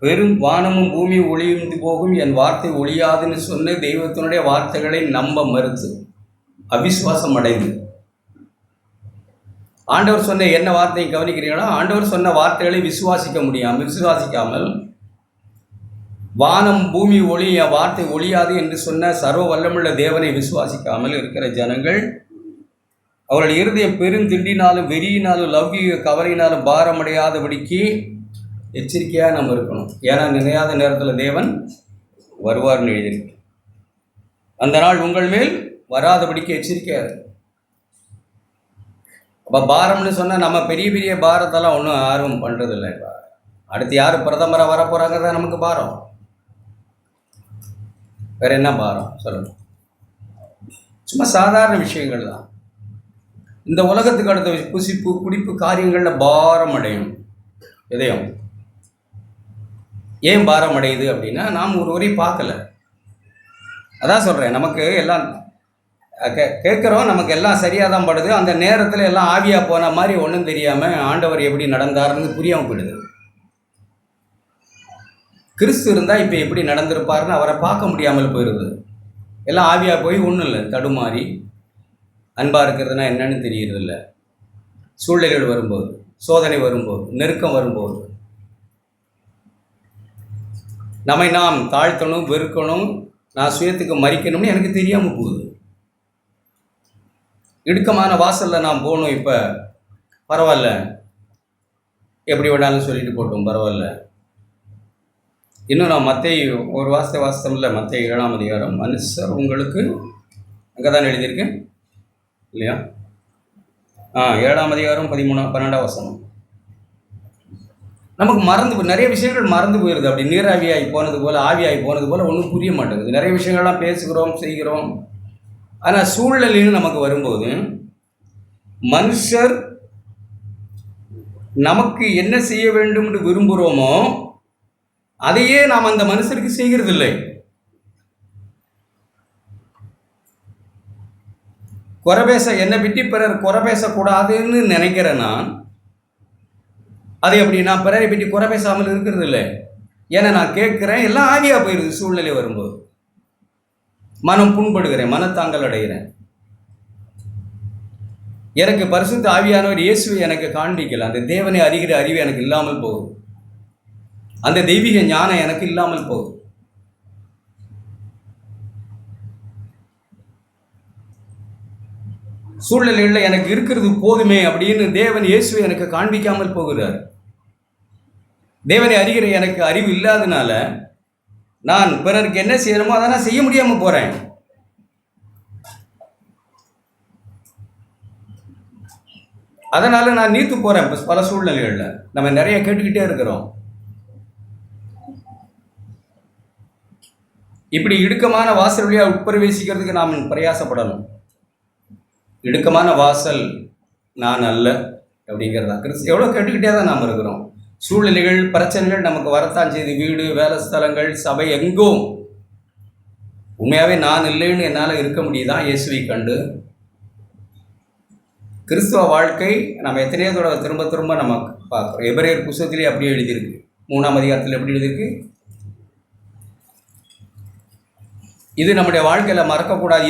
வெறும் வானமும் பூமியும் ஒளிந்து போகும், என் வார்த்தை ஒளியாதுன்னு சொன்ன தெய்வத்தினுடைய வார்த்தைகளை நம்ப மறுத்து அவிசுவாசம் அடைந்து ஆண்டவர் சொன்ன என்ன வார்த்தையை கவனிக்கிறீங்களோ, ஆண்டவர் சொன்ன வார்த்தைகளை விசுவாசிக்காமல் வானம் பூமி ஒளி என் வார்த்தை ஒளியாது என்று சொன்ன சர்வ வல்லமுள்ள தேவனை விசுவாசிக்காமல் இருக்கிற ஜனங்கள் அவருடைய இருதயம் பெருந்திண்டினாலும் வெறியினாலும் லௌகிக கவலையினாலும் பாரமடையாதபடிக்கு எச்சரிக்கையாக நம்ம இருக்கணும். ஏன்னா நினையாத நேரத்தில் தேவன் வருவார்னு எழுதியிருக்கு. அந்த நாள் உங்கள் மேல் வராதபடிக்கு எச்சரிக்கையாக இருக்கு. அப்போ பாரம்னு சொன்னால் நம்ம பெரிய பெரிய பாரத்தெல்லாம் ஒன்றும் யாரும் பண்ணுறதில்லை. இப்போ அடுத்து யார் பிரதமராக வரப்போகிறாங்கிறத நமக்கு பாரம். வேற என்ன பாரம் சொல்லணும்? சும்மா சாதாரண விஷயங்கள் தான். இந்த உலகத்துக்கு அடுத்த புசிப்பு குடிப்பு காரியங்களில் பாரம் அடையும் இதயம். ஏன் பாரம் அடையுது அப்படின்னா நாம் ஒருவரை பார்க்கல. அதான் சொல்கிறேன், நமக்கு எல்லாம் கேட்குறோம், நமக்கு எல்லாம் சரியாக தான் படுது. அந்த நேரத்தில் எல்லாம் ஆவியாக போன மாதிரி ஒன்றும் தெரியாமல் ஆண்டவர் எப்படி நடந்தாருன்னு புரியாமல் போயிடுது. கிறிஸ்து இருந்தால் இப்போ எப்படி நடந்திருப்பாருன்னு அவரை பார்க்க முடியாமல் போயிடுது. எல்லாம் ஆவியாக போய் ஒன்றும் இல்லை, தடுமாறி அன்பாக இருக்கிறதுனா என்னன்னு தெரியறதில்ல. சூழ்நிலைகள் வரும்போது, சோதனை வரும்போது, நெருக்கம் வரும்போது நம்மை நாம் தாழ்த்தணும், வெறுக்கணும், நான் சுயத்துக்கு மறிக்கணும்னு எனக்கு தெரியாமல் போகுது. இடுக்கமான வாசலில் நான் போகணும், இப்போ பரவாயில்ல, எப்படி வேணாலும் சொல்லிட்டு போட்டோம், பரவாயில்ல. இன்னும் நான் மத்தேயு ஒரு வாஸ்தவமில்லை, மத்தேயு 7ஆம் அதிகாரம், மனுஷர் உங்களுக்கு அங்கே தான் எழுதியிருக்கேன் இல்லையா? 7ஆம் அதிகாரம் 12ஆம் வசனம். நமக்கு நிறைய விஷயங்கள் மறந்து போயிடுது. அப்படி நீராவியாகி போனது போல், ஆவியாகி போனது போல் ஒன்றும் புரிய மாட்டேங்குது. நிறைய விஷயங்கள்லாம் பேசுகிறோம், செய்கிறோம். ஆனால் சூழ்நிலைன்னு நமக்கு வரும்போது மனுஷர் நமக்கு என்ன செய்ய வேண்டும் என்று விரும்புகிறோமோ அதையே நாம் அந்த மனுஷருக்கு செய்கிறதில்லை. குறைபேச என்னை விட்டு பிறர் குறை பேசக்கூடாதுன்னு நினைக்கிறேன் நான். அது எப்படி? நான் பிறரை பற்றி குறை பேசாமல் இருக்கிறது இல்லை. ஏன்னா நான் கேட்குறேன், எல்லாம் ஆவியாக போயிடுது. சூழ்நிலை வரும்போது மனம் புண்படுகிறேன், மனத்தாங்கல் அடைகிறேன். எனக்கு பரிசுத்த ஆவியானவர் இயேசுவை எனக்கு காண்பிக்கல. அந்த தேவனை அறிகிற அறிவு எனக்கு இல்லாமல் போகுது. அந்த தெய்வீக ஞானம் எனக்கு இல்லாமல் போகுது. சூழ்நிலையில் எனக்கு இருக்கிறது போதுமே அப்படின்னு தேவன் இயேசுவை எனக்கு காண்பிக்காமல் போகிறார். தேவனை அறிகிற எனக்கு அறிவு இல்லாதனால நான் பிறருக்கு என்ன செய்யணுமோ அதை நான் செய்ய முடியாமல் போகிறேன். அதனால் நான் நீத்து போகிறேன். பல சூழ்நிலைகளில் நம்ம நிறைய கேட்டுக்கிட்டே இருக்கிறோம். இப்படி இடுக்கமான வாசல் வழியாக உட்பிரவேசிக்கிறதுக்கு நாம் பிரயாசப்படணும். இடுக்கமான வாசல் நான் அல்ல அப்படிங்கிறதா கிறிஸ்து. எவ்வளோ கேட்டுக்கிட்டே தான் நாம் இருக்கிறோம். சூழ்நிலைகள், பிரச்சனைகள் நமக்கு வரத்தான் செய்து. வீடு, வேலை ஸ்தலங்கள், சபை, எங்கும் உண்மையாகவே நான் இல்லைன்னு என்னால் இருக்க முடியுதான் இயேசுவை கண்டு. கிறிஸ்துவ வாழ்க்கை நம்ம எத்தனையோ தடவை திரும்ப திரும்ப நம்ம பார்க்குறோம். எபிரேயர் புத்தகத்திலே அப்படியே எழுதியிருக்கு. 3ஆம் அதிகாரத்தில் எப்படி எழுதியிருக்கு? இது நம்முடைய வாழ்க்கையில் மறக்கக்கூடாது.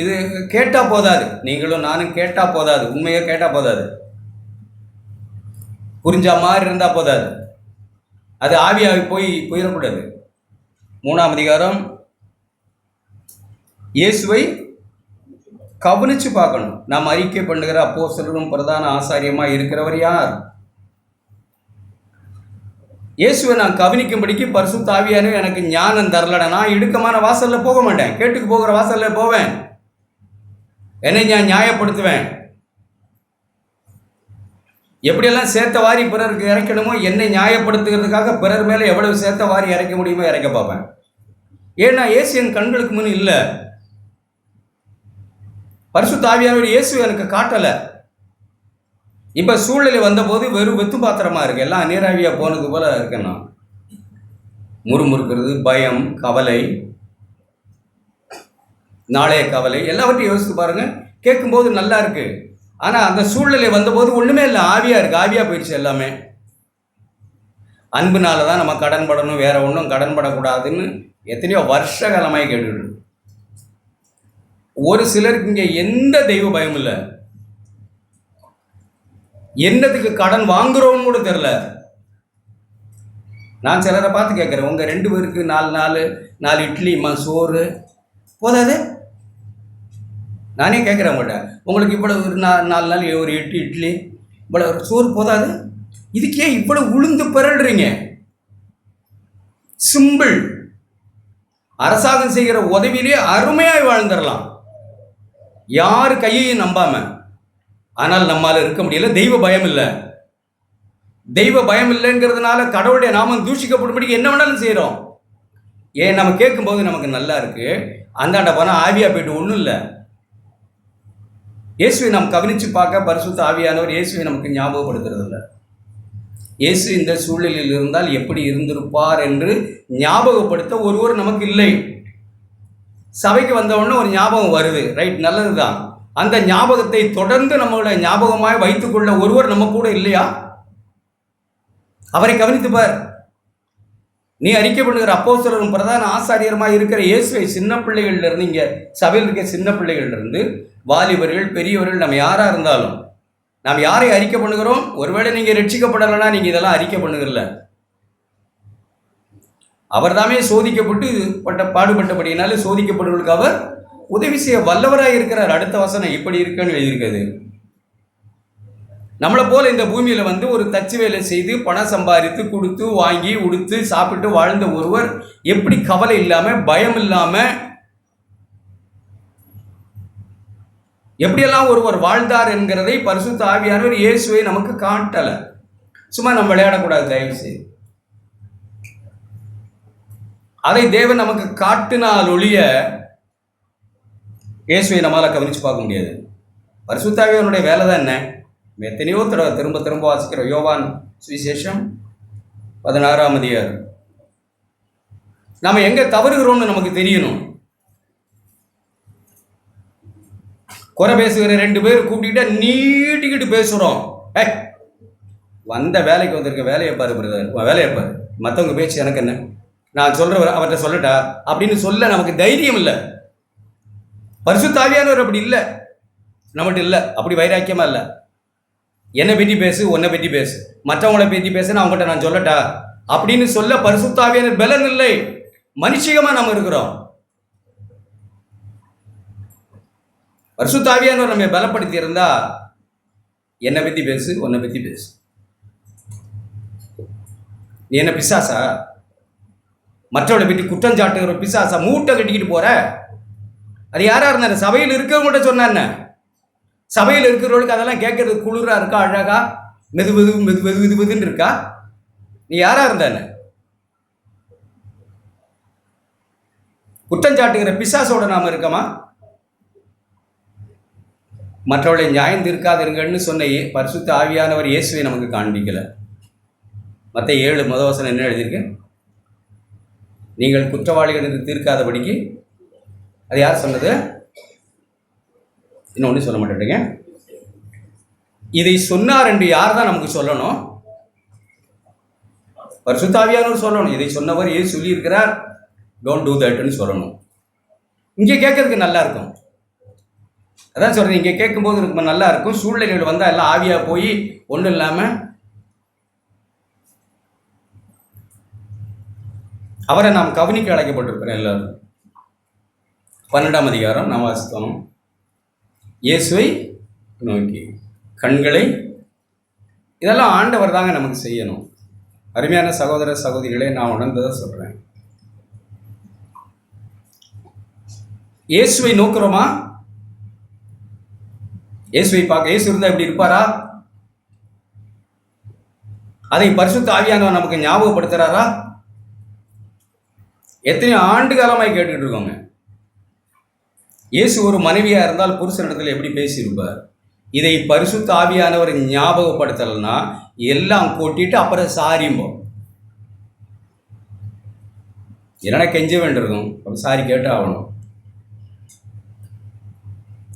இது கேட்டால் போதாது. நீங்களும் நானும் கேட்டால் போதாது. உண்மையாக கேட்டால் போதாது. புரிஞ்ச மாதிரி இருந்தால் போதாது. அது ஆவியாகி போயிடக்கூடாது. 3ஆம் அதிகாரம் இயேசுவை கவனித்து பார்க்கணும். நாம் அறிக்கை பண்ணுகிற அப்போஸ்தலரும் பிரதான ஆசாரியமாக இருக்கிறவர் யார்? இயேசுவை நான் கவனிக்கும்படிக்கு பரிசுத்த ஆவியானவர் எனக்கு ஞானம் தரலடா. நான் இடுக்கமான வாசலில் போக மாட்டேன், கேட்டுக்கு போகிற வாசலில் போவேன். என்னை நான் நியாயப்படுத்துவேன். எப்படியெல்லாம் சேர்த்த வாரி பிறருக்கு இறைக்கணுமோ, என்னை நியாயப்படுத்துகிறதுக்காக பிறர் மேலே எவ்வளவு சேர்த்த வாரி இறைக்க முடியுமோ இறைக்க பார்ப்பேன். ஏன்னா இயேசு என் கண்களுக்கு முன் இல்லை. பரிசுத்த ஆவியானவர் இயேசு எனக்கு காட்டலை. இப்போ சூழ்நிலை வந்தபோது வெறும் வெத்து பாத்திரமா இருக்கு. எல்லாம் நீராவியாக போனது போல இருக்கேன். நான் முறுமுறுக்கிறது, பயம், கவலை, நாளைய கவலை, எல்லாவற்றையும் யோசித்து பாருங்க. கேட்கும்போது நல்லா இருக்கு. ஆனால் அந்த சூழ்நிலை வந்தபோது ஒன்றுமே இல்லை, ஆவியாக இருக்குது. ஆவியாக போயிடுச்சு எல்லாமே. அன்புனால தான் நம்ம கடன் படணும், வேற ஒன்றும் கடன் படக்கூடாதுன்னு எத்தனையோ வருஷ காலமாக கேட்டுக்கிட்டு. ஒரு சிலருக்கு இங்கே எந்த தெய்வ பயம் இல்லை. என்னதுக்கு கடன் வாங்குறோம்னு கூட தெரியல. நான் சிலரை பார்த்து கேட்குறேன், உங்கள் 2 பேருக்கு 4 இட்லிம்மா சோறு போதாது? நானே கேட்குறேன் உங்கள்கிட்ட, உங்களுக்கு இவ்வளவு ஒரு 4 நாள் ஒரு 8 இட்லி இவ்வளோ ஒரு சோறு போதாது? இதுக்கே இவ்வளவு உளுந்து பிறல்றீங்க? சிம்பிள். அரசாங்கம் செய்கிற உதவியிலே அருமையாய் வாழ்ந்துடலாம், யார் கையையும் நம்பாம. ஆனால் நம்மால் இருக்க முடியல. தெய்வ பயம் இல்லை. தெய்வ பயம் இல்லைங்கிறதுனால கடவுளுடைய நாமம் தூஷிக்கப்படும்படி என்ன வேணாலும் செய்கிறோம். ஏன் நம்ம கேட்கும்போது நமக்கு நல்லா இருக்கு, அந்தாண்ட போனால் ஆவியா போயிட்டு ஒன்றும் இல்லை. இயேசுவை நாம் கவனித்து பார்க்க பரிசுத்த ஆவியானவர் இயேசுவை நமக்கு ஞாபகப்படுத்துறதில்லை. இயேசு இந்த சூழ்நிலையில் இருந்தால் எப்படி இருந்திருப்பார் என்று ஞாபகப்படுத்த ஒருவர் நமக்கு இல்லை. சபைக்கு வந்தவுடனே ஒரு ஞாபகம் வருது, ரைட், நல்லது தான். அந்த ஞாபகத்தை தொடர்ந்து நம்மளுடைய ஞாபகமாய் வைத்துக்கொள்ள ஒருவர் நம்ம கூட இல்லையா? அவரை கவனித்துப்பார். நீ அறிக்கை பண்ணுகிற அப்போஸ்தலரும் பிரதான ஆசாரியருமாய் இருக்கிற இயேசுவை சின்ன பிள்ளைகள்ல இருந்து, இங்கே சபையில் இருக்க சின்ன பிள்ளைகள்ல இருந்து வாலிபர்கள் பெரியவர்கள் நம்ம யாராக இருந்தாலும் நாம் யாரை அறிக்கை பண்ணுகிறோம்? ஒருவேளை நீங்கள் ரட்சிக்கப்படலைன்னா நீங்கள் இதெல்லாம் அறிக்கை பண்ணுகிறல. அவர் தாமே சோதிக்கப்பட்டு பாடுபட்டபடியினாலே சோதிக்கப்படுவதற்கு அவர் உதவி செய்ய வல்லவராக இருக்கிறார். அடுத்த வசனம் இப்படி இருக்குன்னு எழுதியிருக்கிறது. நம்மளை போல இந்த பூமியில் வந்து ஒரு தச்சு வேலை செய்து பணம் சம்பாதித்து கொடுத்து வாங்கி உடுத்து சாப்பிட்டு வாழ்ந்த ஒருவர் எப்படி கவலை இல்லாமல் பயம் இல்லாமல் எப்படியெல்லாம் ஒருவர் வாழ்ந்தார் என்கிறதை பரிசுத்த ஆவியானவர் இயேசுவை நமக்கு காட்டலை. சும்மா நம்ம விளையாடக்கூடாது தயவு செய்து. அதை தேவன் நமக்கு காட்டினால் ஒழிய இயேசுவை நம்மளால் கவனித்து பார்க்க முடியாது. பரிசுத்த ஆவியானுடைய வேலை தான் என்ன? எத்தனையோ தடவை திரும்ப திரும்ப வாசிக்கிறோம். யோவான் சுவிசேஷம் 16ஆம் அதிகாரம். நம்ம எங்கே தவறுகிறோம்னு நமக்கு தெரியணும். குறை பேசுகிற 2 பேர் கூப்பிட்டுக்கிட்டா நீட்டிக்கிட்டு பேசுகிறோம். வந்த வேலைக்கு வந்திருக்க வேலையை பாரு பிரதர், வேலையை பாரு, மற்றவங்க பேச்சு எனக்கு என்ன, நான் சொல்கிறவர் அவர்கிட்ட சொல்லட்டா அப்படின்னு சொல்ல நமக்கு தைரியம் இல்லை. பரிசுத்த ஆவியானவர் அப்படி இல்லை, நம்மகிட்ட இல்லை. அப்படி வைராக்கியமாக இல்லை. என்னை பற்றி பேசு, உன்னை பற்றி பேசு, மற்றவங்களை பற்றி பேசுன்னு அவங்ககிட்ட நான் சொல்லட்டா அப்படின்னு சொல்ல பரிசுத்த ஆவியானவர் பலன் இல்லை. மனுஷிகமாக நம்ம இருக்கிறோம். பரிசுத்த ஆவியானவர் நம்ம பலப்படுத்தி இருந்தா என்னை பற்றி பேசு, உன்னை பற்றி பேசு. நீ என்ன பிசாசா? மற்றவளை பற்றி குற்றம் சாட்டுகிற பிசாசா? மூட்டை கட்டிக்கிட்டு போற. அது யாரா இருந்தாரு? சபையில் இருக்கிறவங்கள்ட்ட சொன்ன. சபையில் இருக்கிறவங்களுக்கு அதெல்லாம் கேட்கறது குளிரா இருக்கா, அழகா மெது மெது மெது மெது மெது மெதுன்னு இருக்கா? நீ யாரா இருந்தானே? குற்றம் சாட்டுகிற பிசாசோட நாம இருக்கமா? மற்றவர்களை நியாயம் தீர்க்காதிருங்கன்னு சொன்ன பரிசுத்த ஆவியானவர் இயேசுவை நமக்கு காண்பிக்கல. மற்ற 7 முதல் வசனம் என்ன எழுதியிருக்கு? நீங்கள் குற்றவாளிகள் என்று தீர்க்காதபடிக்கு. அது யார் சொன்னது? இன்னொன்று சொல்ல மாட்டேங்க. இதை சொன்னார் என்று யார் தான் நமக்கு சொல்லணும்? பரிசுத்த ஆவியானவர் சொல்லணும். இதை சொன்னவர் ஏன் சொல்லியிருக்கிறார், டோன்ட் டூ தட்னு சொல்லணும். இங்கே கேட்கறதுக்கு நல்லா இருக்கும். அதான் சொல்கிறேன், இங்கே கேட்கும்போது ரொம்ப நல்லா இருக்கும். சூழ்நிலைகள் வந்தால் எல்லாம் ஆவியாக போய் ஒன்றும் இல்லாமல் அவரை நாம் கவனிக்க அழைக்கப்பட்டிருக்கிறோம் எல்லாரும். 12ஆம் அதிகாரம் நாம் வாசித்தோம். இயேசுவை நோக்கி கண்களை, இதெல்லாம் ஆண்டவர் தாங்க நமக்கு செய்யணும். அருமையான சகோதர சகோதரிகளே, நான் உணர்ந்ததை சொல்கிறேன். இயேசுவை நோக்குறோமா? இயேசுவை பார்க்க, இயேசு இருந்தால் எப்படி இருப்பாரா? அதை பரிசுத்த ஆவியானவர் நமக்கு ஞாபகப்படுத்துறாரா? எத்தனை ஆண்டு காலமாய் கேட்டுக்கிட்டு இருக்கோங்க. இயேசு ஒரு மனைவியா இருந்தால் புருஷனிடத்தில் எப்படி பேசியிருப்பார்? இதை பரிசுத்த ஆவியானவர் ஞாபகப்படுத்தலைன்னா எல்லாம் கொட்டிட்டு அப்புறம் சாரியும்போம். என்னென்ன கெஞ்ச வேண்டியிருக்கும், அப்புறம் சாரி கேட்டு ஆகணும்.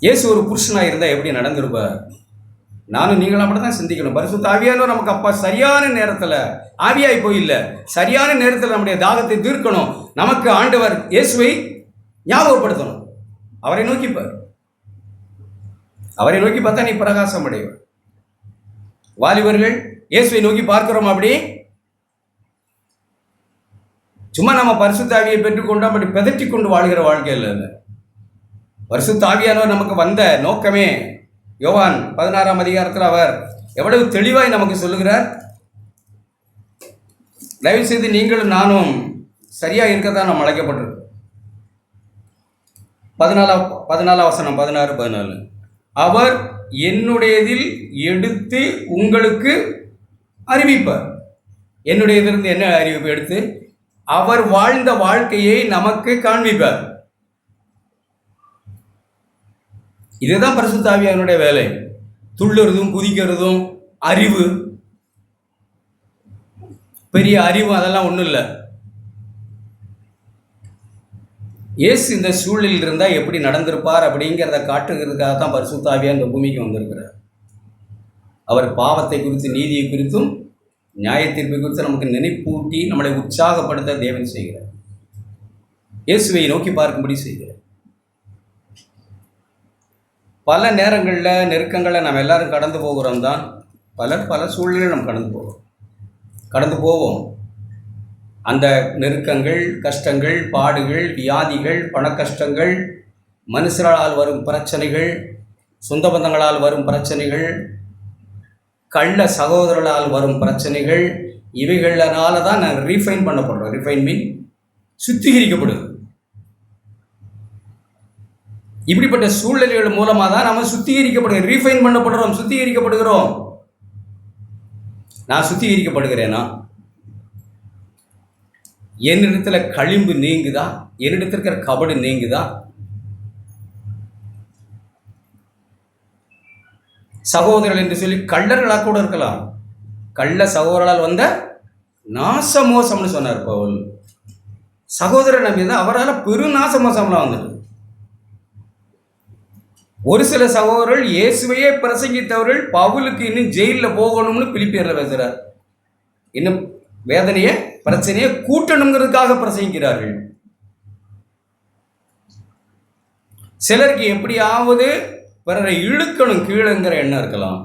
இயேசு ஒரு புருஷனாக இருந்தால் எப்படி நடந்திருப்பார்? நானும் நீங்களும் அப்படி தான் சிந்திக்கணும். பரிசுத்த ஆவியானவர் நமக்கு அப்பா சரியான நேரத்தில், ஆவியாய் போயில்லை, சரியான நேரத்தில் நம்முடைய தாகத்தை தீர்க்கணும். நமக்கு ஆண்டவர் இயேசுவை ஞாபகப்படுத்தணும். அவரை நோக்கிப்பார். அவரை நோக்கி பார்த்தா நீ பிரகாசம் அடைவர். வாலிபர்கள் இயேசுவை நோக்கி பார்க்கிறோம். அப்படி சும்மா நம்ம பரிசுத்த ஆவியை பெற்றுக்கொண்டு அப்படி பிதற்றி கொண்டு வாழ்கிற வாழ்க்கையில் இல்லை. பரிசுத்த ஆவியானவர் நமக்கு வந்த நோக்கமே யோவான் 16ஆம் அதிகாரத்தில் அவர் எவ்வளவு தெளிவாய் நமக்கு சொல்லுகிறார். தயவு செய்து நீங்களும் நானும் சரியாக இருக்கத்தான் நம்ம அழைக்கப்பட்டிருக்கோம். 14 வசனம் 16-14. அவர் என்னுடையதில் எடுத்து உங்களுக்கு அறிவிப்பார். என்னுடையதிலிருந்து என்ன அறிவிப்பு எடுத்து அவர் வாழ்ந்த வாழ்க்கையை நமக்கு காண்பிப்பார். இதுதான் பரிசுத்த ஆவியானுடைய வேலை. துள்ளுறதும் குதிக்கிறதும் அறிவு, பெரிய அறிவு அதெல்லாம் ஒன்றும் இல்லை. இயேசு இந்த சூழலில் இருந்தால் எப்படி நடந்திருப்பார் அப்படிங்கிறத காட்டுகிறதுக்காக தான் பரிசுத்த ஆவியார் இந்த பூமிக்கு வந்திருக்கிறார். அவர் பாவத்தை குறித்து, நீதியை குறித்தும், நியாயத்தீர்ப்பை குறித்து நமக்கு நினைப்பூட்டி நம்மளை உற்சாகப்படுத்த தேவன் செய்கிறார். இயேசுவை நோக்கி பார்க்கும்படி செய்கிறார். பல நேரங்களில் நெருக்கங்களை நம்ம எல்லாரும் கடந்து போகிறோம் தான். பல சூழ்நிலைகள் நம்ம கடந்து போவோம். அந்த நெருக்கங்கள், கஷ்டங்கள், பாடுகள், வியாதிகள், பண கஷ்டங்கள், மனுஷர்களால் வரும் பிரச்சனைகள், சொந்த பந்தங்களால் வரும் பிரச்சனைகள், கள்ள சகோதரர்களால் வரும் பிரச்சனைகள், இவைகளனால தான் நான் ரீஃபைன் பண்ணப்படுறோம். ரீஃபைன் மீன் சுத்திகரிக்கப்படுது. இப்படிப்பட்ட சூழ்நிலைகள் மூலமாக தான் நம்ம சுத்திகரிக்கப்படுகிறோம், ரீஃபைன் பண்ணப்படுறோம், சுத்திகரிக்கப்படுகிறோம். நான் சுத்திகரிக்கப்படுகிறேனா? என்னிடத்துல களிம்பு நீங்குதா? என்னிடத்துல இருக்கிற கபடு நீங்குதா? சகோதரர்கள் என்று சொல்லி கள்ளர்களாக கூட இருக்கலாம். கள்ள சகோதரர்களால் வந்த நாசமோசம்னு சொன்னார் பவுல். சகோதரர் நம்பி தான் அவரால் பெரு நாசமோசம்லாம் வந்துட்டு. ஒரு சில சகோதரர்கள் இயேசுவையே பிரசங்கித்தவர்கள் பவுலுக்கு இன்னும் ஜெயிலில் போகணும்னு பிலிப்பியரில் பேசுகிறார். இன்னும் வேதனையை, பிரச்சனையை கூட்டணுங்கிறதுக்காக பிரசங்கிக்கிறார்கள். சிலருக்கு எப்படியாவது பிறரை இழுக்கணும் கீழேங்கிற எண்ணம் இருக்கலாம்.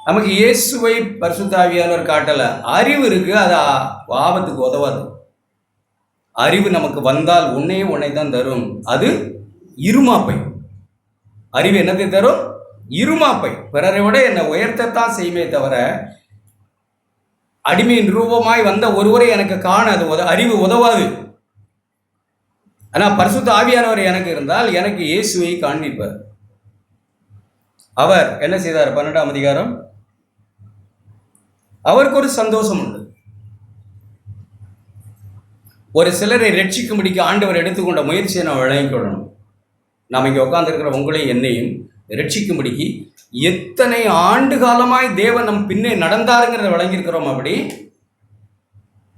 நமக்கு இயேசுவை பரிசுத்த ஆவியானவர் காட்டலை. அறிவு இருக்கு, அது ஆபத்துக்கு உதவாது. அறிவு நமக்கு வந்தால் ஒன்னை தான் தரும். அது இருமாப்பை. அறிவு என்னத்தை தரும்? இருமாப்பை. பிறரை விட என்னை உயர்த்தத்தான் செய்யுமே தவிர அடிமையின் ரூபமாய் வந்த ஒருவரை எனக்கு காண அது அறிவு உதவாது. ஆனால் பரிசுத்த ஆவியானவர் எனக்கு இருந்தால் எனக்கு இயேசுவை காண்பிப்பார். அவர் என்ன செய்தார்? 12ஆம் அதிகாரம். அவருக்கு ஒரு சந்தோஷம் உண்டு. ஒரு சிலரை ரட்சிக்கும்படிக்கு ஆண்டவர் எடுத்துக்கொண்ட முயற்சியை நாம் விளங்கிக் கொள்ளணும். நாம் இங்கே உட்கார்ந்துருக்கிற உங்களையும் என்னையும் ரட்சிக்கும்படிக்கு எத்தனை ஆண்டு காலமாய் தேவன் நம் பின்னே நடந்தாருங்கிறத விளங்கியிருக்கிறோம். அப்படி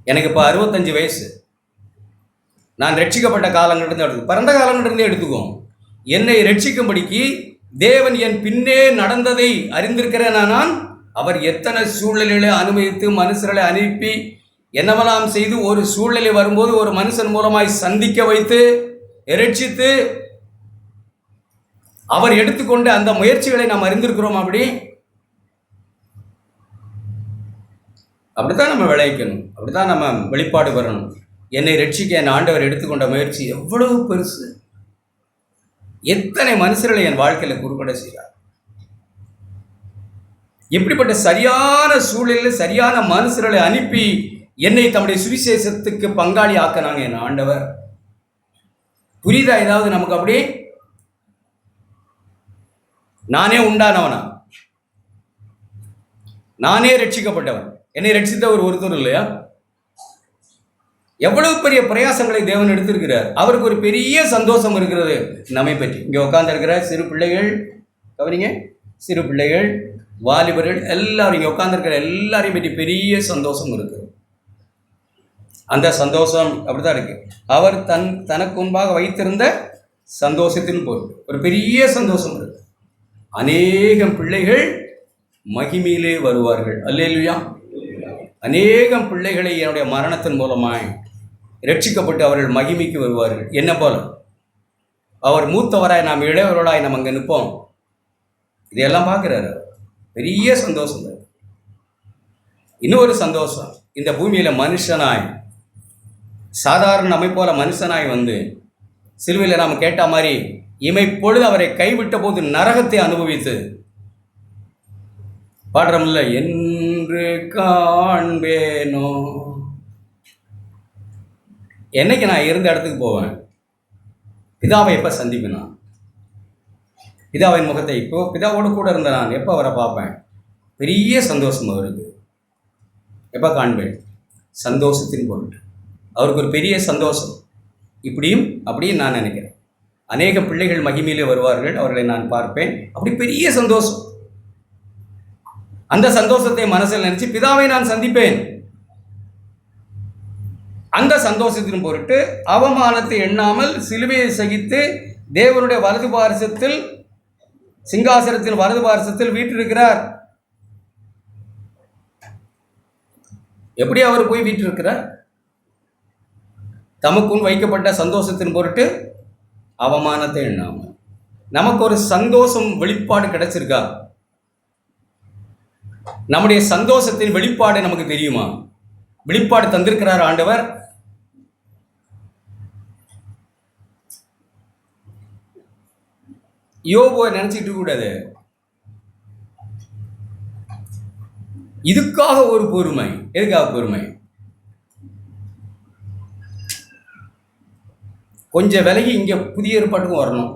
எனக்கு இப்போ 65 வயசு. நான் ரட்சிக்கப்பட்ட காலங்களிலிருந்து எடுத்து, பிறந்த காலங்களிலிருந்தே எடுத்துக்குவோம். என்னை ரட்சிக்கும்படிக்கு தேவன் என் பின்னே நடந்ததை அறிந்திருக்கிறேன். நான் அவர் எத்தனை சூழ்நிலைகளை அனுமதித்து மனுஷர்களை அனுப்பி என்னவெல்லாம் செய்து ஒரு சூழ்நிலை வரும்போது ஒரு மனுஷன் மூலமாய் சந்திக்க வைத்து ரட்சித்து அவர் எடுத்துக்கொண்டு அந்த முயற்சிகளை நாம் அறிந்திருக்கிறோம். அப்படித்தான் நம்ம விளைவிக்கணும், அப்படித்தான் நம்ம வெளிப்பாடு வரணும். என்னை ரட்சிக்க என் ஆண்டவர் எடுத்துக்கொண்ட முயற்சி எவ்வளவு பெருசு! எத்தனை மனுஷர்களை என் வாழ்க்கையில் குறுக்கடை செய்கிறார். எப்படிப்பட்ட சரியான சூழலில் சரியான மனுஷர்களை அனுப்பி என்னை தம்முடைய சுவிசேஷத்துக்கு பங்காளி ஆக்கினாங்க என் ஆண்டவர். புரியுதா? ஏதாவது நமக்கு அப்படி நானே உண்டானவனா? நானே ரட்சிக்கப்பட்டவன். என்னை ரட்சித்தவர் ஒருத்தர் இல்லையா? எவ்வளவு பெரிய பிரயாசங்களை தேவன் எடுத்திருக்கிறார். அவருக்கு ஒரு பெரிய சந்தோஷம் இருக்கிறது நம்மை பற்றி. இங்கே உட்கார்ந்துருக்கிற சிறு பிள்ளைகள், கவனிங்க, சிறு பிள்ளைகள், வாலிபர்கள் எல்லாரும், இங்கே உட்கார்ந்துருக்கிற எல்லாரையும் பற்றி பெரிய சந்தோஷம் இருக்குது. அந்த சந்தோஷம் அப்படிதான் இருக்கு. அவர் தனக்கு முன்பாக வைத்திருந்த சந்தோஷத்தின் பொருள் ஒரு பெரிய சந்தோஷம் இருக்கு. அநேகம் பிள்ளைகள் மகிமையிலே வருவார்கள். அல்லேலூயா. அநேகம் பிள்ளைகளை என்னுடைய மரணத்தின் மூலமாய் ரட்சிக்கப்பட்டு அவர்கள் மகிமைக்கு வருவார்கள். என்ன போல அவர் மூத்தவராய் நாம் இளையவர்களாய் நம்ம அங்கே நிற்போம். இதையெல்லாம் பார்க்குறாரு. பெரிய சந்தோஷம். இன்னொரு சந்தோஷம், இந்த பூமியில் மனுஷனாய், சாதாரண நம்மை போல மனுஷனாய் வந்து சிலுவையில் நாம் கேட்ட மாதிரி இமைப்பொழுது அவரை கைவிட்ட போது நரகத்தை அனுபவித்து பாடுறோம்ல, என்று காண்பேனோ. என்னைக்கு நான் இருந்த இடத்துக்கு போவேன், பிதாவை எப்போ சந்திப்பேன், நான் பிதாவின் முகத்தை, இப்போ பிதாவோடு கூட இருந்த நான் எப்போ அவரை பார்ப்பேன்? பெரிய சந்தோஷம் அவருக்கு. எப்போ காண்பேன்? சந்தோஷத்தின் பொருட்டு. அவருக்கு ஒரு பெரிய சந்தோஷம். இப்படியும் அப்படியும் நான் நினைக்கிறேன். அநேக பிள்ளைகள் மகிமையிலே வருவார்கள், அவர்களை நான் பார்ப்பேன். அப்படி பெரிய சந்தோஷம். அந்த சந்தோஷத்தை மனசில் நினைச்சு பிதாவை நான் சந்திப்பேன். அந்த சந்தோஷத்தின் பொருட்டு அவமானத்தை எண்ணாமல் சிலுவையை சகித்து தேவனுடைய வலது பாரிசத்தில், சிங்காசனத்தில் வலது பாரிசத்தில் வீற்றிருக்கிறார். எப்படி அவர் போய் வீற்றிருக்கிறார்? தமக்குன் வைக்கப்பட்ட சந்தோஷத்தின் பொருட்டு அவமானத்தை எண்ணாமல். நமக்கு ஒரு சந்தோஷம் வெளிப்பாடு கிடைச்சிருக்கா? நம்முடைய சந்தோஷத்தின் வெளிப்பாடு நமக்கு தெரியுமா? வெளிப்பாடு தந்திருக்கிறார் ஆண்டவர். யோபுவை நினைச்சிட்டு கூடாது. இதுக்காக ஒரு பொறுமை. எதுக்காக பொறுமை? கொஞ்சம் விலகி இங்கே புதிய ஏற்பாட்டுக்கும் வரணும்.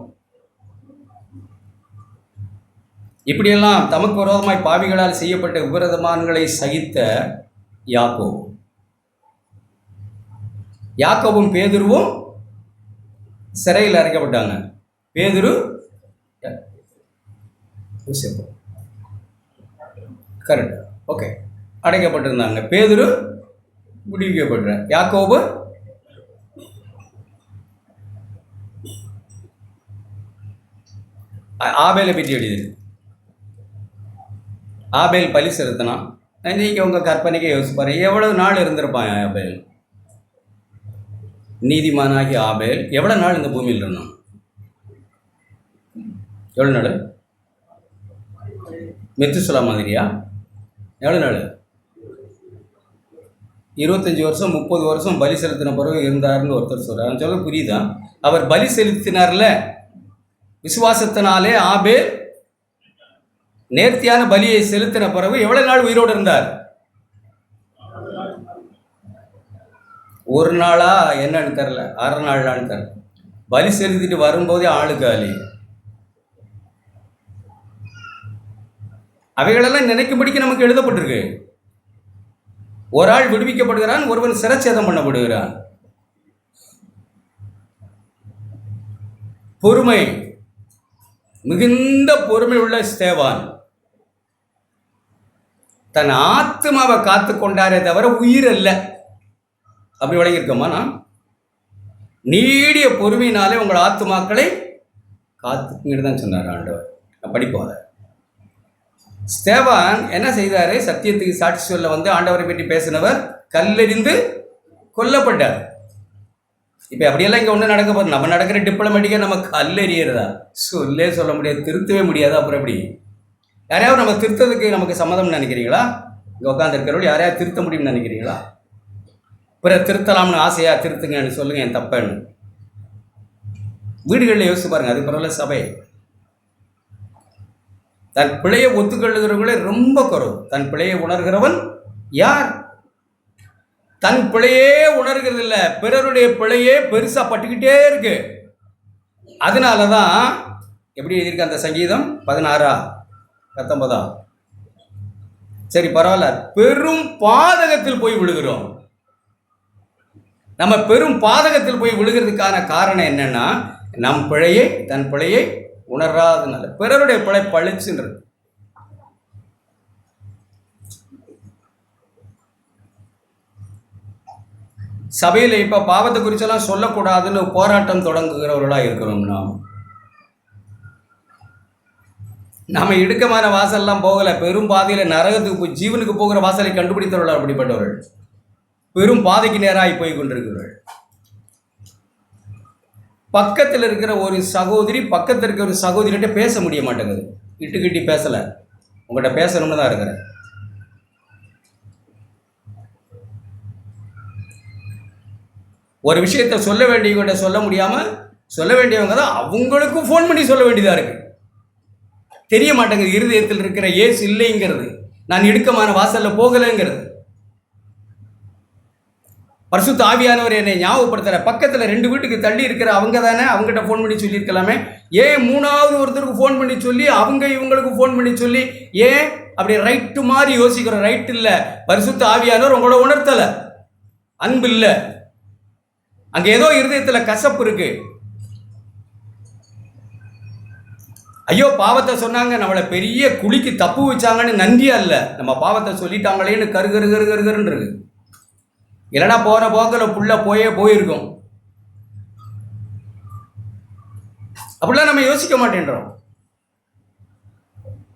இப்படியெல்லாம் தமக்கு விரோதமாய் பாவிகளால் செய்யப்பட்ட விபரீதமான்களை சகித்த யாக்கோபு. யாக்கோபும் பேதுருவும் சிறையில் அடைக்கப்பட்டாங்க. பேதுரு கரெக்ட், ஓகே, அடைக்கப்பட்டிருந்தாங்க. பேதுரு விடுவிக்கப்படுற. யாக்கோபு ஆபேலை பற்றி எழுதியது. ஆபேல் பலி செலுத்தினான். நீங்கள் உங்கள் கற்பனைக்கே யோசிப்பாரு, எவ்வளவு நாள் இருந்திருப்பான் ஆபேல்? நீதிமானாகி ஆபேல் எவ்வளோ நாள் இந்த பூமியில் இருந்தான்? எவ்வளோ நாள்? மெத்துசலா மாதிரியா? எவ்வளோ நாள்? 25 வருஷம் 30 வருஷம் பலி செலுத்தின பிறகு இருந்தார்னு ஒருத்தர் சொல்கிறார். சொல்ல புரியுதா? அவர் பலி செலுத்தினார்ல, விசுவாசத்தினாலே ஆபேல் நேர்த்தியான பலியை செலுத்தின பிறகு எவ்வளவு நாள் உயிரோடு இருந்தார்? ஒரு நாளா என்னன்னு தெரில, 6 நாளான்னு தெரில. பலி செலுத்திட்டு வரும்போதே ஆளுக்காலி. அவைகளெல்லாம் நினைக்கும்படிக்கு நமக்கு எழுதப்பட்டிருக்கு. ஒரு ஆள் விடுவிக்கப்படுகிறான், ஒருவன் சிரச்சேதம் பண்ணப்படுகிறான். பொறுமை, மிகுந்த பொறுமை உள்ள ஸ்தேவான் தன் ஆத்மாவை காத்து கொண்டாரே தவிர உயிர் அல்ல. அப்படி விளங்கியிருக்கோமா? நான் நீடிய பொறுமையினாலே உங்கள் ஆத்மாக்களை காத்துக்குங்கன்னு தான் சொன்னார் ஆண்டவர். நான் படிப்போம். ஸ்தேவான் என்ன செய்தார்? சத்தியத்துக்கு சாட்சி சொல்ல வந்து ஆண்டவரை பற்றி பேசினவர் கல்லெறிந்து கொல்லப்பட்டார். இப்போ அப்படியெல்லாம் இங்கே ஒன்றும் நடக்க போகுது. நம்ம நடக்கிற டிப்ளமேட்டிக்காக நம்ம கல்லெறியறதா? சொல்ல முடியாது, திருத்தவே முடியாது. அப்புறம் எப்படி? யாரையாவது நம்ம திருத்ததுக்கு நமக்கு சம்மதம்னு நினைக்கிறீங்களா? இங்கே உட்காந்துருக்கிறவர்கள் யாரையாவது திருத்த முடியும்னு நினைக்கிறீங்களா? பிறகு திருத்தலாம்னு ஆசையா திருத்துங்கன்னு சொல்லுங்கள், என் தப்பேன்னு. வீடுகளில் யோசிச்சு பாருங்கள். அது பரவாயில்ல. சபை தன் பிழையை ஒத்துக்கொள்ளுகிறவர்களே ரொம்ப குறைவு. தன் பிழையை உணர்கிறவன் யார்? தன் பிழையே உணர்கிறது இல்லை, பிறருடைய பிழையே பெருசா பட்டுக்கிட்டே இருக்கு. அதனால தான் எப்படி எழுதியிருக்கு அந்த சங்கீதம் 16 19? சரி பரவாயில்ல, பெரும் பாதகத்தில் போய் விழுகிறோம். நம்ம பெரும் பாதகத்தில் போய் விழுகிறதுக்கான காரணம் என்னன்னா, நம் பிழையை, தன் பிழையை உணராதனால. பிறருடைய பிழை பழிச்சுன்றது. சபையில் இப்போ பாவத்தை குறிச்செல்லாம் சொல்லக்கூடாதுன்னு போராட்டம் தொடங்குகிறவர்களாக இருக்கிறோம். நாம் இடுக்கமான வாசல்லாம் போகலை. பெரும் பாதையில் நரகத்துக்கு போய் ஜீவனுக்கு போகிற வாசலை கண்டுபிடித்தவர்கள் அப்படிப்பட்டவர்கள். பெரும் பாதைக்கு நேராகி போய் கொண்டிருக்கிறார்கள். பக்கத்தில் இருக்கிற ஒரு சகோதரி பக்கத்தில் இருக்கிற ஒரு சகோதரிகிட்ட பேச முடிய மாட்டேங்குது. இட்டுக்கிட்டி பேசலை, உங்கள்கிட்ட பேசணும்னு தான் இருக்கிறேன். ஒரு விஷயத்தை சொல்ல வேண்டியவங்கள்ட்ட சொல்ல முடியாமல் சொல்ல வேண்டியவங்க தான் அவங்களுக்கும் ஃபோன் பண்ணி சொல்ல வேண்டியதாக இருக்குது. தெரிய மாட்டேங்குது இருதயத்தில் இருக்கிற இயேசு இல்லைங்கிறது, நான் இடுக்கமான வாசலில் போகலைங்கிறது. பரிசுத்த ஆவியானவர் என்னை ஞாபகப்படுத்துகிற பக்கத்தில் 2 வீட்டுக்கு தள்ளி இருக்கிற அவங்க தானே, அவங்ககிட்ட ஃபோன் பண்ணி சொல்லியிருக்கலாமே. ஏன் 3வது ஒருத்தருக்கு ஃபோன் பண்ணி சொல்லி அவங்க இவங்களுக்கு ஃபோன் பண்ணி சொல்லி ஏன் அப்படி ரைட்டு மாதிரி யோசிக்கிறோம்? ரைட் இல்லை, பரிசுத்த ஆவியானவர் உங்களோட உணர்த்தலை, அன்பு இல்லை, அங்கே ஏதோ இருதயத்தில் கசப்பு இருக்கு. ஐயோ பாவத்தை சொன்னாங்க, நம்மளை பெரிய குழிக்கு தப்பு வச்சாங்கன்னு நன்றியா இல்லை, நம்ம பாவத்தை சொல்லிட்டாங்களேன்னு கருகருன்னு இருக்கு. இல்லைன்னா போகிற போக்கில் புள்ள போயிருக்கும். அப்படிலாம் நம்ம யோசிக்க மாட்டேன்றோம்.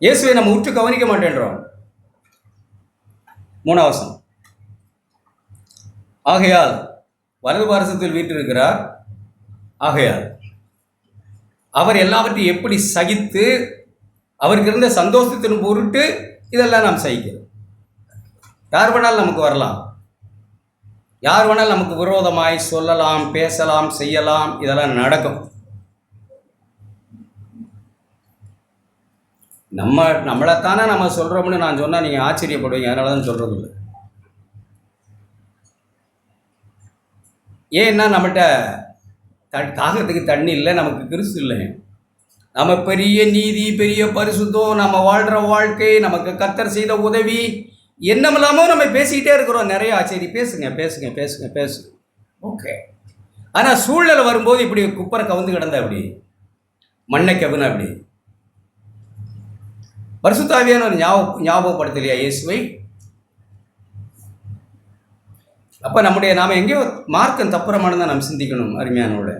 இயேசுவை நம்ம உற்று கவனிக்க மாட்டேன்றோம். 3 வசனம், ஆகையால் வலது பாரசத்தில் வீற்றிருக்கிறார், ஆகையால் அவர் எல்லாவற்றையும் எப்படி சகித்து அவருக்கு இருந்த சந்தோஷத்தின் பொருட்டு இதெல்லாம் நாம் சகிக்கிறோம். யார் வேணாலும் நமக்கு வரலாம், யார் வேணாலும் நமக்கு விரோதமாய் சொல்லலாம், பேசலாம், செய்யலாம், இதெல்லாம் நடக்கும். நம்மளைத்தானே நம்ம சொல்கிறோம்னு நான் சொன்னால் நீங்கள் ஆச்சரியப்படுவீங்க, அதனால தான் சொல்கிறது இல்லை. ஏன்னா நம்மகிட்ட தாகத்துக்கு தண்ணி இல்லை, நமக்கு கிறிஸ்து இல்லை. நம்ம பெரிய நீதி, பெரிய பரிசுத்தம், நம்ம வாழ்கிற வாழ்க்கை, நமக்கு கர்த்தர் செய்த உதவி, என்னமில்லாமோ நம்ம பேசிக்கிட்டே இருக்கிறோம் நிறையா. சரி, பேசுங்க, ஓகே. ஆனால் சூழ்நிலை வரும்போது இப்படி குப்பரை கவுந்து கிடந்தா அப்படி மண்ணை கவுன அப்படி பரிசுத்த ஆவியானவர் ஞாபகப்படுத்தலையா இயேசுவை? அப்போ நாம் எங்கேயோ மார்க்கம் தப்புறமானு தான் நாம் சிந்திக்கணும் அருமையானோட.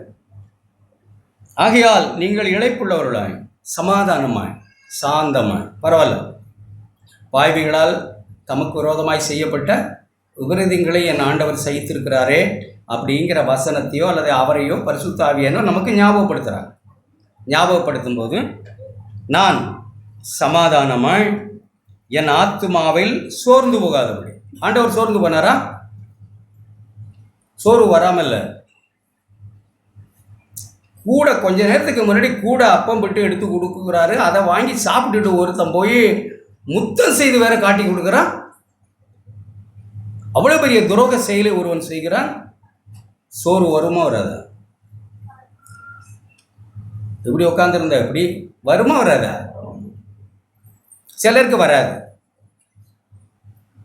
ஆகையால் நீங்கள் இளைப்புள்ளவர்களாய், சமாதானமாய், சாந்தமாய், பரவாயில்ல, பாவிகளால் தமக்கு விரோதமாய் செய்யப்பட்ட விபரீதங்களை என் ஆண்டவர் சகித்திருக்கிறாரே அப்படிங்கிற வசனத்தையோ அல்லது அவரையோ பரிசுத்த ஆவியானவர் நமக்கு ஞாபகப்படுத்துகிறார். ஞாபகப்படுத்தும் போது நான் சமாதானமாய் என் ஆத்துமாவில் சோர்ந்து போகாதபடி. ஆண்டவர் சோர்ந்து போனாரா? சோறு வராமல் இல்லை. கூட கொஞ்ச நேரத்துக்கு முன்னாடி கூட அப்பம் விட்டு எடுத்து கொடுக்குறாரு, அதை வாங்கி சாப்பிட்டுட்டு ஒருத்தன் போய் முத்தம் செய்து வேற காட்டி கொடுக்குறான். அவ்வளோ பெரிய துரோக செயலை ஒருவன் செய்கிறான். சோறு வருமா வராதா? எப்படி உட்காந்துருந்தா எப்படி வருமா வராதா? சிலருக்கு வராது.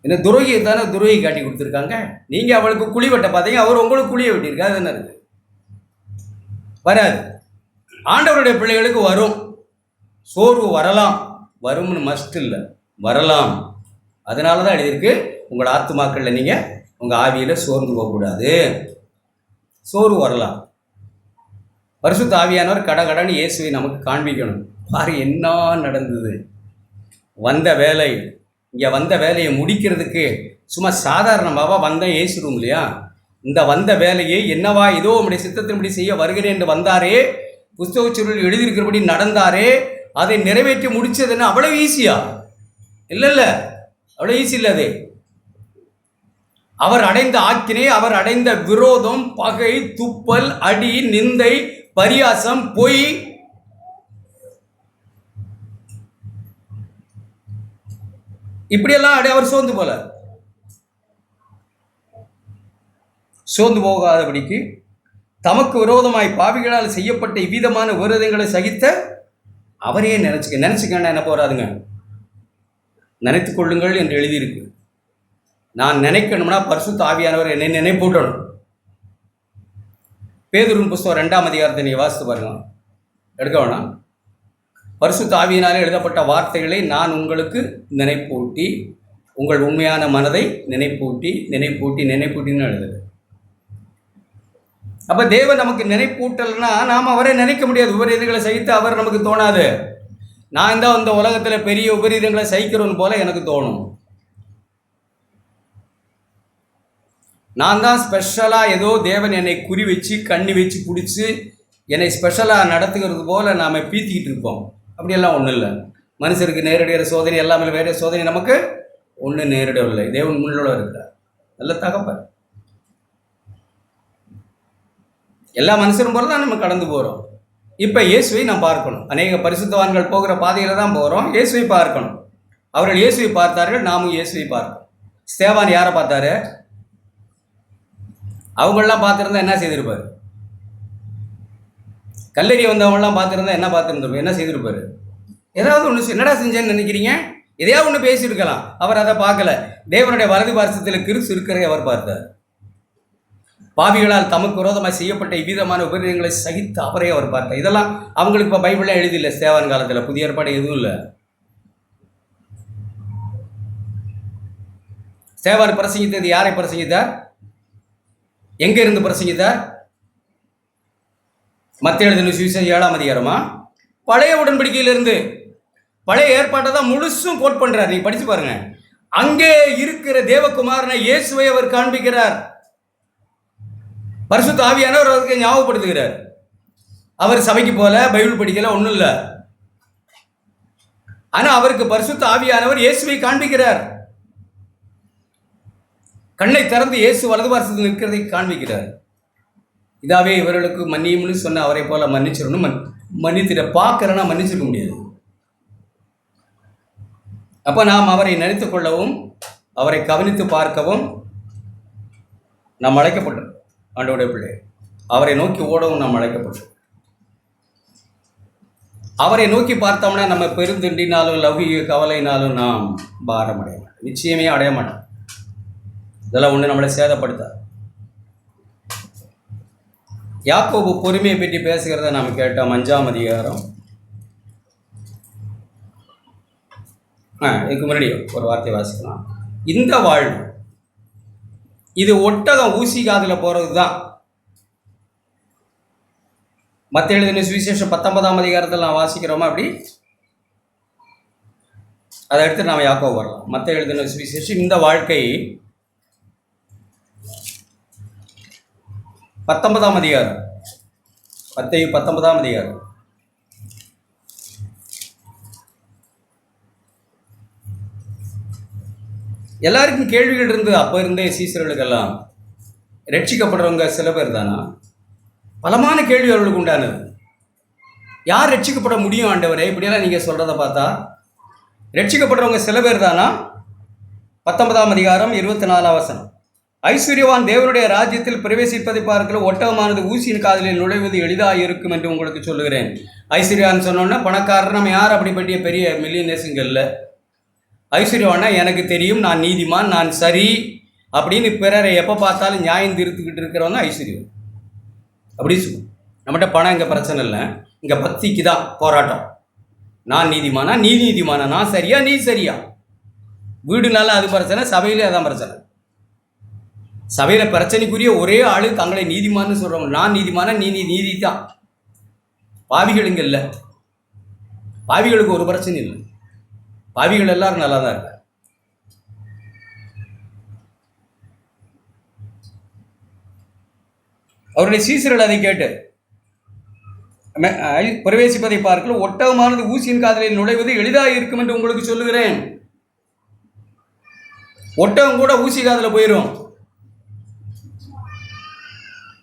என்ன துரோகியை தானே துரோகி காட்டி கொடுத்துருக்காங்க. நீங்கள் அவளுக்கு குழி வெட்ட பார்த்தீங்க, அவர் உங்களுக்கு குழியை வெட்டியிருக்கா, அது என்ன இருக்குது? வராது. ஆண்டவருடைய பிள்ளைகளுக்கு வரும். சோர்வு வரலாம், வரும்னு மஸ்ட் இல்லை, வரலாம். அதனால தான் எழுதியிருக்கு, உங்கள் ஆத்துமாக்களில் நீங்கள் உங்கள் ஆவியில் சோர்ந்து போகக்கூடாது. சோர்வு வரலாம். பரிசுத்த ஆவியானவர் கடகடன்னு இயேசுவை நமக்கு காண்பிக்கணும். பாரு என்ன நடந்தது, வந்த வேலை, இங்கே வந்த வேலையை முடிக்கிறதுக்கு சும்மா சாதாரணமாக வந்தேன் ஏசுறோம் இல்லையா? இந்த வந்த வேலையை என்னவா இதோ உம்முடைய சித்தத்தின்படி செய்ய வருகிறேன் என்று வந்தாரே, புஸ்தகச்சூழல் எழுதியிருக்கிறபடி நடந்தாரே, அதை நிறைவேற்றி முடிச்சதுன்னு அவ்வளோ ஈஸியா? இல்லை, அவ்வளோ ஈஸி இல்லை. அது அவர் அடைந்த ஆக்கினை, அவர் அடைந்த விரோதம், பகை, துப்பல், அடி, நிந்தை, பரியாசம், பொய், இப்படியெல்லாம் அவர் சோர்ந்து போல. சோர்ந்து போகாதபடிக்கு தமக்கு விரோதமாய் பாவிகளால் செய்யப்பட்ட இவ்விதமான விரோதங்களை சகித்த அவரையே நினைச்சுக்கன்னா என்ன போறாதுங்க, நினைத்து கொள்ளுங்கள் என்று எழுதியிருக்கு. நான் நினைக்கணும்னா பரிசுத்த ஆவியானவர் என்னை நினைப்பூட்டணும். பேதுருவின் புஸ்தகம் 2ஆம் அதிகாரத்தை நீங்கள் வாசித்து பாருங்க, எடுக்க வேணாம். பரிசுத்த ஆவியினாலே எழுதப்பட்ட வார்த்தைகளை நான் உங்களுக்கு நினைப்பூட்டி, உங்கள் உண்மையான மனதை நினைப்பூட்டின்னு எழுதுது. அப்போ தேவன் நமக்கு நினைப்பூட்டல்னா நாம் அவரை நினைக்க முடியாது. விபரீதங்களை சகித்து அவர் நமக்கு தோணாது. நான் தான் இந்த உலகத்தில் பெரிய விபரீதங்களை சகிக்கிறோன்னு போல எனக்கு தோணும். நான் தான் ஸ்பெஷலாக ஏதோ தேவன் என்னை குறி வச்சு கண்ணி வச்சு பிடிச்சி என்னை ஸ்பெஷலாக நடத்துகிறது போல் நாம் பீத்திக்கிட்டு இருப்போம். அப்படியெல்லாம் ஒன்றும் இல்லை. மனுஷருக்கு நேரடியான சோதனை எல்லாமே வேற சோதனை நமக்கு ஒன்றும் நேரடியாக இல்லை. தேவன் முன்னோட இருக்கிறார். நல்ல தகப்பன். எல்லா மனுஷரும் போல தான் நம்ம கடந்து போகிறோம். இப்போ இயேசுவை நாம் பார்க்கணும். அநேக பரிசுத்தவான்கள் போகிற பாதையில் தான் போகிறோம். இயேசுவை பார்க்கணும். அவர்கள் இயேசுவை பார்த்தார்கள், நாமும் இயேசுவை பார்க்கணும். ஸ்தேவான் யாரை பார்த்தாரு? அவங்களெலாம் பார்த்துருந்தா என்ன செய்திருப்பார்? கல்லறி வந்தவங்களாம் பார்த்துருந்தா என்ன பார்த்துருந்துருப்பார்? என்ன செய்திருப்பார்? ஏதாவது ஒன்று என்னடா செஞ்சேன்னு நினைக்கிறீங்க? எதையாவது ஒன்று பேசியிருக்கலாம். அவர் அதை பார்க்கல. தேவனுடைய வலது பார்சத்தில் கிறிஸ்து இருக்கிறதை அவர் பார்த்தார். பாவிகளால் தமக்கு விரோதமாக செய்யப்பட்ட இவ்விதமான உபரிதங்களை சகித்து அவரே அவர் பார்த்தார். இதெல்லாம் அவங்களுக்கு இப்போ பைபிள்லாம் எழுதியில்லை. ஸ்தேவான் காலத்தில் புதிய ஏற்பாடு எதுவும் இல்லை. ஸ்தேவான் பிரசங்கித்தது யாரை பிரசங்கித்தார்? எங்கே இருந்து பிரசங்கித்தார்? மத்தேயு எழுதின சுவிசேஷம் 7ஆம் அதிகாரமா? பழைய உடன்படிக்கையிலிருந்து, பழைய ஏற்பாட்டை தான் முழுசும் கோட் பண்றார். நீங்க படிச்சு பாருங்க. அங்கே இருக்கிற தேவகுமாரனை இயேசுவை அவர் காண்பிக்கிறார். பரிசுத்த ஆவியானவர் அவருக்கு ஞாபகப்படுத்துகிறார். அவர் சபைக்கு போல, பைபிள் படிக்கல, ஒன்றும் இல்லை. ஆனா அவருக்கு பரிசுத்த ஆவியானவர் இயேசுவை காண்பிக்கிறார். கண்ணை திறந்து இயேசு வலது பார்சத்தில் நிற்கிறதை காண்பிக்கிறார். இதாவே இவர்களுக்கு மன்னியும்னு சொன்ன அவரை போல மன்னிச்சிடணும். மன்னித்திட பார்க்கிறனா மன்னிச்சிட முடியாது. அப்போ நாம் அவரை நினைத்துக் கொள்ளவும் அவரை கவனித்து பார்க்கவும் நாம் அழைக்கப்பட்டோம். ஆண்டவருடைய பிள்ளை, அவரை நோக்கி ஓடவும் நாம் அழைக்கப்பட்டோம். அவரை நோக்கி பார்த்தோம்னா நம்ம பெருந்திண்டினாலும் லௌகிக கவலைனாலும் நாம் பாரம் அடைய மாட்டோம். நிச்சயமே அடைய மாட்டோம். இதெல்லாம் ஒன்று நம்மளை சேதப்படுத்தாது. யாக்கோபு பொறுமையை பற்றி பேசுகிறத நாம் கேட்டோம். 5ஆம் அதிகாரம். இதுக்கு முன்னாடி ஒரு வார்த்தை வாசிக்கலாம். இந்த வாழ்வு இது ஒட்டகம் ஊசி காதில் போகிறது தான். மத்தேயு எழுதின சுவிசேஷம் 19ஆம் அதிகாரத்தில் நான் வாசிக்கிறோமா? அப்படி அதை எடுத்து நாம் யாக்கோபு வரலாம். மத்தேயு எழுதின சுவிசேஷம் இந்த வாழ்க்கை 19ஆம் அதிகாரம். மத்தேயு 19ஆம் அதிகாரம். எல்லாருக்கும் கேள்விகள் இருந்து அப்போ இருந்தே சீசர்களுக்கெல்லாம் ரட்சிக்கப்படுறவங்க சில பேர் தானா? பலமான கேள்வி அவர்களுக்கு உண்டானது. யார் ரட்சிக்கப்பட முடியும் ஆண்டவரே? இப்படியெல்லாம் நீங்கள் சொல்கிறத பார்த்தா ரட்சிக்கப்படுறவங்க சில பேர் தானா? 19ஆம் அதிகாரம் 24ஆம் வசனம். ஐஸ்வர்யவான் தேவனுடைய ராஜ்யத்தில் பிரவேசிப்பதை பார்க்கல ஒட்டகமானது ஊசியின் காதலில் நுழைவது எளிதாக இருக்கும் என்று உங்களுக்கு சொல்லுகிறேன். ஐஸ்வர்யான்னு சொன்னோன்னா பணக்காரர் நம்ம யார் அப்படிப்பட்ட பெரிய மில்லியனர்ஸுங்கள்ல. ஐஸ்வர்யவானா எனக்கு தெரியும், நான் நீதிமான், நான் சரி அப்படின்னு பிறரை எப்போ பார்த்தாலும் நியாயம் திருத்துக்கிட்டு இருக்கிறவங்க ஐஸ்வர்யம். அப்படி சொல்லுவோம். நம்மகிட்ட பணம் இங்கே பிரச்சனை இல்லை, இங்கே பக்திக்கு தான் போராட்டம். நான் நீதிமானா, நீ நீதிமானா, நான் சரியா, நீ சரியா. வீடுனால அது பிரச்சனை, சபையிலே அதான் பிரச்சனை. சபையில் பிரச்சனைக்குரிய ஒரே ஆளு தங்களை நீதிமான்னு சொல்கிறவங்க. நான் நீதிமானா, நீ நீதி தான். பாவிகள் இங்கே இல்லை. பாவிகளுக்கு ஒரு பிரச்சனை இல்லை. பாவிகள் எல்லாரும் நல்லா தான் இருக்காங்க. அவருடைய சீசர்கள் அதை கேட்டு பிரவேசிப்பதை பார்க்கல ஒட்டகமானது ஊசியின் காதலில் நுழைவது எளிதாக இருக்கும் என்று உங்களுக்கு சொல்லுகிறேன். ஒட்டகம் கூட ஊசி காதில் போயிடும்.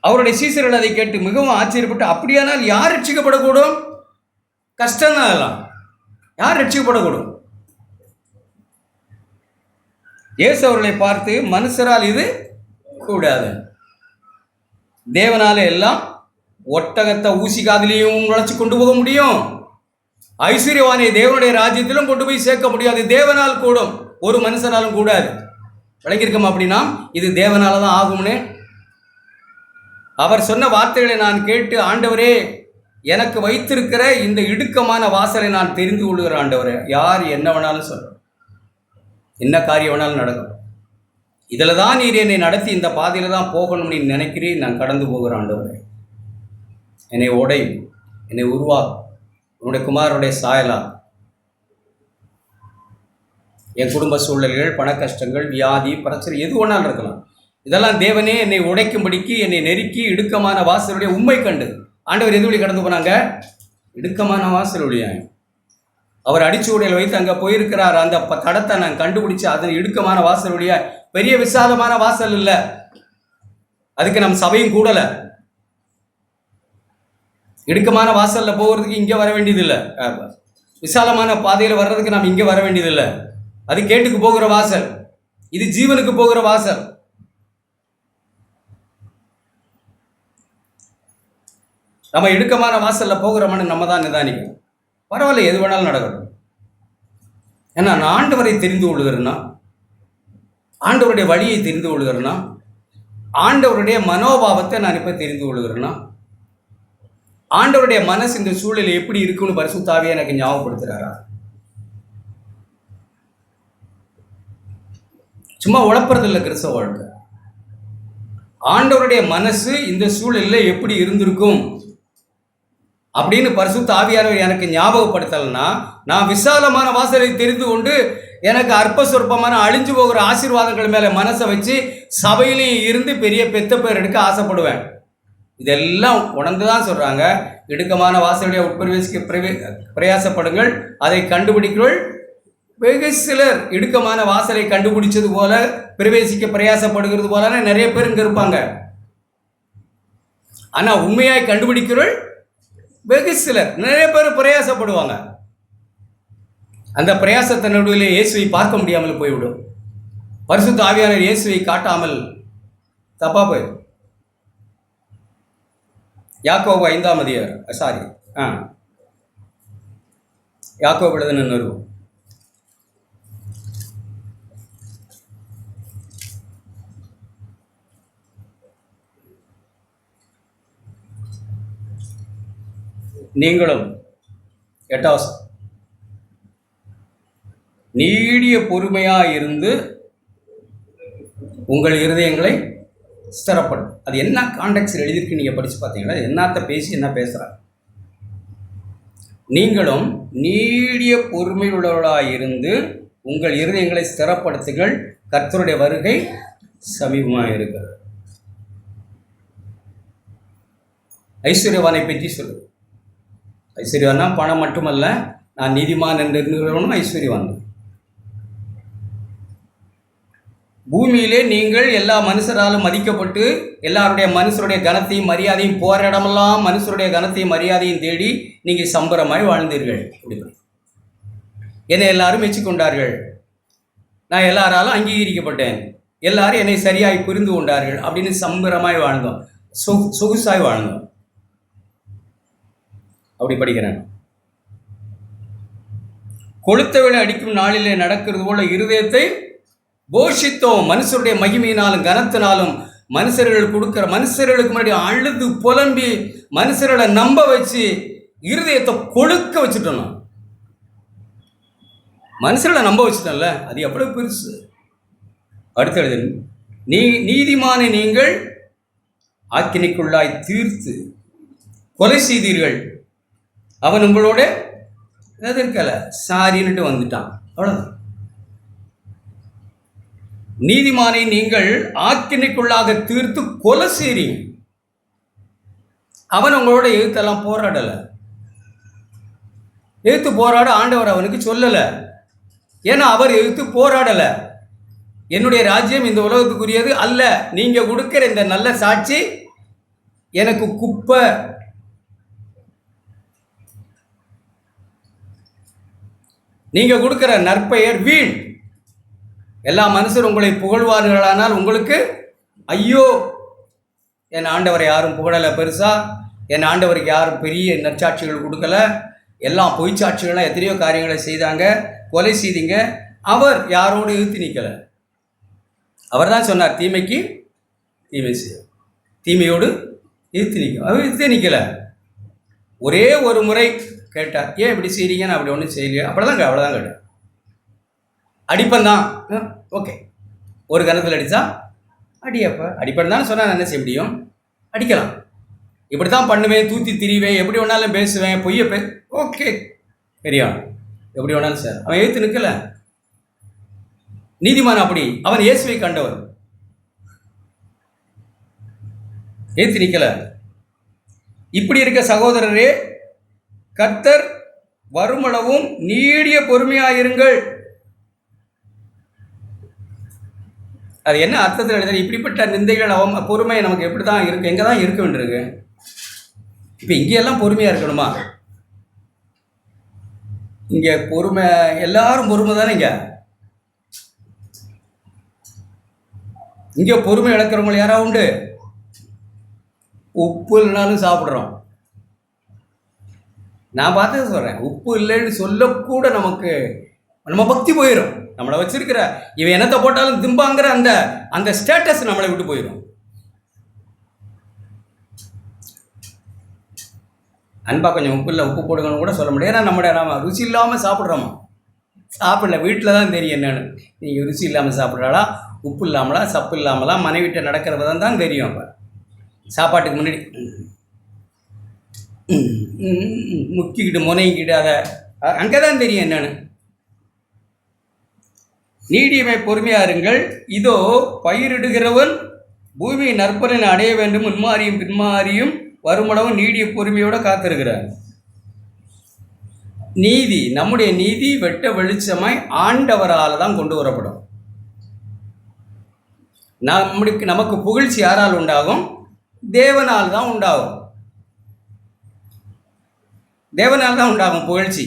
அவருடைய சீசர்கள் அதை கேட்டு மிகவும் ஆச்சரியப்பட்டு, அப்படியானால் யார் ரட்சிக்கப்படக்கூடும்? கஷ்டம் தான் அதெல்லாம். யார் ரட்சிக்கப்படக்கூடும்? இயேசு அவர்களை பார்த்து, மனுஷரால் இது கூடாது, தேவனால எல்லாம். ஒட்டகத்தை ஊசி காதிலையும் நுழைச்சு கொண்டு போக முடியும். ஐஸ்வர்யவானை தேவனுடைய ராஜ்யத்திலும் கொண்டு போய் சேர்க்க முடியாது. தேவனால் கூடும், ஒரு மனுஷனாலும் கூடாது. விளங்கியிருக்கோம்? அப்படின்னா இது தேவனால தான் ஆகும்னு அவர் சொன்ன வார்த்தைகளை நான் கேட்டு, ஆண்டவரே எனக்கு வைத்திருக்கிற இந்த இடுக்கமான வாசலை நான் தெரிந்து கொள்கிற ஆண்டவரே, யார் என்ன வேணாலும் சொல்ற, என்ன காரியம் வேணாலும் நடக்கும், இதில் தான் நீர் என்னை நடத்தி இந்த பாதையில் தான் போகணும்னு நீ நினைக்கிறேன். நான் கடந்து போகிற ஆண்டவரே, என்னை உடை, என்னை உருவாக்கும், உன்னுடைய குமாரனுடைய சாயலா. என் குடும்ப சூழல்கள், பண கஷ்டங்கள், வியாதி, பிரச்சனை எது ஒன்றாலும் இருக்கலாம். இதெல்லாம் தேவனே என்னை உடைக்கும்படிக்கு, என்னை நெருக்கி இடுக்கமான வாசலுடைய உண்மை கண்டு ஆண்டவர் எது வழி கடந்து போனாங்க? இடுக்கமான வாசலுடைய. அவர் அடிச்சுவடியில் வைத்து அங்கே போயிருக்கிறார். அந்த தடத்தை நான் கண்டுபிடிச்சு அதன் இடுக்கமான வாசலுடைய பெரிய விசாலமான வாசல் இல்லை, அதுக்கு நம்ம சபையும் கூடலை. இடுக்கமான வாசலில் போகிறதுக்கு இங்கே வர வேண்டியதில்லை, விசாலமான பாதையில் வர்றதுக்கு நாம் இங்கே வர வேண்டியதில்லை. அது கேட்டுக்கு போகிற வாசல், இது ஜீவனுக்கு போகிற வாசல். நம்ம இடுக்கமான வாசலில் போகிறோம்னு நம்ம தான் நிதானிக்கணும். பரவாயில்ல, எது வேணாலும் நடக்கட்டும். ஏன்னா நான் ஆண்டவரை தெரிந்து கொள்கிறேன்னா, ஆண்டவருடைய வழியை தெரிந்து கொள்கிறேன்னா, ஆண்டவருடைய மனோபாவத்தை நான் இப்போ தெரிந்து கொள்கிறேன்னா, ஆண்டவருடைய மனசு இந்த சூழலை எப்படி இருக்குன்னு பரிசுத்த ஆவியானவர் எனக்கு ஞாபகப்படுத்துறாரா? சும்மா உழப்புறதில்லை கிறிஸ்தவ வாழ்க்கை. ஆண்டவருடைய மனசு இந்த சூழலில் எப்படி இருந்திருக்கும் அப்படின்னு பரிசுத்த ஆவியானவர் எனக்கு ஞாபகப்படுத்தலைன்னா, நான் விசாலமான வாசலை தெரிந்து கொண்டு எனக்கு அற்ப சொற்பமான அழிஞ்சு போகிற ஆசீர்வாதங்கள் மேலே மனசை வச்சு சபையிலையும் இருந்து பெரிய பெத்த பேர் எடுக்க ஆசைப்படுவேன். இதெல்லாம் உணர்ந்து தான் சொல்கிறாங்க, இடுக்கமான வாசலுடைய உட்பிரவேசிக்க பிரயாசப்படுங்கள், அதை கண்டுபிடிக்கிறோள். வெகு சிலர் இடுக்கமான வாசலை கண்டுபிடிச்சது போல பிரவேசிக்க பிரயாசப்படுகிறது போல நிறைய பேர் இங்கே இருப்பாங்க. ஆனால் உண்மையாய் கண்டுபிடிக்கிறோள் வெகு சிலர், நிறைய பேர் பிரயாசப்படுவாங்க. அந்த பிரயாசத்தின் நடுவில் இயேசுவை பார்க்க முடியாமல் போய்விடும். பரிசுத்த ஆவியானவர் இயேசுவை காட்டாமல் தப்பா போயிடும். யாக்கோபு 5ஆம் அதிகாரம், யாக்கோபு எழுதின நிருபம் நீங்களும் 8ஆம் வசனம், நீடிய பொறுமையாக இருந்து உங்கள் இருதயங்களை ஸ்திரப்படும். அது என்ன கான்டெக்ஸ்ட் எழுதியிருக்கு நீங்கள் படித்து பார்த்தீங்களா? என்னத்த பேசி என்ன பேசுகிறாங்க? நீங்களும் நீடிய பொறுமை உள்ளவர்களாக இருந்து உங்கள் இருதயங்களை ஸ்திரப்படுத்துங்கள், கர்த்தருடைய வருகை சமீபமாக இருக்கிறது. ஐஸ்வர்யவானை பற்றி சொல்லு. ஐஸ்வர்யவானா பணம் மட்டுமல்ல, நான் நீதிமான் என்று இருக்கிறவனும் ஐஸ்வர்யவான். பூமியிலே நீங்கள் எல்லா மனுஷராலும் மதிக்கப்பட்டு எல்லாருடைய மனுஷருடைய கனத்தையும் மரியாதையும் போகிற இடமெல்லாம் மனுஷருடைய கனத்தையும் மரியாதையும் தேடி நீங்கள் சம்பரமாய் வாழ்ந்தீர்கள். என்னை எல்லாரும் மெச்சிக்கொண்டார்கள், நான் எல்லாராலும் அங்கீகரிக்கப்பட்டேன், எல்லாரும் என்னை சரியாய் புரிந்து கொண்டார்கள் அப்படின்னு சம்பரமாய் வாழ்ந்தோம், சொகுசாய் வாழ்ந்தோம். அப்படி படிக்கிறேன். கொளுத்த விட அடிக்கும் நாளிலே நடக்கிறது போல இருதயத்தை போஷித்தோம். மனுஷருடைய மகிமையினாலும் கனத்தினாலும் மனுஷர்களுக்கு முன்னாடி அழுது புலம்பி மனுஷர்களை நம்ப வச்சு இருதயத்தை கொழுக்க வச்சுட்டோம். மனுஷர்களை நம்ப வச்சுட்டோம்ல, அது எவ்வளவு பெருசு. அடுத்தது, நீதிமானை நீங்கள் ஆக்கினைக்குள்ளாய் தீர்த்து கொலை செய்தீர்கள், அவன் உங்களோட எதிர்க்கல சாரின்னுட்டு வந்துட்டான், அவ்வளோதான். நீதிமானை நீங்கள் ஆக்கினைக்குள்ளாக தீர்த்து கொலை செய்றீங்க, அவன் உங்களோட எதிர்த்தெல்லாம் போராடலை. எதிர்த்து போராட ஆண்டவர் அவனுக்கு சொல்லலை, ஏன்னா அவர் எதிர்த்து போராடலை. என்னுடைய ராஜ்யம் இந்த உலகத்துக்குரியது அல்ல, நீங்கள் கொடுக்கிற இந்த நல்ல சாட்சி எனக்கு குப்பை. நீங்கள் கொடுக்கிற நற்பெயர் வீண். எல்லா மனுஷரும் உங்களை புகழ்வார்களானால் உங்களுக்கு ஐயோ. என் ஆண்டவரை யாரும் புகழலை பெருசா, என் ஆண்டவருக்கு யாரும் பெரிய நற்சாட்சிகள் கொடுக்கல, எல்லாம் பொய்ச்சாட்சிகள்லாம் எத்தனையோ காரியங்களை செய்தாங்க, கொலை செய்தீங்க. அவர் யாரோடு எதிர்த்து நிற்கலை. அவர் தான் சொன்னார், தீமைக்கு தீமை செய்ய, தீமையோடு எதிர்த்து நிற்கும். அவர் எதிர்த்தே நிற்கலை. ஒரே ஒரு முறை கேட்டார், ஏன் இப்படி செய்றீங்க? நான் அப்படி ஒன்றும் செய்யலையா? அவ்வளோதான் கேட்டார். அடிப்பந்தான், ஓகே. ஒரு கணத்தில் அடித்தா அடியப்போ அடிப்பன் தானே சொன்னால் நான் என்ன செய்ய முடியும்? அடிக்கலாம். இப்படி தான் பண்ணுவேன், தூத்தி திரிவேன், எப்படி வேணாலும் பேசுவேன், பொய்ய ஓகே சரியா, எப்படி வேணாலும் சார். அவன் எழுத்து நிற்கல. நீதிமான் அப்படி, அவன் இயேசுவை கண்டவர், எழுத்து நிற்கல. இப்படி இருக்க சகோதரரே, கர்த்தர் வருமளவும் நீடிய பொறுமையாயிருங்கள். அது என்ன அர்த்தத்தில் எழுதுறது? இப்படிப்பட்ட நிந்தைகள் பொறுமை நமக்கு எப்படி தான் இருக்கு, எங்கே தான் இருக்க வேண்டியிருக்கு? இப்போ இங்கெல்லாம் பொறுமையாக இருக்கணுமா? இங்கே பொறுமை, எல்லாரும் பொறுமை தானே. இங்கே பொறுமை இழக்கிறவங்க யாராவது உண்டு? உப்பு இல்லைனாலும் சாப்பிட்றோம். நான் பார்த்தது சொல்கிறேன், உப்பு இல்லைன்னு சொல்லக்கூட நமக்கு நம்ம பக்தி போயிடும். நம்மளை வச்சிருக்கிற இவன் என்னத்தை போட்டாலும் திம்பாங்கிற அந்த அந்த ஸ்டேட்டஸ் நம்மளை விட்டு போயிடும். அன்பா கொஞ்சம் உப்பு இல்லை, உப்பு போடுங்கன்னு கூட சொல்ல முடியாது. ஏன்னா நம்ம ருசி இல்லாமல் சாப்பிட்றோமா? சாப்பிடல, வீட்டில் தான் தெரியும் என்னென்னு. நீங்கள் ருசி இல்லாமல் சாப்பிட்றாளா, உப்பு இல்லாமலா, சப்பு இல்லாமலா, மனைவிட்ட நடக்கிறத தான் தெரியும். அப்போ சாப்பாட்டுக்கு முன்னாடி முக்கிக்கிட்டு முனைங்கிட்டு அதை அங்கே தான் தெரியும் என்னென்னு. நீடியமை பொறுமையாருங்கள். இதோ பயிரிடுகிறவன் பூமியை நற்பலனை அடைய வேண்டும், முன்மாறியும் பின்மாறியும் வருமளவும் நீடிய பொறுமையோடு காத்திருக்கிறார். நீதி, நம்முடைய நீதி வெட்ட வெளிச்சமாய் ஆண்டவரால் தான் கொண்டு வரப்படும். நமக்கு புகழ்ச்சி யாரால் உண்டாகும்? தேவனால் தான் உண்டாகும். தேவனால் தான் உண்டாகும் புகழ்ச்சி.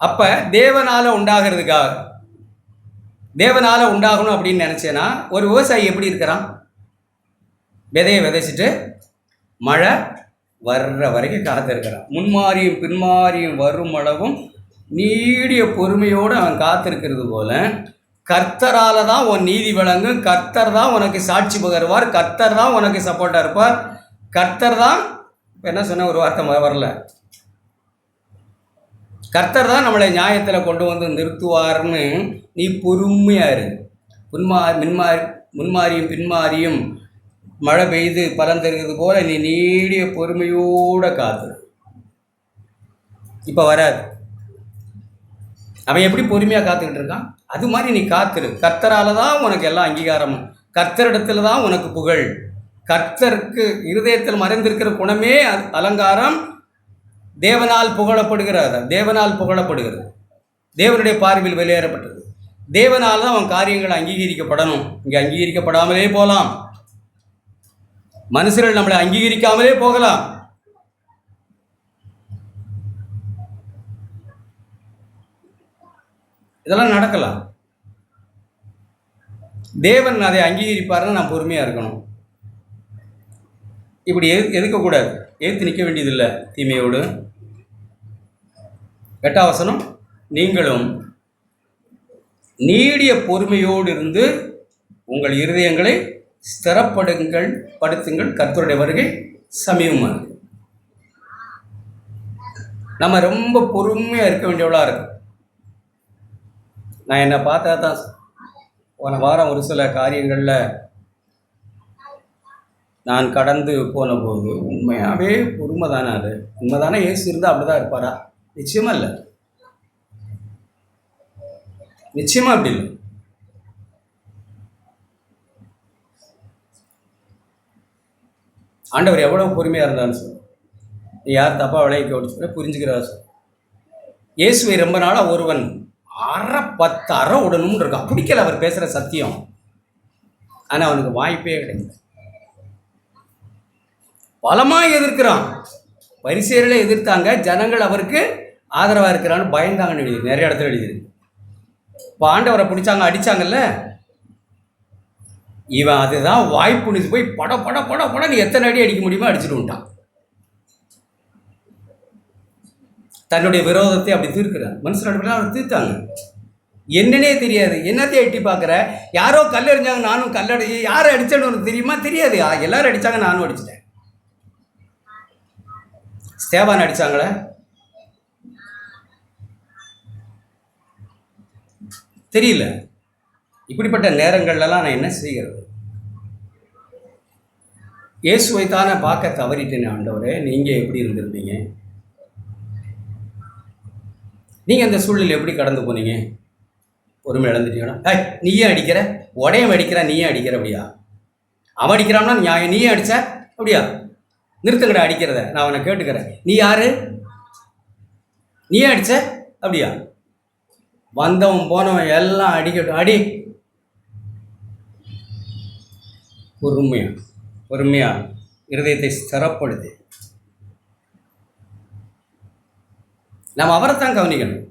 அப்போ தேவனால் உண்டாகிறதுக்காக, தேவனால் உண்டாகணும் அப்படின்னு நினச்சேன்னா, ஒரு விவசாயி எப்படி இருக்கிறான்? விதையை விதைச்சிட்டு மழை வர்ற வரைக்கும் காத்திருக்கிறான். முன்மாறியும் பின்மாறியும் வரும் அளவும் நீடிய பொறுமையோடு அவன் காத்திருக்கிறது போல, கர்த்தரால் தான் உன் நீதி விளங்கும். கர்த்தர் தான் உனக்கு சாட்சி பகருவார். கர்த்தர் தான் உனக்கு சப்போர்ட்டாக இருப்பார். கர்த்தர் தான், இப்போ என்ன சொன்ன ஒரு வார்த்தை வரல, கர்த்தர் தான் நம்மளை நியாயத்தில் கொண்டு வந்து நிறுத்துவார்னு நீ பொறுமையாக இரு. முன்மாறியும் பின்மாறியும் மழை பெய்து பலன் தருகிறது போல நீ நீடிய பொறுமையோடு காத்துரு. இப்போ வராது. அவன் எப்படி பொறுமையாக காத்துக்கிட்டு இருக்கான், அது மாதிரி நீ காத்துரு. கர்த்தரால் தான் உனக்கு எல்லா அங்கீகாரமும், கர்த்தரிடத்தில் தான் உனக்கு புகழ். கர்த்தருக்கு இருதயத்தில் மறைந்திருக்கிற குணமே அலங்காரம். தேவனால் புகழப்படுகிறது, தேவனால் புகழப்படுகிறது, தேவனுடைய பார்வையில் வெளியேறப்பட்டது. தேவனால் தான் அவன் காரியங்கள் அங்கீகரிக்கப்படணும். இங்கே அங்கீகரிக்கப்படாமலே போகலாம், மனுஷர்கள் நம்மளை அங்கீகரிக்காமலே போகலாம். இதெல்லாம் நடக்கலாம். தேவன் அதை அங்கீகரிப்பாருன்னு நான் பொறுமையாக இருக்கணும். இப்படி எதுக்கக்கூடாது, எதிர்த்து நிற்க வேண்டியதில்லை தீமையோடு. 8ஆம் வசனம், நீங்களும் நீடிய பொறுமையோடு இருந்து உங்கள் இருதயங்களை படுத்துங்கள், கர்த்தருடைய வருகை சமீபமாக. நம்ம ரொம்ப பொறுமையாக இருக்க வேண்டியவளாக இருக்கு. நான் என்னை பார்த்தா தான் போன வாரம் ஒரு சில காரியங்களில் நான் கடந்து போன போது உண்மையாகவே பொறுமை தானே, அது உண்மை தானே. ஏசு இருந்தால் அப்படி தான் இருப்பாரா? நிச்சயமாக இல்லை, நிச்சயமாக அப்படி இல்லை. ஆண்டவர் எவ்வளோ பொறுமையாக இருந்தான்னு சார், நீ யார் தப்பாக விளைவிக்க ஓடிச்சு புரிஞ்சுக்கிறார் சார். இயேசுவை ரொம்ப நாளாக ஒருவன் 10 அறை உடனும் இருக்கான், பிடிக்கல அவர் பேசுகிற சத்தியம். ஆனால் அவனுக்கு வாய்ப்பே கிடையாது. பலமாக எதிர்க்கிறான். பரிசேயர்களே எதிர்த்தாங்க, ஜனங்கள் அவருக்கு ஆதரவாக இருக்கிறான்னு பயந்தாங்கன்னு எழுதியிருக்கு, நிறைய இடத்துல எழுதியிருக்கு. இப்போ ஆண்டவரை பிடிச்சாங்க, அடித்தாங்கல்ல, இவன் அதுதான் வாய்ப்புணிச்சு போய் பட நீ எத்தனை அடி அடிக்க முடியுமோ அடிச்சுட்டு விட்டான். தன்னுடைய விரோதத்தை அப்படி தீர்க்கிறான். மனுஷனோட அவர் தீர்த்தாங்க. என்னன்னே தெரியாது, என்னத்தையும் எட்டி பார்க்குற, யாரோ கல் அடிச்சாங்க, நானும் கல்லடி, யாரை அடித்தேன்னு உனக்கு தெரியுமா? தெரியாது. எல்லாரும் அடித்தாங்க, நானும் அடிச்சிட்டேன். ஸ்தேவான் அடித்தாங்களே, தெரியல. இப்படிப்பட்ட நேரங்கள்லாம் நான் என்ன செய்கிறது? இயேசுவை தானே பார்க்க தவறிட்டேன். ஆண்டவரே, நீங்கள் எப்படி இருந்திருந்தீங்க? நீங்கள் அந்த சூழ்நிலை எப்படி கடந்து போனீங்க? பொறுமை இழந்துட்டீங்கன்னா, நீயே அடிக்கிற, உடையம் அடிக்கிற, நீயே அடிக்கிற, அப்படியா? அவன் அடிக்கிறான்னா நியாயம், நீயே அடித்த அப்படியா? நிறுத்துங்கடா அடிக்கிறத, நான் அவனை கேட்டுக்கிறேன். நீ யாரு? நீ அடிச்ச அப்படியா? வந்தவன் போனவன் எல்லாம் அடிக்கட்டும், அடி. பொறுமையா பொறுமையா இருதயத்தை ஸ்திரப்படுது. நாம் அவரைத்தான் கவனிக்கணும்.